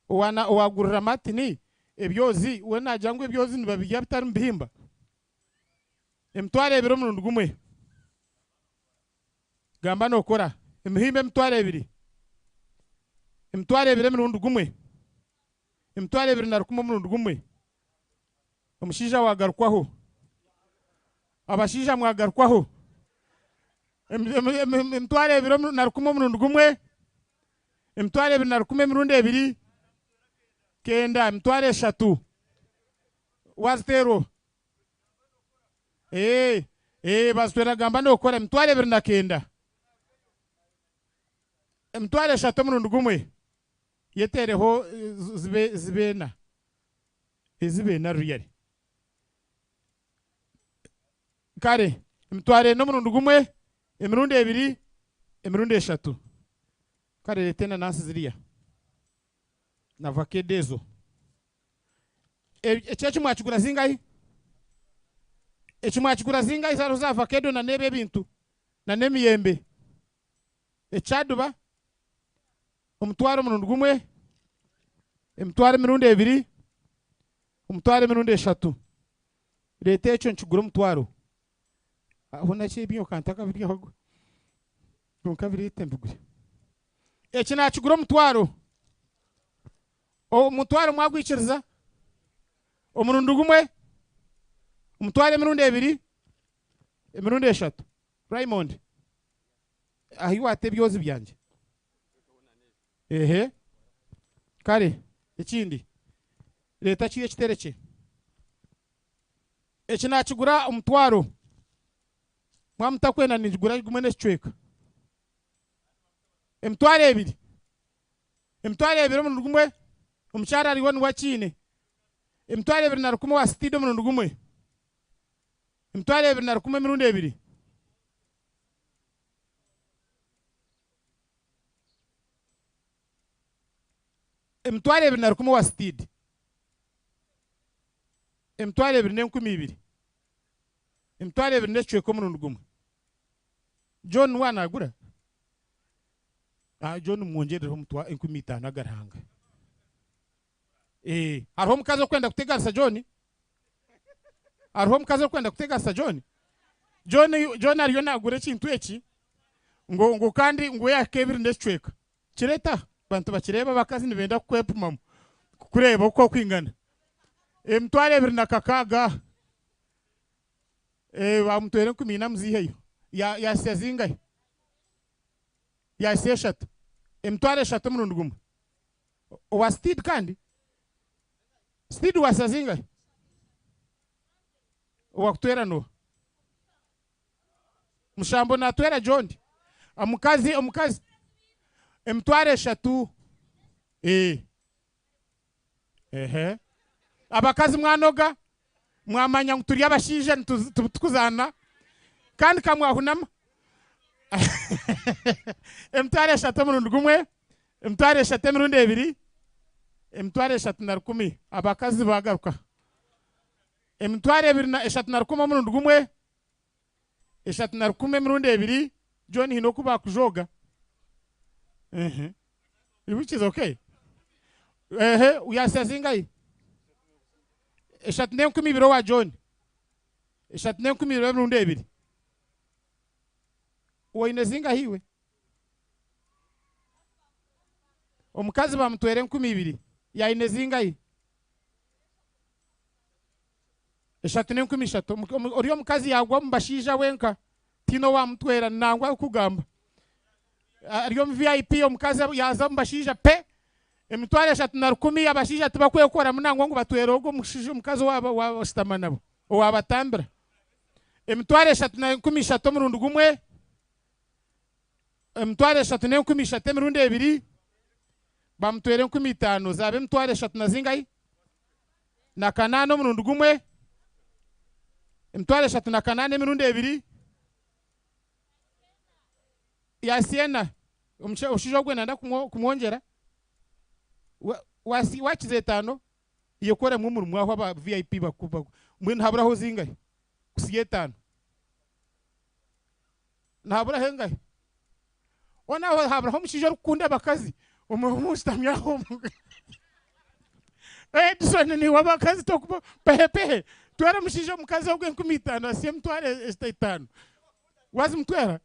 owagurira matini ebyozi we nagira ngu ebyozi nibabirya bitari mubihimba emitwaro 2 omurundi gumwe gamba nokora emihimba emitwaro 2 emitwaro 2 omurundi gumwe emitwaro 210 omurundi gumwe omushaija wagarukwaho abashaija mwagarukwaho emitwaro 210 omurundi gumwe emitwaro 210 emirundi 2 kenda emitwaro 3 wazitero bazitwera gamba nokora emitwaro 29 emitwaro 3 omurundi gumwe yetereho zibena ezibena ruyari kare emitwaro 4 omurundi gumwe emirundi 2 emirundi 3 kare letena nansi ziriya na vakedezo echechi mwachigura zingahi echimwachigura zingahi zaro za vakedo na nebe bintu na nemiyembe echaduba omutwaro omurundi gumwe emitwaro emirundi 2 omutwaro emirundi 3 leta echo nchigura omutwaro ahona chebyo kantaka biri aho nunka biri tembugure echi nachigura omutwaro omutwaro mwagwikiriza omurundi gumwe omutwaro emirundi 2 emirundi 3 Raymond ahiwate byozi byanje kare ekindi leta kiye kitereke eki nakigura omutwaro mwamutakwena nigura gumwe n'ekicweka emitwaro 2 omurundi gumwe omukyara aliwo niwakine emitwaro 210 wa sitidi omurundi gumwe emitwaro 210 emirundi 2 emitwaro 210 wa sitidi emitwaro 212 emitwaro 2 n'ekicweka omurundi gumwe John wanagura John mwongereho omutwaro 15 agarahanga hariho omukazi okwenda kutegarisa John hariho omukazi okwenda kutegarisa John ariyo nagura ekintu eki ngo kandi ngo yakebiri n'ekicweka kireta bantu bakireba abakazi nibenda kukwepumamu kureba uko kwingana emitwaro 216 bamutwere 10 muziheyo yasiya zingahe yasiya 3 emitwaro 3 omurundi gumwe owa sitidi kandi sitidi wasiya zingahe owakutwera no mushambo natwera John omukazi emitwaro 3 abakazi mwanoga mwamanya turi abashije tukuzana kandi kamwahunama emitwaro 3 omurundi gumwe emitwaro 3 emirundi 2 emitwaro 310 abakazi bagaruka emitwaro 310 omurundi gumwe 310 emirundi 2 John hino kuba kujoga which is okay uyasiya zingahe 310 wa John 310 emirundi 2 woine zingahe iwe omukazi bamutwere 12 yaine zingahe 313 oriyo omukazi yagwa mubashija wenka tino wamutwera nangwa kugamba ariyo VIP omukazi yaza mubashija pe emitwaro 310 abashija tibakwekora munangwa ngo batwere ogwo mushije omukazi wabo washitama nabo owabatambira emitwaro 313 omurundi gumwe emitwaro 313 emirundi 2 bamutwere 15 zabe emitwaro 3 na zingahe na 8 omurundi gumwe emitwaro 3 na 8 emirundi 2 ya Siena ushije ogwe nanda kumwongera wakize 5 iyo kore mu murimo aho aba VIP bakuba mwe ntaburaho zingahe kusiye 5 ntabura hengahe ona haburaho mushije rukunda bakazi umustamyaho Edison ni wabakazi to pehe twara mushije mukazi ogwe 15 asiye mtware 5 wazi mtwara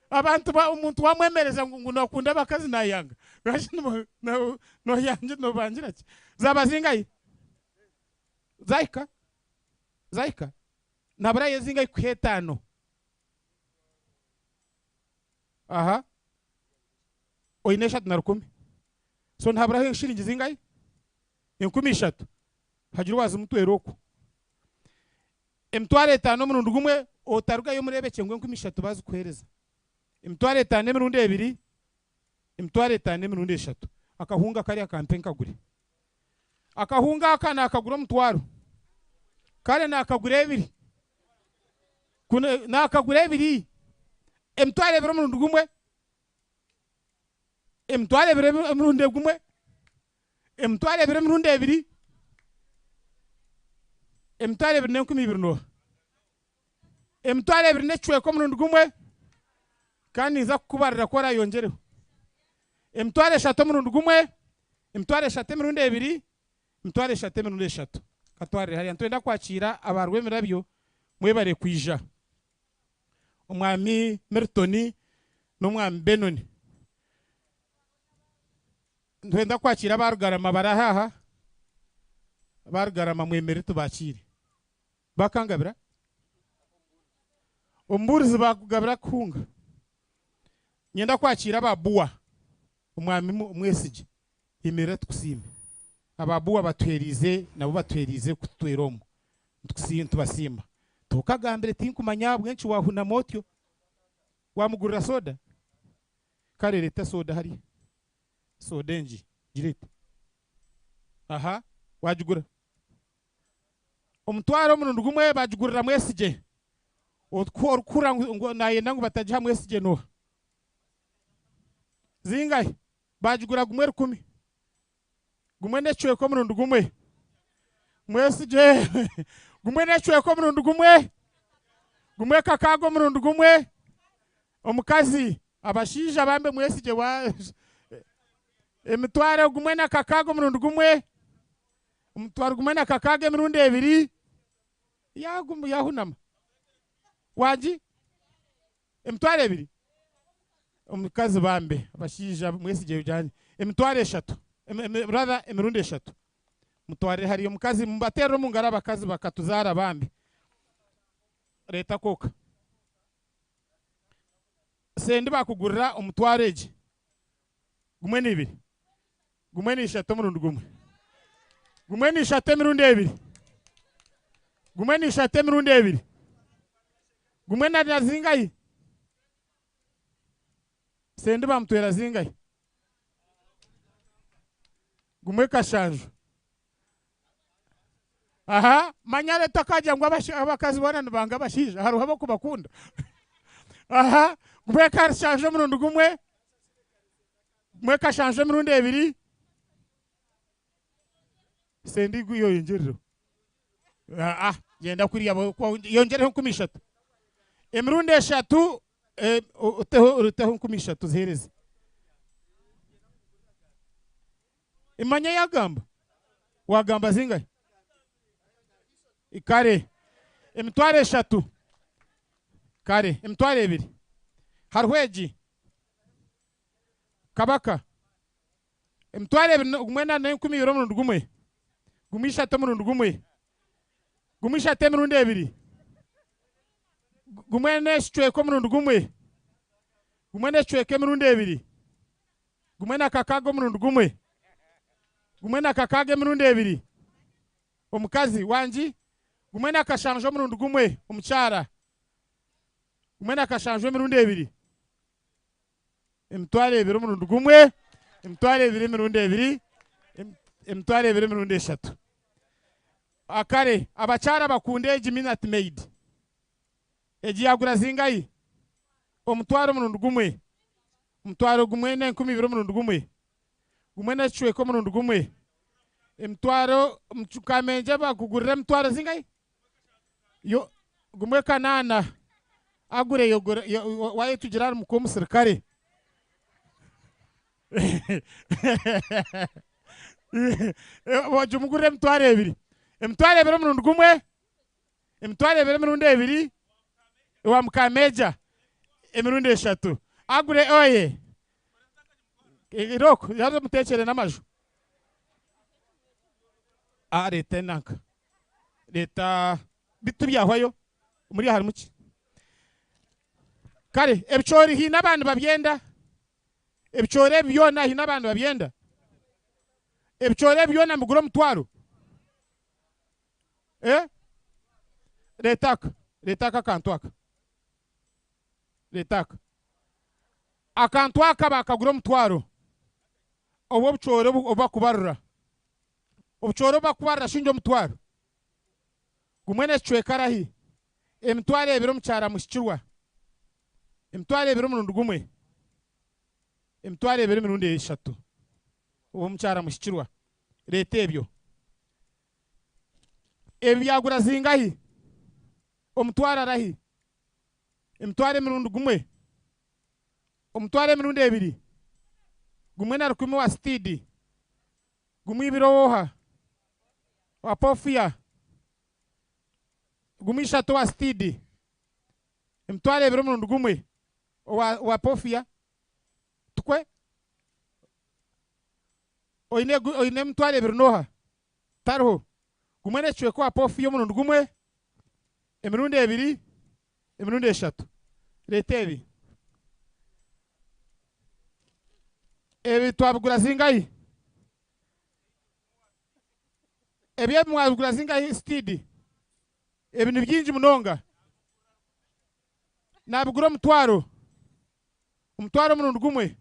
abantu ba umuntu wamwemereza ngo nakunda bakazi nayanga no yanje no bangira ki zaba zingayi zaika nabura yezingayi ku 5 aha oinesha na 10 so ntabura shilingi zingayi 13 hagira wazi mutweroko emtware 5 mu ndugumwe otaruga yo murebeke ngo 13 bazi kwereza emtware 5 mu runde 2 emtware 5 mu runde 3 akahunga kari akampen kagure akahunga akana akagura mutwaro kare na akagure 2 kuna na akagure 2 emtware 2 mu ndugumwe emtware 2 mu runde gumwe emtware 2 mu runde 2 emtware 2 ne no emtware 2 ne chwe ko mu ndugumwe kandi za kubarira kora yongereho emtware 3 mu ndugumwe emtware 3 mu runde 2 emtware 3 mu runde 3 katware hari antwenda kwakira abarwemera byo mwebare kwija umwami Mertoni n'umwami Benoni ndwenda kwakira abarugarama barahaha abarugarama mwemere tubakire bakangabira umburizi bakugabira kunga nyenda kwakira ababuwa umwami mwesije imere tukusime ababuwa batwerize nabo batwerize kutweromo tukusintu tubasima tukagambire tinkumanya bwenci wahuna motyo wamugurira soda kare leta soda hari soda nji girete aha wajugura umutwaro mu ndugumwe bajugurira mwesije okura ngo nayenda ngo bataje mwesije no zingahe bajugura gumwe 10 gumwe necwe ko mu ndugumwe mwesije gumwe necwe ko mu ndugumwe gumwe kakago mu ndugumwe omukazi abashija bambe mwesije wa emitware gumwe na kakago mu ndugumwe umutware gumwe na kakage mu runde 2 yahunama waji emitware 2 omukazi bambe abashija mwesije bijanye emitware 3 brother emirundi 3 mutware hari omukazi mbatero mu ngara bakazi bakatuzara bambe leta koka sendi bakugurira omutwareje gumwe ni 2 gumwe ni 3 murundi gumwe gumwe ni 3 mirundi 2 gumwe ni 3 mirundi 2 gumwe na zingayi sendi bamutwera zingayi gumwe kashanjo aha manyare takaja ngo abakazi bona nibanga bashije haruha abo kubakunda aha gumwe kashanjo murundi gumwe gumwe kashanjo mirundi 2 sendi guyo yinjiriro yenda kuri yabo yongereho 13 emirundi 3 uteho 13 zihereze imanya yagamba wagamba zingahe ikare emitware 3 kare emitware 2 harweji kabaka emitware 2 10 euro mu ndugumwe gumisha to mu ndugumwe gumisha te mu runde 2 gumene chwe ko mu ndugumwe gumene chwe ke mu runde 2 gumena kakago mu ndugumwe gumena kakage mu runde 2 omukazi wanji gumena kashanjo mu ndugumwe omuchara gumena kashanjo mu runde 2 emtware 2 mu ndugumwe emtware 2 mu runde 2 emtware 2 mu runde 3 akare abachara bakunde eji minute maid eji yagura zingayi omutwaro omurundi gumwe omutwaro gumwe n'enkumi ibiri omurundi gumwe gumwe n'ekicweka omurundi gumwe emitwaro mukamenje bakugurira emitwaro zingahe yo gumwe kanana agure waye tugira muko musirikare wajumugurira emitwaro ebiri omurundi gumwe emitwaro ebiri omurundi ebiri wa mukameja emirundi eshatu agure oye iroko yazo mutekere n'amaju leta nanka leta bitu byahwayo muri hari muki kare ebicori hina abantu babyenda ebicore byona hina abantu babyenda ebicore byona muguro mutwaro letaka akantu aka bakagura omutwaro obwo obucore obakubarura obucore obakubarura shinja omutwaro gumwe n'ekicweka arahi emitwaro ebiri omukyara mushikirwa emitwaro ebiri omurundi gumwe emitwaro ebiri emirundi eshatu obwo omukyara mushikirwa leta ebyo byagura zingahi omutwaro arahi emitwaro emirundi gumwe omutwaro emirundi ebiri gumwe na rukumi wa stidi gumwe ibiri owoha wa pofia gumwe ishatu wa stidi emitwaro ebiri omurundi gumwe wa pofia tukwe oine emitwaro ebiri noha tariho gumwe n'ekicweka wa pofia omurundi gumwe emirundi ebiri emirundi eshatu leta ebi twabigura zingahi ebyo mwabigura zingahi stidi ebi ni byinji munonga nabigura omutwaro omurundi gumwe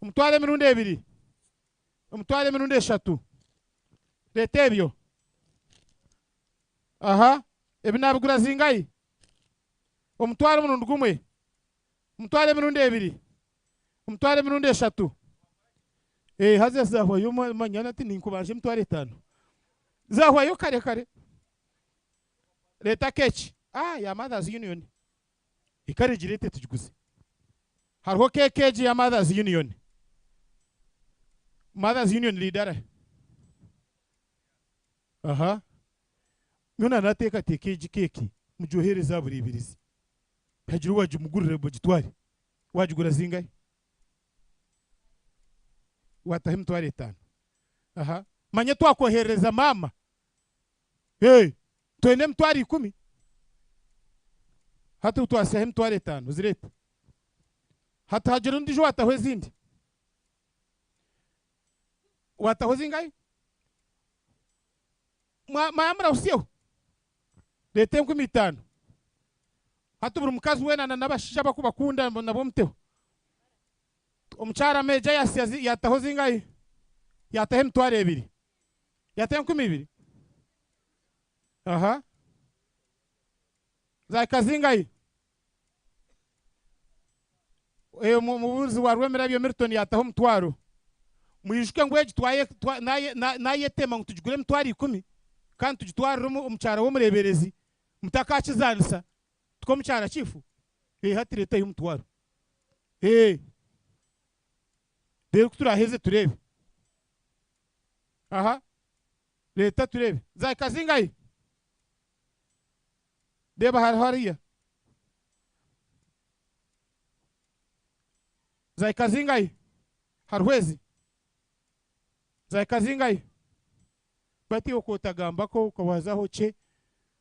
omutwaro emirundi ebiri omutwaro emirundi eshatu leta ebyo ebi nabigura zingahi omutwaro omurundi gumwe omutwaro emirundi ebiri omutwaro emirundi eshatu haze zahwayo manyana ati ninkubanje emitwaro etano zahwayo kare leta keki ya Mothers Union ikare girete tugiguze hariho kekeji ya Mothers Union leader nuna nateka tekeji keki mujohereza buri ibirizi hagira waje umugurire bogitware wajigura zingahe watahe emitwaro etano manye twakohereza mama twene emitwaro 10 hati utwasiyaho emitwaro etano zireta hati hagira undi jo wataho ezindi wataho zingahe mayamura usiyeho leta 50 hati buri mukazi wenana n'abashisha bakubakunda nabo muteho omukyara meja yataho zingahe yataho emitwaro ebiri yataho 20 zaka zingahe mubuzi wa Rwemerabyo Milton yataho omutwaro muyishuke ngwe gitwaye nayetema ngutugure emitwaro 10 kandi tugitwarira omukyara w'omureberezi mutakakizanisa tuko omukyara chifu hati leta y'omutwaro rero kuturaheze turebe leta turebe zaka zingahe deba hariya zaka zingahe harwezi zaka zingahe bati okotagamba ko kawazaho che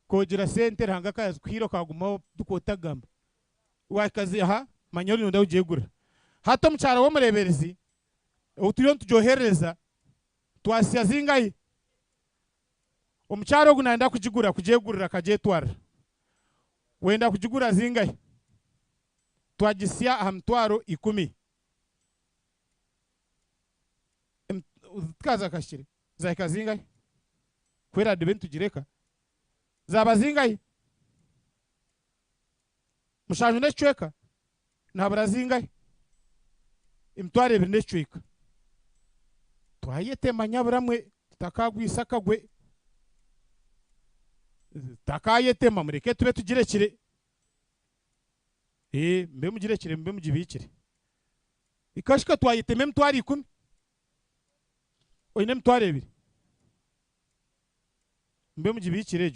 kogira sente ranga kazi kwiro kagumaho dukotagamba wakazi manyori nunda ugiye gura hato mucyara wo mureberezi uturiyo tujohereza twasiya zingahe omucyaro gunanda kugigura kugiye gurira kagiye twara wenda kugigura zingahe twagisiya ahamtwaro 10 kaza kashire zaka zingahe kwera de bentu gireka zaba zingahe mushanju necweka nabura zingahe emitwaro ebiri n'ekicweka twayetema nyaburamwe tutakagwisa akagwe takayetema mureke tube tugirekire mbe mugirekire mbe mugibikire ikashika twayitema emitwaro 10 oyine emitwaro ebiri mbe mugibikire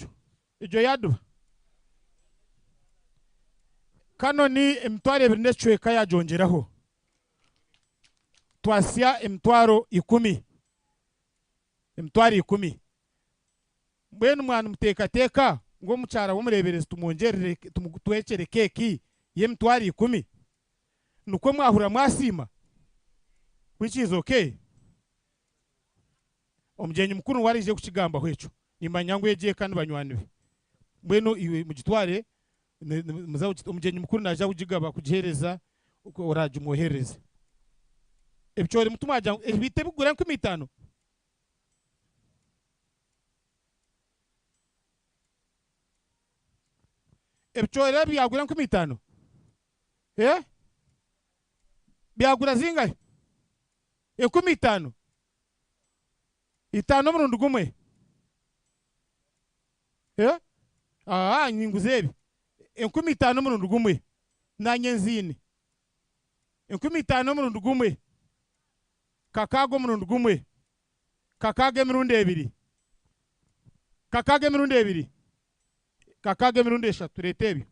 ejo yaduba kano ni emitwaro ebiri n'ekicweka yajongeraho twasya emitwaro 10 emitwaro 10 mbwenu mwana muteekateka ng'omukyara w'omureberezi tumwongerere tumutwekere keki y'emitwaro 10 nukwo mwahura mwasiima which is okay omugyenyi mukuru warije kukigambaho ekyo nimanya ngu egiye kandi banywani be mbwenu iwe mugitware omugyenyi mukuru naja kugigaba kugihereza oraje umwohereze ebicoori mutumwaja ebite bigura 15 ebicoori byagura 15 byagura zingahe 15 itano murundi gumwe nyinguza ebi 15 murundi gumwe nanye nzine 15 murundi gumwe kakago murundi gumwe kakage mirundi ebiri kakage mirundi ebiri kakage mirundi eshatu leta ebyo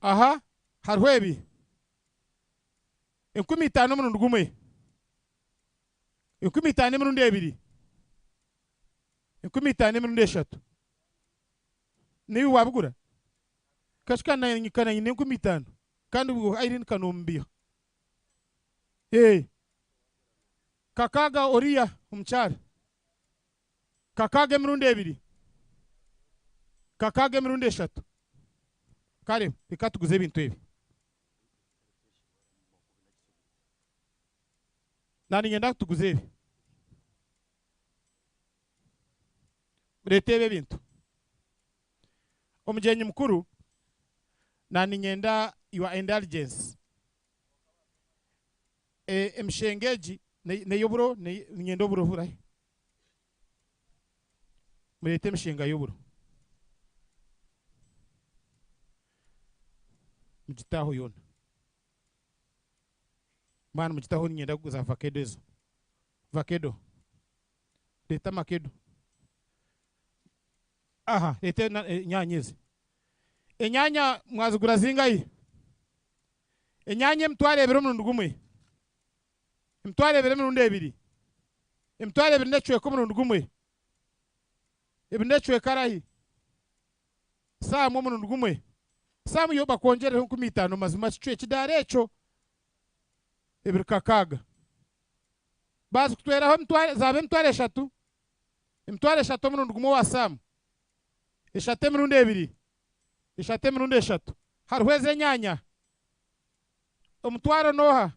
aha hariho ebi 15 murundi gumwe 15 mirundi ebiri 15 mirundi eshatu nibi wabugura kashikana nyikana nyine 15 kandi ubwo Irene Kanombiya kakaga oriya umucyara kakage mirundi ebiri kakage mirundi eshatu kare reka tuguze ibintu ebi nani ngenda tuguze ebi murete bintu omugyenyi mukuru nani ngenda your indulgence emishengeji neyoburo ngenda oburo burahe murete emishenga y'oburo mugitaho yona mwana mugitaho ngenda kuguza vakedo ezo vakedo leta makedo aha leta nyanyezi enyanya mwazigura zingayi enyanya emitwaro ebiri omurundi gumwe emitwaro ebiri emirundi ebiri emitwaro ebiri n'ekicweka omurundi gumwe ebiri n'ekicweka arahi saamu omurundi gumwe saamu yo bakongereho 15 mazima kicwe kidara ekyo ebiri kakaga bazi kutweraho zaba emitwaro eshatu omurundi gumwe wa saamu eshatu emirundi ebiri eshatu emirundi eshatu hariho ezenyanya omutwaro noha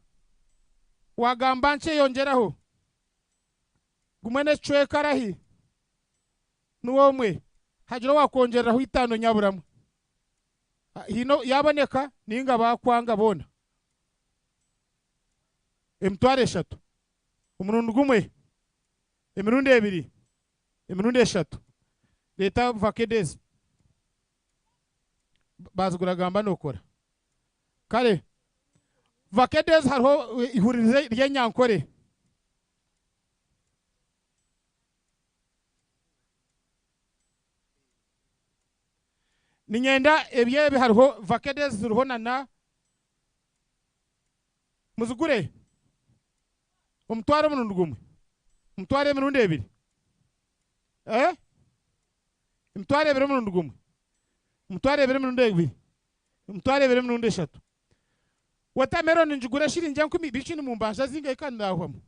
wagamba nkyeyongeraho gumwe n'ekicweka arahi nuwomwe hagira wakongereraho 5 nyaburamwe hino yaboneka ninga bakwanga bona emitwaro eshatu omurundi gumwe emirundi ebiri emirundi eshatu leta vakedezi bazigura gamba nokora kare vakedezi hariho ihuririze ry'enyankore ninyenda ebyebe hariho vakedezi ziriho nana muzigure omutwaro omurundi gumwe omutwaro emirundi ebiri emitwaro ebiri omurundi gumwe omutwaro ebiri emirundi ebiri omutwaro ebiri emirundi eshatu watermelon njigura shiringi 10 bikini mu mbasha zingahe kandi ndahwamu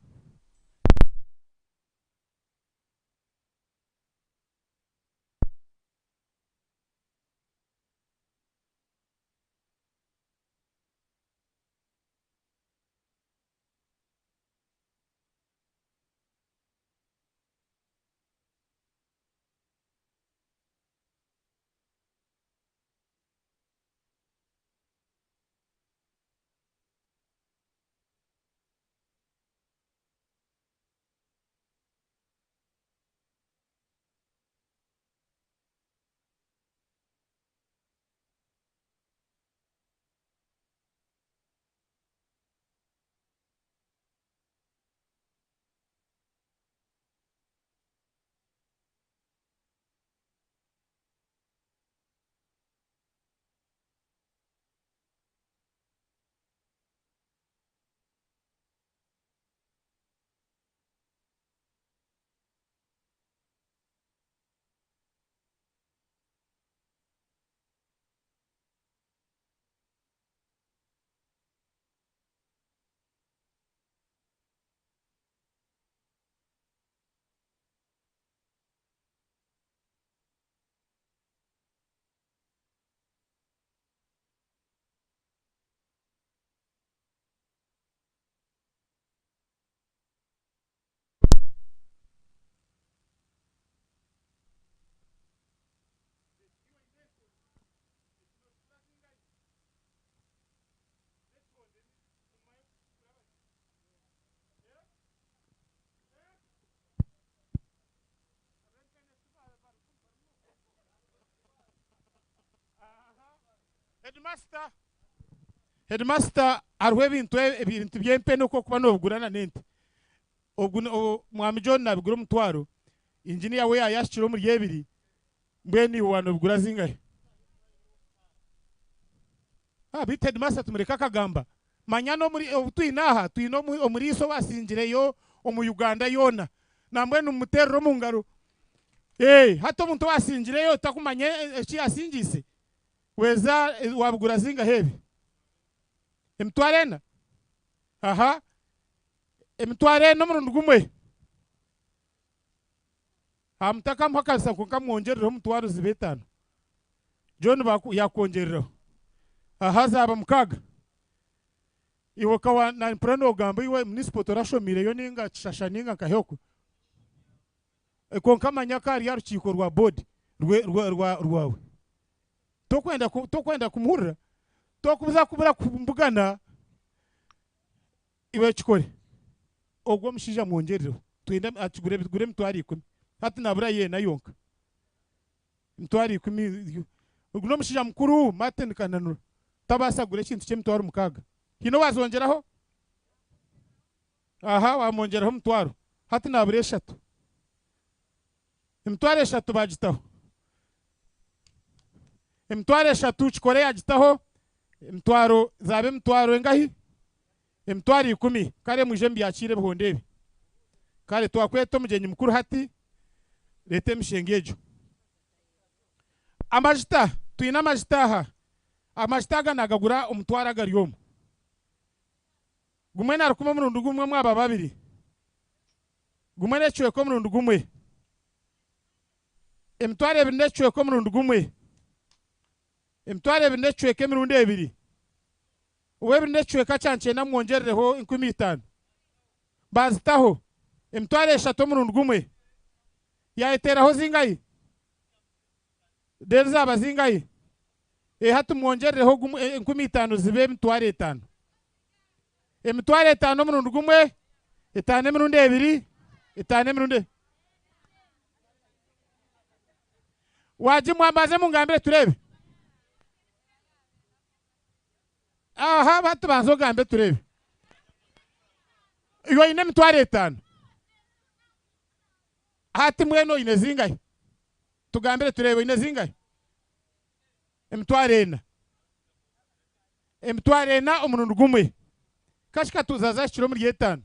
headmaster hariho ebintu by'empene uko kuba nobugurana n'ente mwami John nabigura umutwaro engineer we yayashikira muri yebiri mbweni wanobugura zingahe bita headmaster tumureka kagamba manya no muri twinaha twino muri iso basingireyo mu Uganda yona namwe n'umuterero mu ngaro hato umuntu wasingireyo takumanye eki yasingise weza wabugura zingahe emitwarena emitwarena umurundi gumwe amutaka muhakalisa kukamwongereraho umutwaro zibetano John yakongereraho zaba mukaga iwe kawa na prano gamba iwe municipal torashomire yo ninga shasha ninga kaheko konka manyakari yarukiko rwa board rwawe tokwenda kumuhurira tokubuza kubura kumbugana iwe chikore ogwo mushija mwongerero twenda atugure mutwari 10 hati nabura ye na yonka mutwari 10 ogwo mushija mukuru Martin Kananura tabasagure ikintu cy'emutwaro mukaga hino wazongeraho wamongeraho mutwaro hati nabure 3 emutwaro 3 bagitaho emutwaro 3 chikore yagitaho emutwaro zabe emutwaro engahi emutwaro 10 kare muje mbyakire bihondebe kare twakweto mugenyi mukuru hati lete mishengejo amajita twina amajita amajita nagagura umutwaro agaryomo gumwe narukuma murundu gumwe mwaba babiri gumwe necwe ko murundu gumwe emutwaro ebiri necwe ko murundu gumwe emutwaro ebiri necwe ke murundu ebiri uwebiri necwe kacyanche namwongerereho 15 bazitaho emutwaro 3 murundu gumwe yaiteraho zingayi zaba zingayi hatu mwongerereho 15 zibe emutwaro 5 emutwaro 5 murundu gumwe 5 murundu ebiri 5 murundu waje mwambaze mungambire turebe batu banzogambe turebe iyo ine emitwaro 5 hati mweno ine zingahe tugambire turebe ine zingahe emitwaro 4 emitwaro 4 omurundu gumwe kashika tuzaza shiro muri 5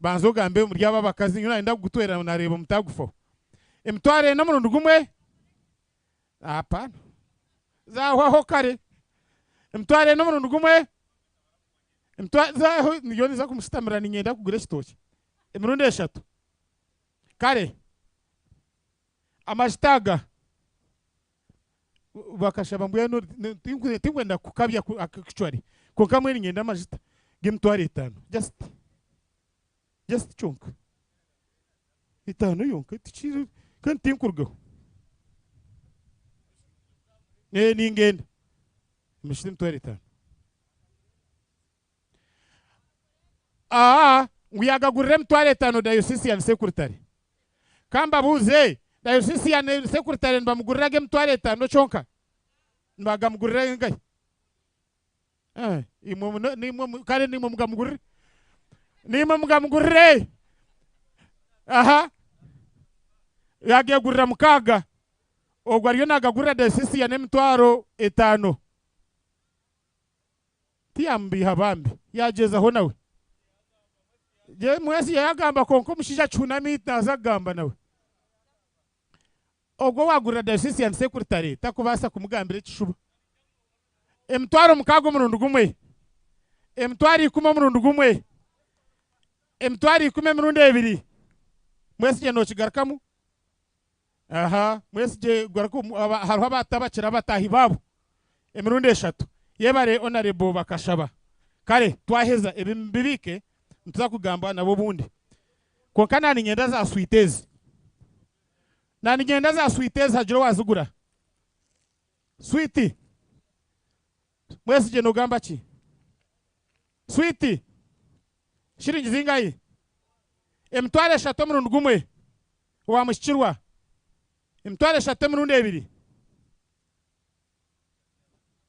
banzogambe muri aba bakazi nyuna nda gutwera nareba mutagufo emitwaro 4 omurundu gumwe apana zaho kare emutwaro 4 omurundu gumwe zaho niyo niza kumustamira ninyenda kugura ekitoki emirundi 3 kare amashitaga bakashaba mbweno tingwenda kukabya actually konka mwe ninyenda amajita gemutwaro 5 just chunk 5 yonka tichiro kandi tinkurgaho ningenda mishite mutwaro 5 nguyagagurire mutwaro 5 dayosisian secretary kamba buze dayosisian secretary mbamugurira mutwaro 5 chonka mbagamugurira ngai nimwe kare nimwe mugamugurire yagegurira mukaga ogwo ariyo nagagurira dayosisian emitwaro 5 tiyambiha bambi yagezaho nawe je mwesi yagamba konko mushija chunami nazagamba nawe ogwo wagurira dayosisian secretary takubasa kumugambira kishuba emitwaro mukaga omurundu gumwe emitwaro 10 omurundu gumwe emitwaro 10 emirundi 2 mwesi je nokigarukamu mwesi je garukamu hariho abatabakira batahi babo emirundi 3 yebare honorable bakashaba kare twaheza ebimbibike ntuza kugamba nabo bundi konka nani ngenda za sweetezi hajiro wazugura sweeti mwesi je nogamba ki sweeti shiringi zingayi emitwaro 3 omurundu gumwe wamushikirwa emitwaro eshatu emirundi ebiri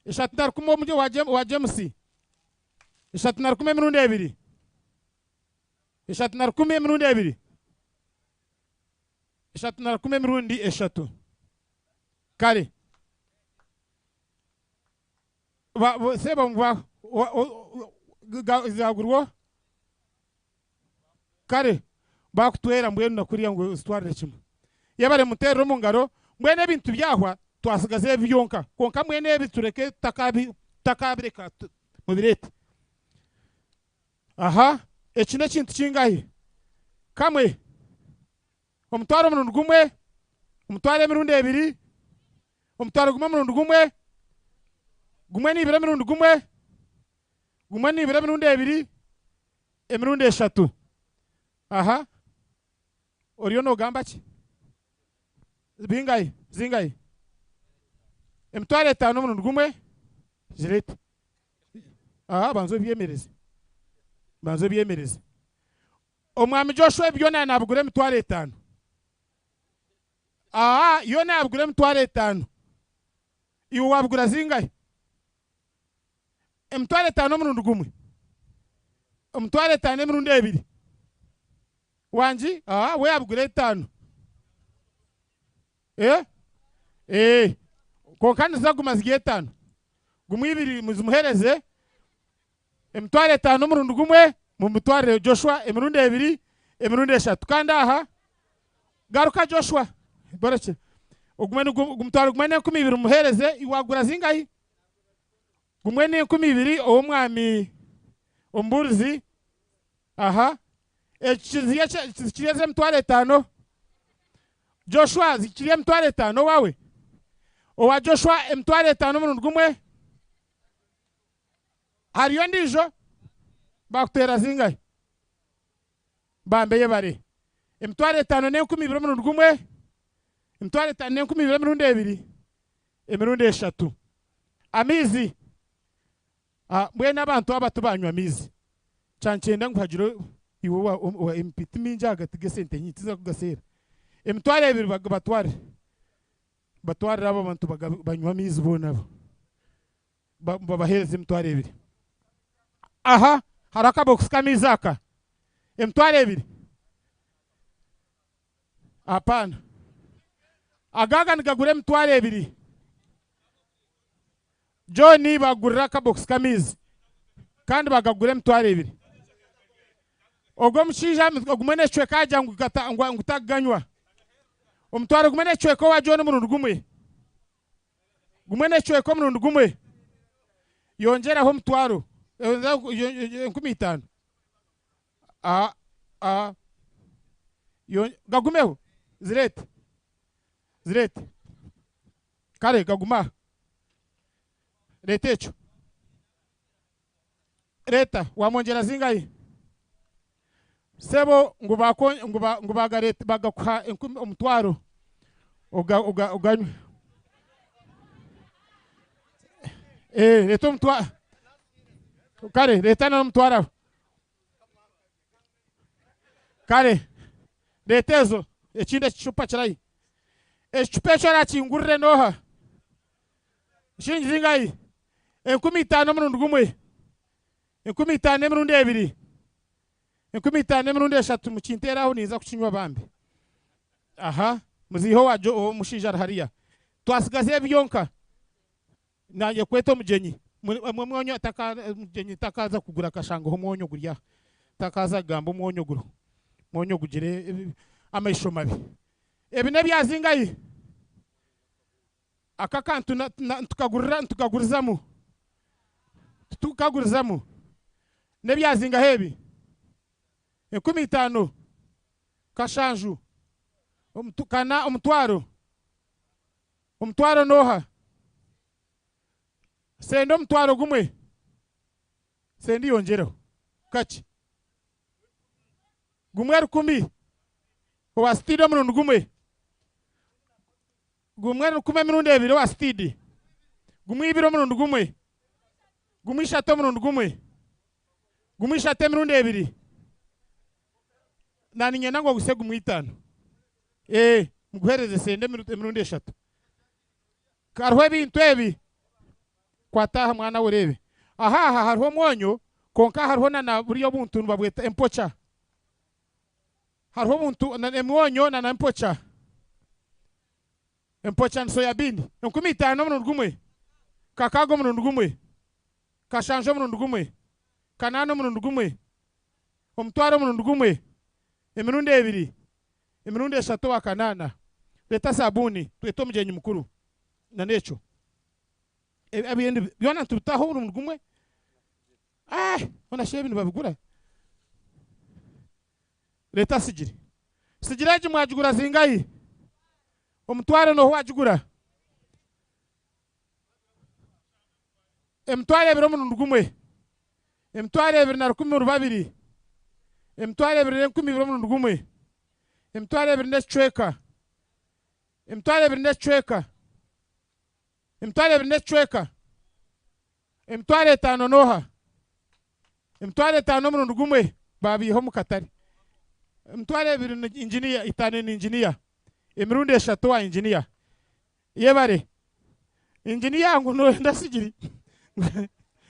eshatu na rukumi omujyo wa James eshatu na rukumi emirundi ebiri eshatu na rukumi emirundi ebiri eshatu na rukumi emirundi eshatu kare seba mva zagurwo kare bakutwera mbwenu nakuriya ngo stwarire kimwe yabare muterero mu ngaro mwene bintu byahwa twasigaze byonka konka mwene bitureke takabireka mu birete aha ekine kintu kingahe kamwe omutwaro murundi gumwe omutwaro emirundi ebiri omutwaro gumwe murundi gumwe gumwe nibira emirundi gumwe gumwe nibira emirundi ebiri emirundi eshatu aha oriyo nogamba ki bingahe zingahe emitwaro etaano omurundi gumwe zirete aha banze byemereze omwami Joshua byona nabugura emitwaro etaano aha yo nabugura emitwaro etaano iwe wabugura zingahe emitwaro etaano omurundi gumwe emitwaro etaano emirundi ebiri wanji aha we yabugura etaano konka nizaguma zigiye etaano gumwe ibiri muzimuhereze emitwaro etaano omurundi gumwe mumutware Joshua emirundi ebiri emirundi eshatu kandi aha garuka Joshua boreke gumutwaro gumwe n'enkumi ibiri muhereze iwagura zingahe gumwe n'enkumi ibiri ow'omwami omburizi aha zikiriye emitwaro etaano Joshua zikiriye emitwaro etaano wawe owa Joshua emitwaro etaano omurundi gumwe hariyo ndijo bakutera zingahe bambeye bare emitwaro etaano n'enkumi ibiri omurundi gumwe emitwaro etaano n'enkumi ibiri emirundi ebiri emirundi eshatu amizi mbwene abantu abato banywa amizi cancyenda nguhagire iwe wa empiti mingi hagati gesente nyingi tiza kugasera emitwaro ebiri batwarira abo bantu banywa amizi bonabo babahereza emitwaro ebiri aha hari akabokisi k'amizi aka emitwaro ebiri apana agaga nigagura emitwaro ebiri John bagurira akabokisi k'amizi kandi bagagura emitwaro ebiri ogwo mushinja gumwe n'ecweka ajya ngo utaganywa omutwaro gumwe n'ecweka wa John murundi gumwe n'ecweka omurundi gumwe yongeraho omutwaro enkumi itaano gagumeho zirete kare gaguma leta echo leta wamongera zingahe sebo ngubagareta bagakuha omutwaro uganywe leta omutwaro kare leta n'omutwaro kare leta ezo ekindi ekicupa kirayi ekicupa ekyo arakingurire noha shilingi zingahe enkumi itaano omurundi gumwe enkumi itaano emirundi ebiri enkumi itaano emirundi eshatu mukinteraho niza kukinywa bambi aha muziho wajo omushinja ari hariya twasigaze byonka nanjye kweta omugenyi mwonyo omugenyi takaza kugura akashangaho mwonyo gurya takaza gamba mwonyo gugire amaisho mabi ebi nebyazingahe aka kantu tukagurizamo nebyazingahe ebi enkumi itaano kashanju kana omutwaro noha senda omutwaro gumwe sendi yongereho kaki gumwe rukumi owa stidi omurundi gumwe rukumi emirundi ebiri owa stidi gumwe ibiri omurundi gumwe ishatu omurundi gumwe ishatu emirundi ebiri naninyenda ngo guse gumwe itaano muguhereze sende emirundi eshatu hariho ebintu ebi kwataha mwana urebe aha hariho mwonyo konka hariho na buriyo buntu babweta empocha hariho buntu na emwonyo na empocha soyabini 15 murundi gumwe kakago murundi gumwe kashanje murundi gumwe kanano murundi gumwe omutwaro murundi gumwe emirundi ebiri emirundi eshatu wakanana leta sabuni twete omugenyi mukuru na necho ebindi byona tutaho murundi gumwe ona shebini babigura leta sigiraje mwajugura zingayi omutwaro no wajugura emtwaro ebiro murundi gumwe emtwaro ebiri na 12 emtwaro ebiri na 10 murundi gumwe emtwaro ebiri n'ecweka emtwaro ebiri n'ecweka emtwaro ebiri n'ecweka emtwaro etano noha emtwaro etano murundi gumwe babiho mukatari emtwaro ebiri ni engineer itano ni engineer emirundi eshatu wa engineer yebare engineer ngo no ndasigiri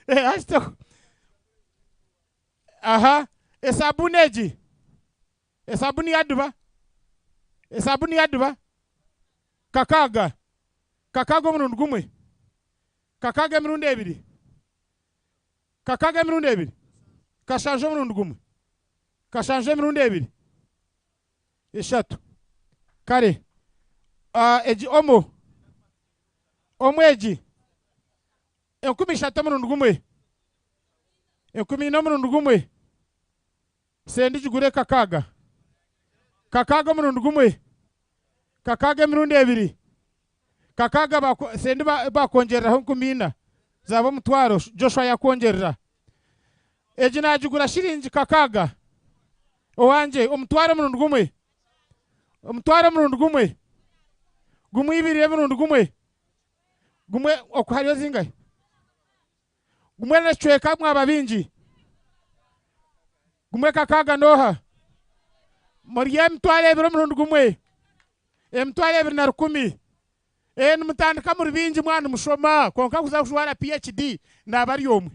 ashto aha esabuni yaduba kakaga murundi gumwe kakaga emirundi ebiri kashanje murundi gumwe kashanje emirundi ebiri eshatu kare eji omo eji 13 murundi gumwe 14 murundi gumwe sendi jigure kakaga murundi gumwe kakaga emirundi ebiri kakaga sendi bakongereraho 14 zaba mutwaro Joshua yakongerera eji najigura shiringi kakaga owanje omutwaro murundi gumwe gumwe ibiri murundi gumwe okuhariyo zingahe gumwe necweka mwababinji gumwe kakaga noha muri emtwaro ebiri murundi gumwe emtwaro ebiri na 10 nimutandika muri binji mwana mushoma konka kuza kushwara PhD nabari yomwe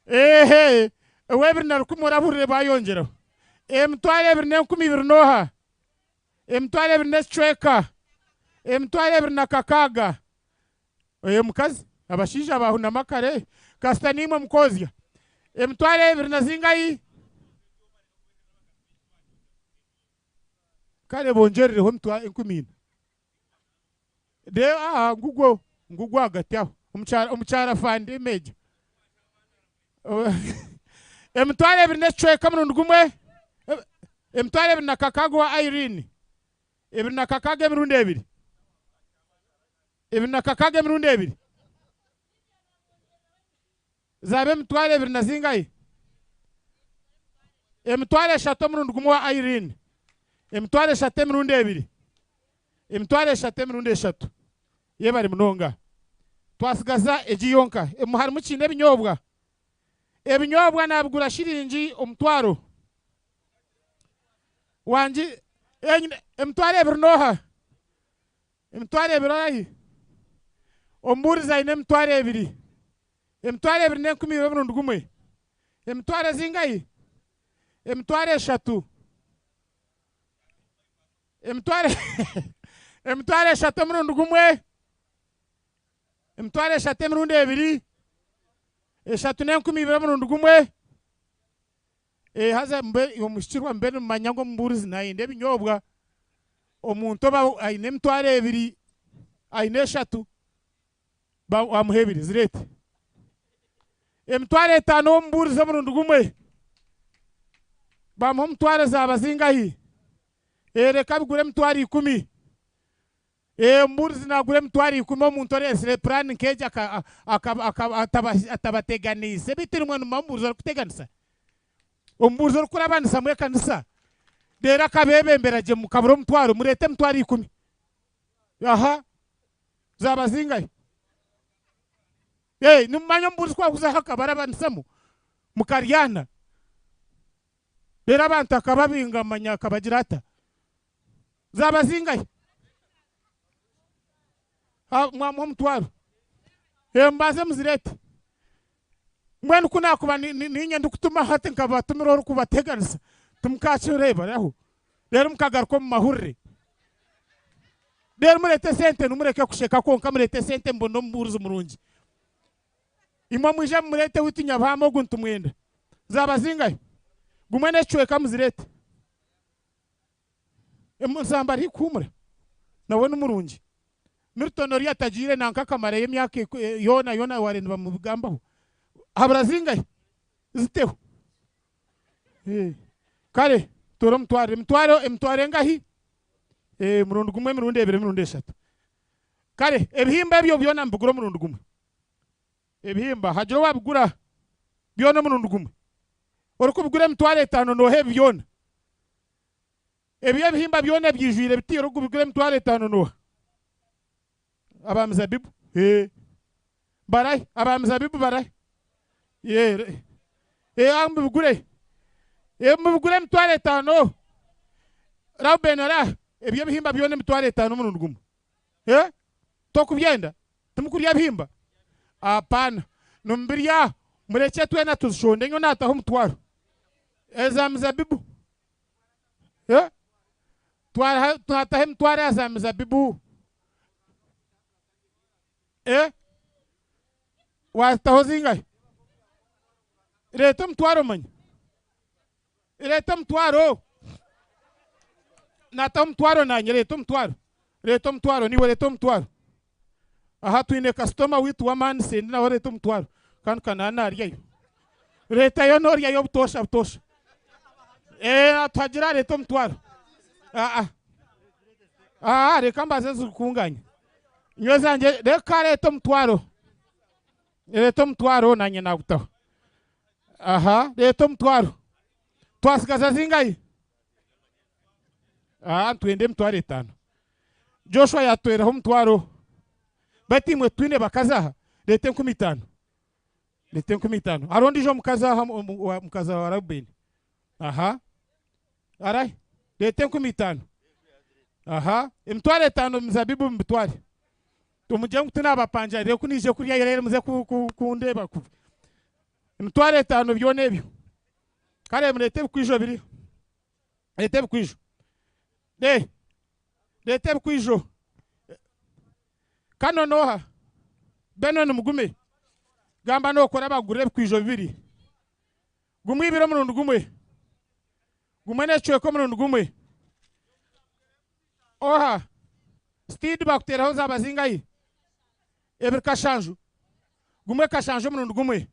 ewebiri na 10 urabure bayongeraho emtwaro ebiri na 12 noha emtwaro ebiri n'ecweka emtwaro ebiri na kakaga mukazi abashija bahuna makare kasita nimwe mukozya emtwaro ebiri na zingayi kale bongerereho emtwaro 10 de ngugwo hagati aho omukyara fandi meja emtwaro ebiri n'ecweka murundi gumwe emtwaro ebiri na kakaga wa Irene ebiri na kakaga emirundi ebiri zabe emtwaro ebiri na zingayi emitwaro eshatu murundi gumwe wa Irene emitwaro eshatu emirundi ebiri emitwaro eshatu emirundi eshatu yebari munonga twasigaza eji yonka harimu kine ebinyobwa nabigura shiringi omutwaro wanje emitwaro ebiri noha emitwaro ebiri ayi omburiza aine emitwaro ebiri n'10 murundi gumwe emitwaro zingayi emitwaro eshatu emitwaro eshatu murundi gumwe emitwaro eshatu emirundi ebiri eshatu n'10 murundi gumwe haza omushikirwa mbe nimanya ngo mburizi nainde ebinyobwa omuntu aine emitwaro ebiri aine eshatu wamuha ebiri zirete emitwaro etano omumburizi omurundi gumwe bamuha omutwaro zaba zingahi reka bigure emitwaro 10 omumburizi nagura emitwaro 10 omuntu oresire plan nkeji atabateganise bitirimwe numa omumburizi orikuteganisa omumburizi orikurabanisa mu ekanisa rero akabebemberagye mukabura omutwaro murete emitwaro 10 aha zaba zingahi nimumanya omumburizi kwakuzaho akabarabanisamo mukaryana rero abantu akababingamanya akabagira ata zaba zingahi mwamwa omutwaro mbaze muzirete mbwenu kunakuba ninye ndikutuma hati nkabatumira ori kubateganisa tumukakireba raho rero mukagaruka mu mahurire rero murete sente numureke kusheka konka murete sente mbono mburuzi murungi imwe mwije murete witinya bamo guntu mwenda zaba zingayo gumwe necweka muzirete emusamba ari kumura nawe n'umurungi Milton ori atagire nanka kamara y'imyaka yona warenda bamugambaho habura zingayo ziteho kare toro mutware ngahi murundi gumwe murundi ebere murundi eshatu kare ebihimba byo byona mbugura murundi gumwe ebihimba hajiro wabigura byona murundi gumwe orukubugura mutware 5 no he byona ebiye bihimba byona byijwire bitiro kubugura mutware 5 no abamizabibu barai abamizabibu barai ambugure mubugure mutware 5 rabenara ebiye bihimba byone mutware 5 murundi gumwe tokubyenda tumukurya bihimba apana numbirya mureke twena tuzishonde nyo nataho mutwaro ezamizabibu twatahe mutware azamizabibu wataho zingahe leta mutwaro manya leta mutwaro nataho mutwaro nanye leta mutwaro niwe leta mutwaro aha twine customer witu wa man sendi naho leta mutwaro kandi kanana aryayo leta yo norya yo butosha twagira leta mutwaro reka mbaze zikunganya nyo zanje reka leta mutwaro nanye nagutaho leta mutwaro twasigaza zingayi twende mutware 5 Joshua yatweraho mutwaro bati mwe twine bakazaha leta 15 leta 15 arondi jo mukazaha wa Rubeni arai leta 15 mutware 5 mzabibu mutware tumuje mutuna abapanja rero kunije kuriya rero muze kundeba ku mutware 5 byone byo kare murete bikwijo biri leta bikwijo leta bikwijo kano noha beno numugume gamba no kora bagure bikwijo bibiri gumwe ibiro murundi gumwe necweko murundi gumwe steed bakuteraho zabazingayi ebiri kashanju gumwe kashanju murundi gumwe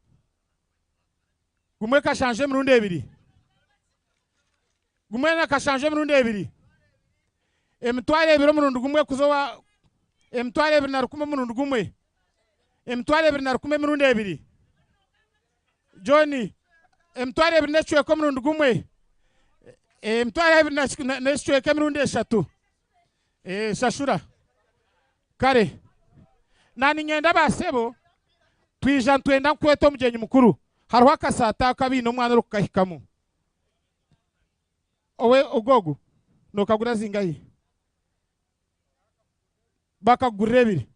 kashanju murundi ebiri gumwe na kashanju murundi ebiri emitware ebiro murundi gumwe kuzowa emitware ebiri na 10 murundi gumwe emitware ebiri na 10 murundi ebiri Johnny emitware ebiri necweko murundi gumwe emitware ebiri necweko murundi eshatu shashura kare nani ngenda basebo twija twenda kweto mugenyi mukuru hariho akasata kabino mwana rukahikamu owe ogogo nokagura zingayi bakagura ebiri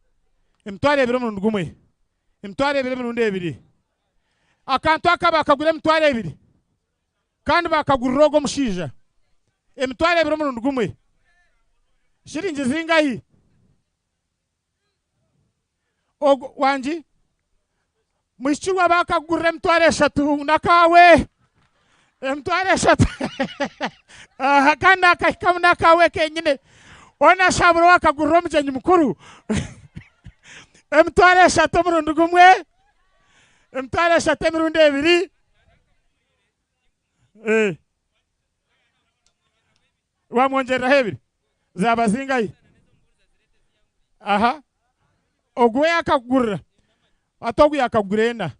emitware ebiri murundi gumwe emitware ebiri murundi ebiri akantu akabakagura emitware ebiri kandi bakagurira ogo mushija emitware ebiri murundi gumwe shiringi zingayi ogo wanji mwishyurwa bakagurira emitware 3 nakawe emitware 3 kandi akahikamu nakawe kenyine ona shaburo wakagurira omugenyi mukuru emitware 3 murundi gumwe emitware 3 mirundi ebiri wamwongereraho ebiri zaba zingayi ogwe yakagurira atogwe yakagurena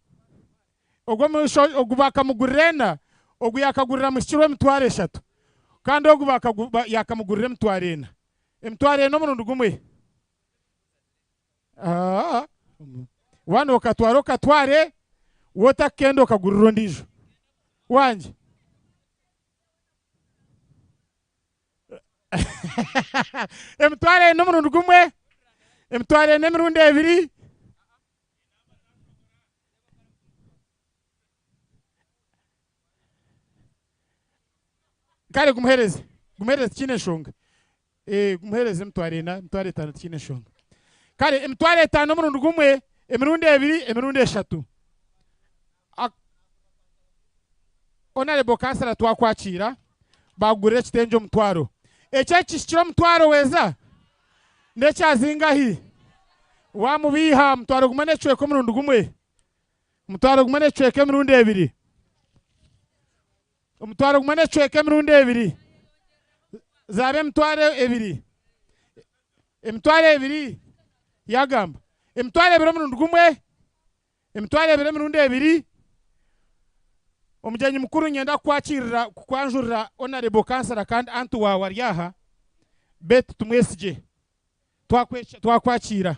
ogwe bakamugurena ogwe yakagurira mushikirwe emitware 3 kandi ogwe yakamugurira emitware 4 emitware 4 murundi gumwe wano okatware wotakenda okagurira ondijo wanje emitware 4 murundi gumwe emitwaro ena emirundi ebiri kare gumuhereze kine eshonga gumuhereze emitwaro ena emitwaro etaano tikine eshonga kare emitwaro etaano omurundi gumwe emirundi ebiri emirundi eshatu honorable kansala twakwakira bagurira ekitengi omutwaro ekyekishikira omutwaro weza nekyazingahi wamubiiha mutwaro gumwe n'ecweka omurundi gumwe omutwaro gumwe n'ecweka emirundi ebiri omutwaro gumwe n'ecweka emirundi ebiri zaba emitwaro ebiri emitwaro ebiri yagamba emitwaro ebiri omurundi gumwe emitwaro ebiri emirundi ebiri omugyenyi mukuru nyenda kukwanjurira honorable kansala kandi antu wawe ari aha beti tumwesige twakwakira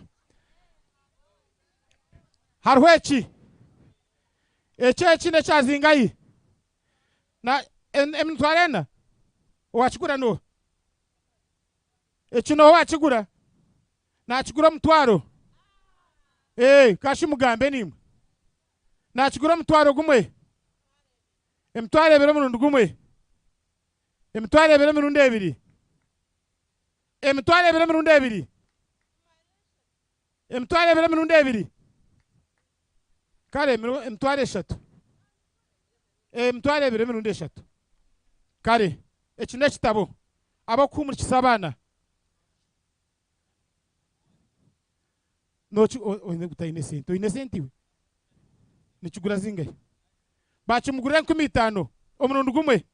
hariho eki nekyazingayi na emitwaro ena owakigura no eki noho wakigura nakigura omutwaro kashi mugambe nimwe nakigura omutwaro gumwe emitwaro ebiri omurundi gumwe emitwaro ebiri emirundi ebiri emitwaro ebiri emirundi ebiri emitwaro ebiri emirundi ebiri kare emitwaro eshatu emitwaro ebiri emirundi eshatu kare eki n'ekitabo abakuhumurikisa abaana oine sente oine sente iwe nikigura zingahe bakimugurira 50 omurundi gumwe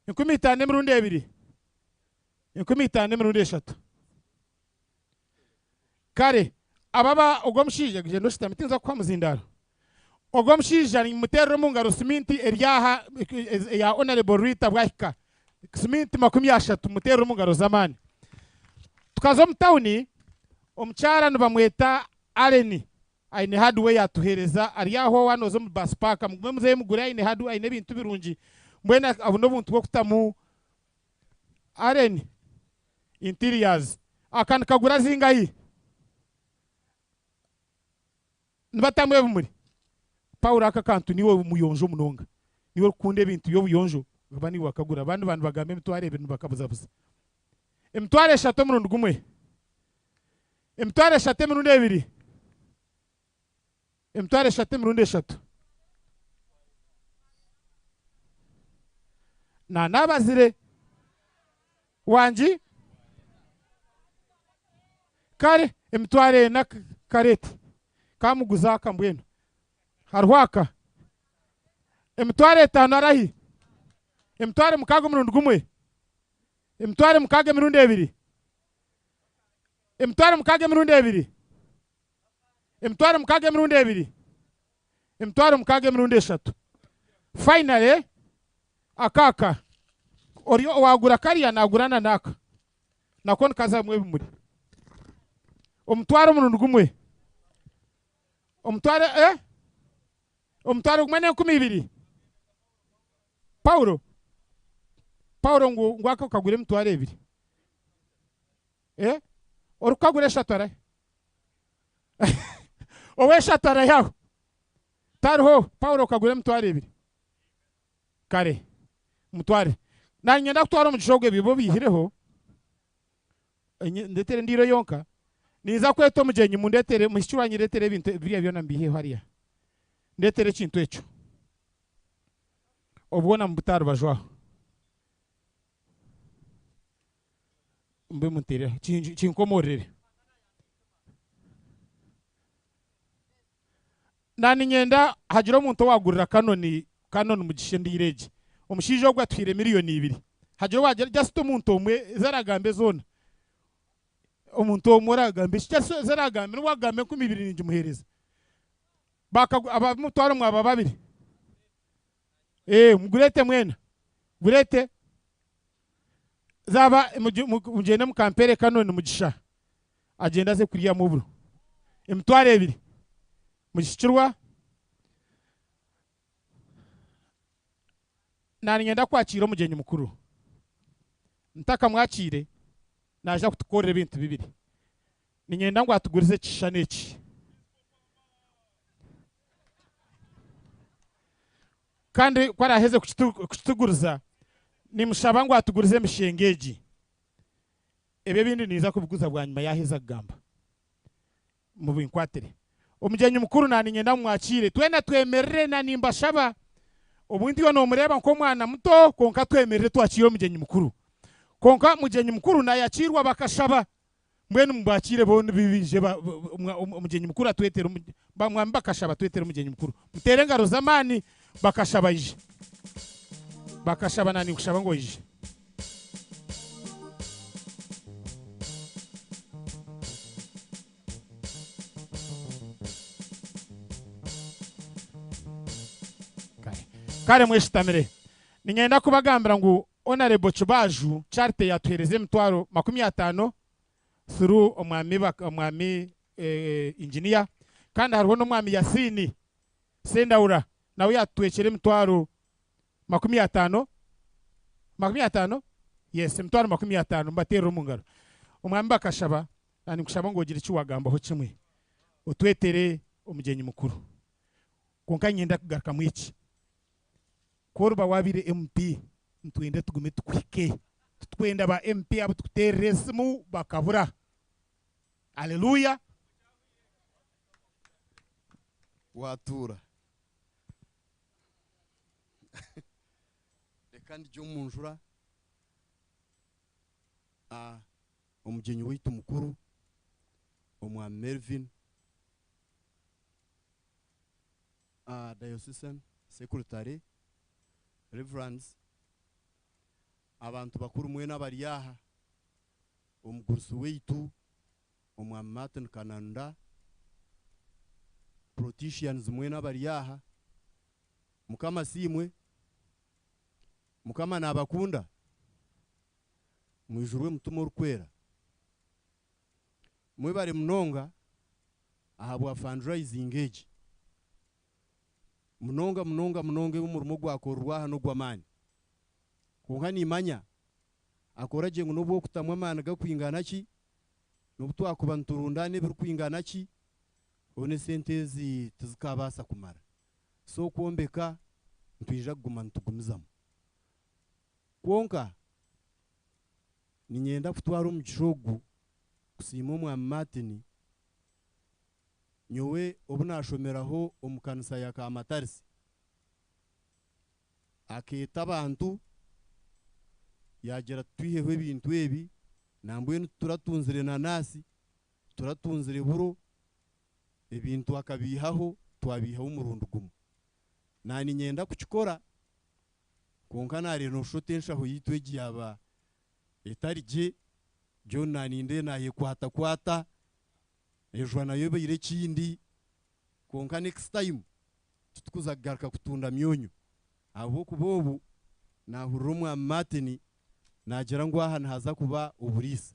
50 emirundi ebiri 50 emirundi eshatu kare ababa ogwo mushiija genda oshitami tinza kuha muzindaro ogwo mushiija nimuterera omu ngaro siminti eryaha ya honorable Rita Bwahika siminti 30 muterera omu ngaro z'amaani tukaza omu tawuni omukyara nibamweta Aleni aine hardware yatuhereza ari aho wanoza mu bus park mugwe muze mugure aine hardware aine bintu birungi mbwena abuno buntu bwo kutamu Aleni interiors akani kagura zingayi nibatamwe bumuri Paul akakantu niwe muyonjo munonga niwe kunde ibintu yo buyonjo bani wakagura abandi bantu bagambe emitwaro ebintu bakabuza buza emitwaro eshatu omurundi gumwe emitwaro eshatu emirundi ebiri emitwaro eshatu emirundi eshatu nabazire wangi kare emitwaro ena kareti kamuguza akambwenu hariho aka emitwaro etaano arahi emitwaro mukaaga omurundi gumwe emitwaro mukaaga emirundi ebiri emitwaro mukaaga emirundi ebiri emitwaro mukaaga emirundi ebiri emitwaro mukaaga emirundi eshatu finally akaka oriyo owagura kariya nagurana naka nako nikazamwe bimuri omutwaro omurundi gumwe omutwaro gumwe n'20 Paulo ngwaka ukagura emitwaro ebiri orukagura eshatu arahe owe eshatu arahe aho tariho Paulo ukagura emitwaro ebiri kare mutware nanyenda kutwara omugisha ogwo ebibo bihireho ndetere ndiro yonka niza kweta omugyenyi mundetere mushiki wanyu ndetere ebintu biriya byona mbiheho hariya ndetere ekintu ekyo obwona mu butaro bajwaho mbe mutere kinkomorere nani nyenda hagira omuntu wagurira kanoni mugishe ndirege omushiija ogwo atwire 2 miliyoni hagira wagira just omuntu omwe zaragambe zona omuntu omwe aragambe zaragambe niwagambe 20 ningi muhereza abamutwaro mwaba babiri mugurete mwena gurete zaba mugende mukampere kanoni mugisha agenda ze kuriya muburo emitwaro ebiri mugishikirwa nani ngenda kwakira omugyenyi mukuru ntaka mwakire naja kutukorera ebintu bibiri ninyenda ngo atugurize kishane iki kandi ko araheze kukituguriza nimushaba ngo atugurize mishengeji ebe bindi niza kubuguza bwa nyuma yaheza gamba mu binkwatire umujyanyi mukuru nani nyenda mwakire twena twemerere na nimba shaba ubundi yo no mureba nko mwana muto konka twemerere twakire umujyanyi mukuru konka mujyanyi mukuru na yakirwa bakashaba mwene mubakire bone bibije umujyanyi mukuru atwetera bamwamba bakashaba twetera umujyanyi mukuru mutere ngaro zamani bakashaba ije bakashaba nani kushaba ngo ije kare mweshitamire ninyenda kubagambira ngo honorable Chubaju charte yatwereze mtwaro 50 through omwami engineer kandi hariho n'omwami Yasini Sendaura nawe yatwekere mtwaro 50 yes mtwaro 50 mbatero mungaro omwami bakashaba ani kushaba ngo gira kiwagamba ho kimwe utwetere umugenyi mukuru konka nyenda kugaruka mwiki korba wabire MP ntwende tugume tukwike twenda ba MP abo tuteresmu bakabura haleluya watura kandi cyo munjura umugenyi witu mukuru omwa Melvin diocesan secretary reverends abantu bakuru mwe n'abariyaha omugurusu weitu omwa Martin Kananda politicians mwe n'abariyaha mukama simwe mukama nabakunda mwijurwe mutumo urukwera mwe bari mnonga ahabwa fundraising age munonga umurimo gwakorwa hano gwamani kunka nimanya akoraje ngo nubwo kutamwa amana gakwingana ki nubutwakuba nturundane birukwingana ki one sentezi tuzikabasa kumara so kuombeka ntwija kuguma ntugumizamo konka ninyenda kutwara umugishogu kusima omwa Martin nyowe obunashomeraho omukanisa ya Kamatarisi aketa abantu yagera twiheho ibintu ebi nambwe turatunzire nanasi turatunzire buro ibintu akabihaho twabihaho umurundo gumu nani nyenda kukikora konka nari no shotenshaho yitwe giyaba etarije John naninde naye kwata ejo nayo bire kindi konka next time tutukuzagaruka kutunda myonyo abo kubobu nahurumwa Martin nagira ngo aha haza kuba uburisa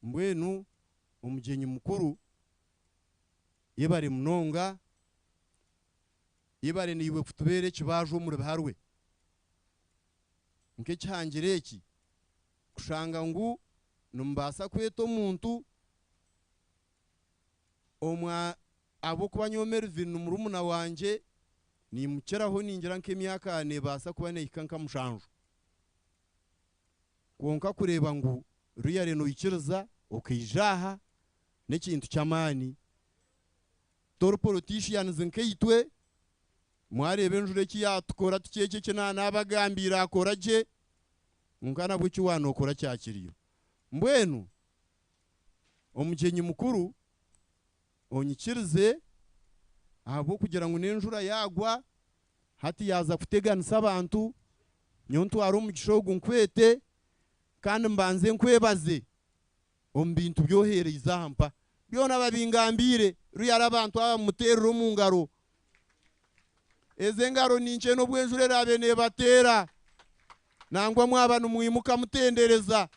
mbwenu umugenyi mukuru yebare mnonga yebare niwe kutubere kibajo muri baharwe nke cyangireki kushanga ngo numbasa kweto muntu omwa abo kubanyo Melvin numurumuna wanje ni mukeraho ningira nk'emyaka ne basa kuba neyikanka mushanju konka kureba ngo ruyare no ikiriza okijaha nekintu cyamani tor politicians nkeyitwe mwarebe njure ki yatukora tukeke kina nabagambira akoraje nkana bwiki wano okora cyakiriyo mbwenu omugenyi mukuru onyikirize abo kugira ngo nenjura yagwa hati yaza kuteganisa abantu nyontu ari umugishogu nkwete kandi mbanze nkwebaze ombintu byohereza hampa byona babingambire ruyara abantu abamuterero mu ngaro ezengaro ninche no bwenjure rabene batera nangwa mwabana mwimuka mutendereza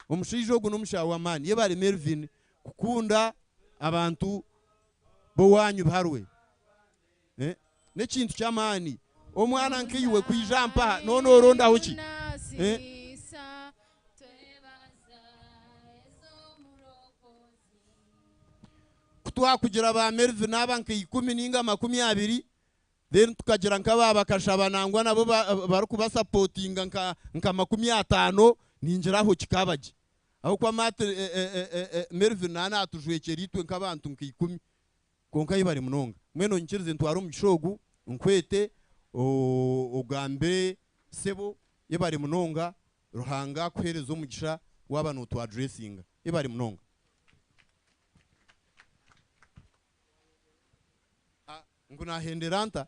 omushijogu n'umushawa mani yebare Melvin kukunda abantu bo wanyu barwe nekintu cyamani omwana nkiyiwe kwijampa none oronda hoki twakugira ba Melvin aba nka 10 ninga 20 then tukagira nka baba kashaba nangwa nabo bari kubasapotinga nka 50 ninjiraho kikabaje aho kwa mate Melvin nana atujwekera itwe nk'abantu nka 10 konka yibari munonga mweno nkirize ntwara umushogu nkwete ugambe sebo yibari munonga ruhanga kwereza umugisha w'abantu twa dressinga yibari munonga nguna henderanta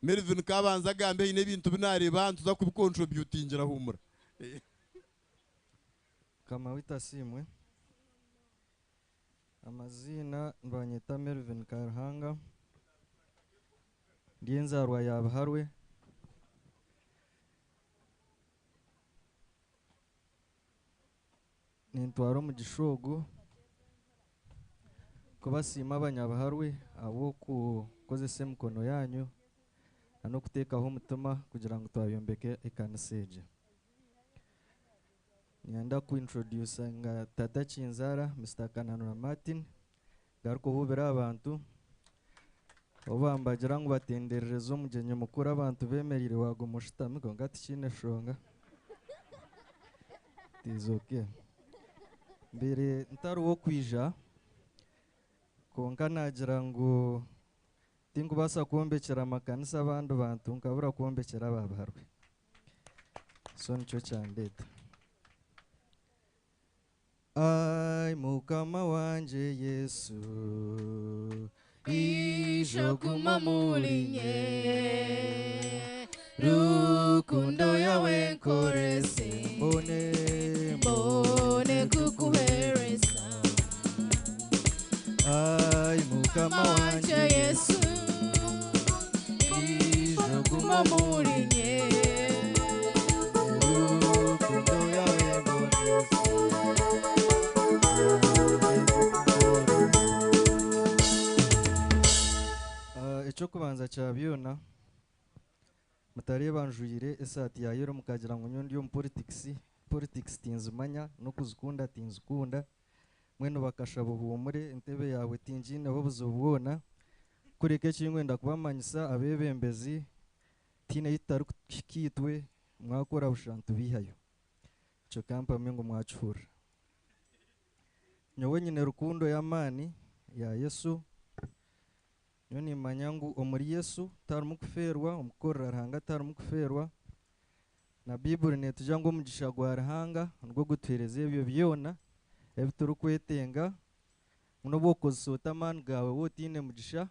Melvin kabanza gambe ine bintu binareba ntuza kubicontributingira humura kama witasimwe amazina mbanyita Melvin Karhanga ndienzarwa yabaharwe nintwaro mu gishogo kubasima abanyabaharwe abo kukozesa emikono yanyu no kutekaho umutima kugira ngo twayombeke ikaniseje nyanda kuintroduce nga tata Chinzara Mr. Kananura Martin garuko hubera abantu obambagira ngo batenderereze umugenye mukuru abantu bemerire wago mushitami ngo ngati kine shonga tizoke mbere ntari wo kwija konka nagira ngo tingubasa kuombekera amakanisa abandi bantu nkabura kuombekera babarwe so nicyo cyandeta ai mukama wanje Yesu ijoguma mulinye rukundo yawe nkorese mbone kukuhereza ai mukama wanje Yesu ijoguma mulinye rukundo yawe nkorese icyo kubanza cyabyona mutari banjuyire esati ya yero mukagira ngo nyundi yo politics tinzumanya no kuzukunda tinzukunda mweno bakashaba humure intebe yawe tinjine aho buzubona kureke cyingwenda kubamanyisa abebembezi tine yitaru kitwe mwakora bushantu bihayo cyo kampa mengo mwacura nyowe nyine rukundo y'amani ya Yesu nyoni manyangu omuri Yesu tarumukuferwa umukorera rahanga tarumukuferwa na Bible netujango mugisha gwa rahanga ngo gutwereze ibyo byona ebituru kwetenga muno bokozota man gawe wotine mugisha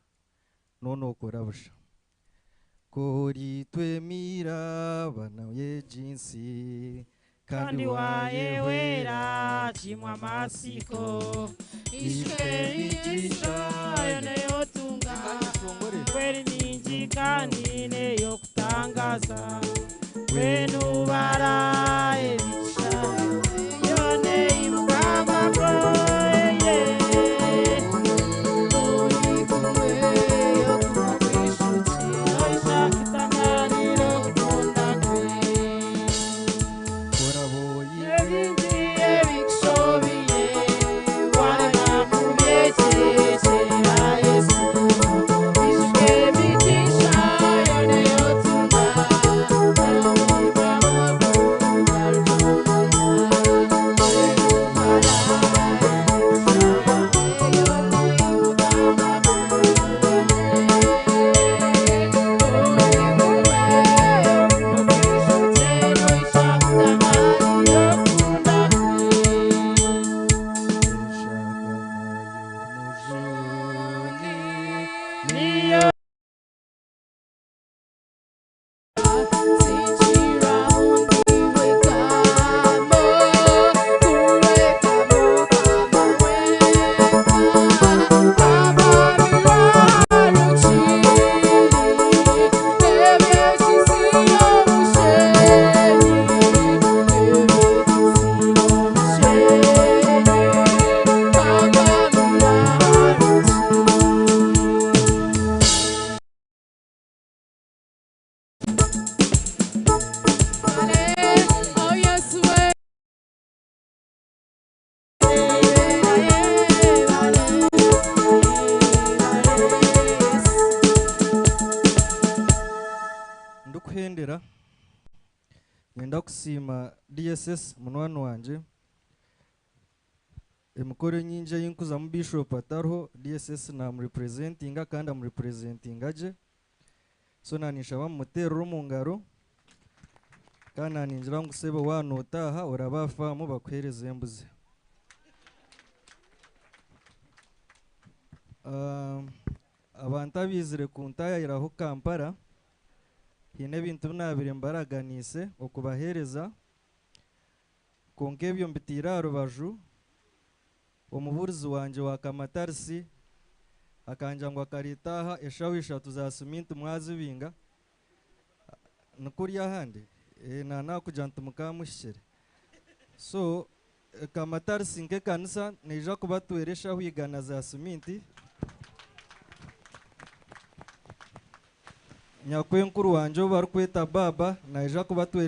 nono korabusha kori twemira bana ye jinsi kandi wayewera chimwa masiko ishkerigisha yoneyotunga kweli ninji kandi neyo kutangaza wenu bara ebisha yone imukama koye uri kumwe yo kumwishuti oisha kitanganiro kunda kwe Yesu nindondera nenda kusima DSS munwani wanje emikoro nyingi yinkuza mu bishop atariho DSS namurepresentinga kandi amurepresentinga gye so nanishaba mumuterero mu ngaro kandi naningira ngu sebe wanotaha orabafamu bakuhereza embuzi. Abantu abizire kuntayiraho Kampala hiine ebintu binabire mbaraganise okubahereza konka ebyo mbitiire aha rubaju omuburizi wanje wa Kamatarisi akanja ngu akaritaha eshaho 3 za siminti mwazibinga nukurya ahandi nanakugira nti mukamushyikire so Kamatarisi nk'ekanisa neija kubatwera eshaho 100 za siminti nyakwenkuru wanje barikweta baba naija kubatwera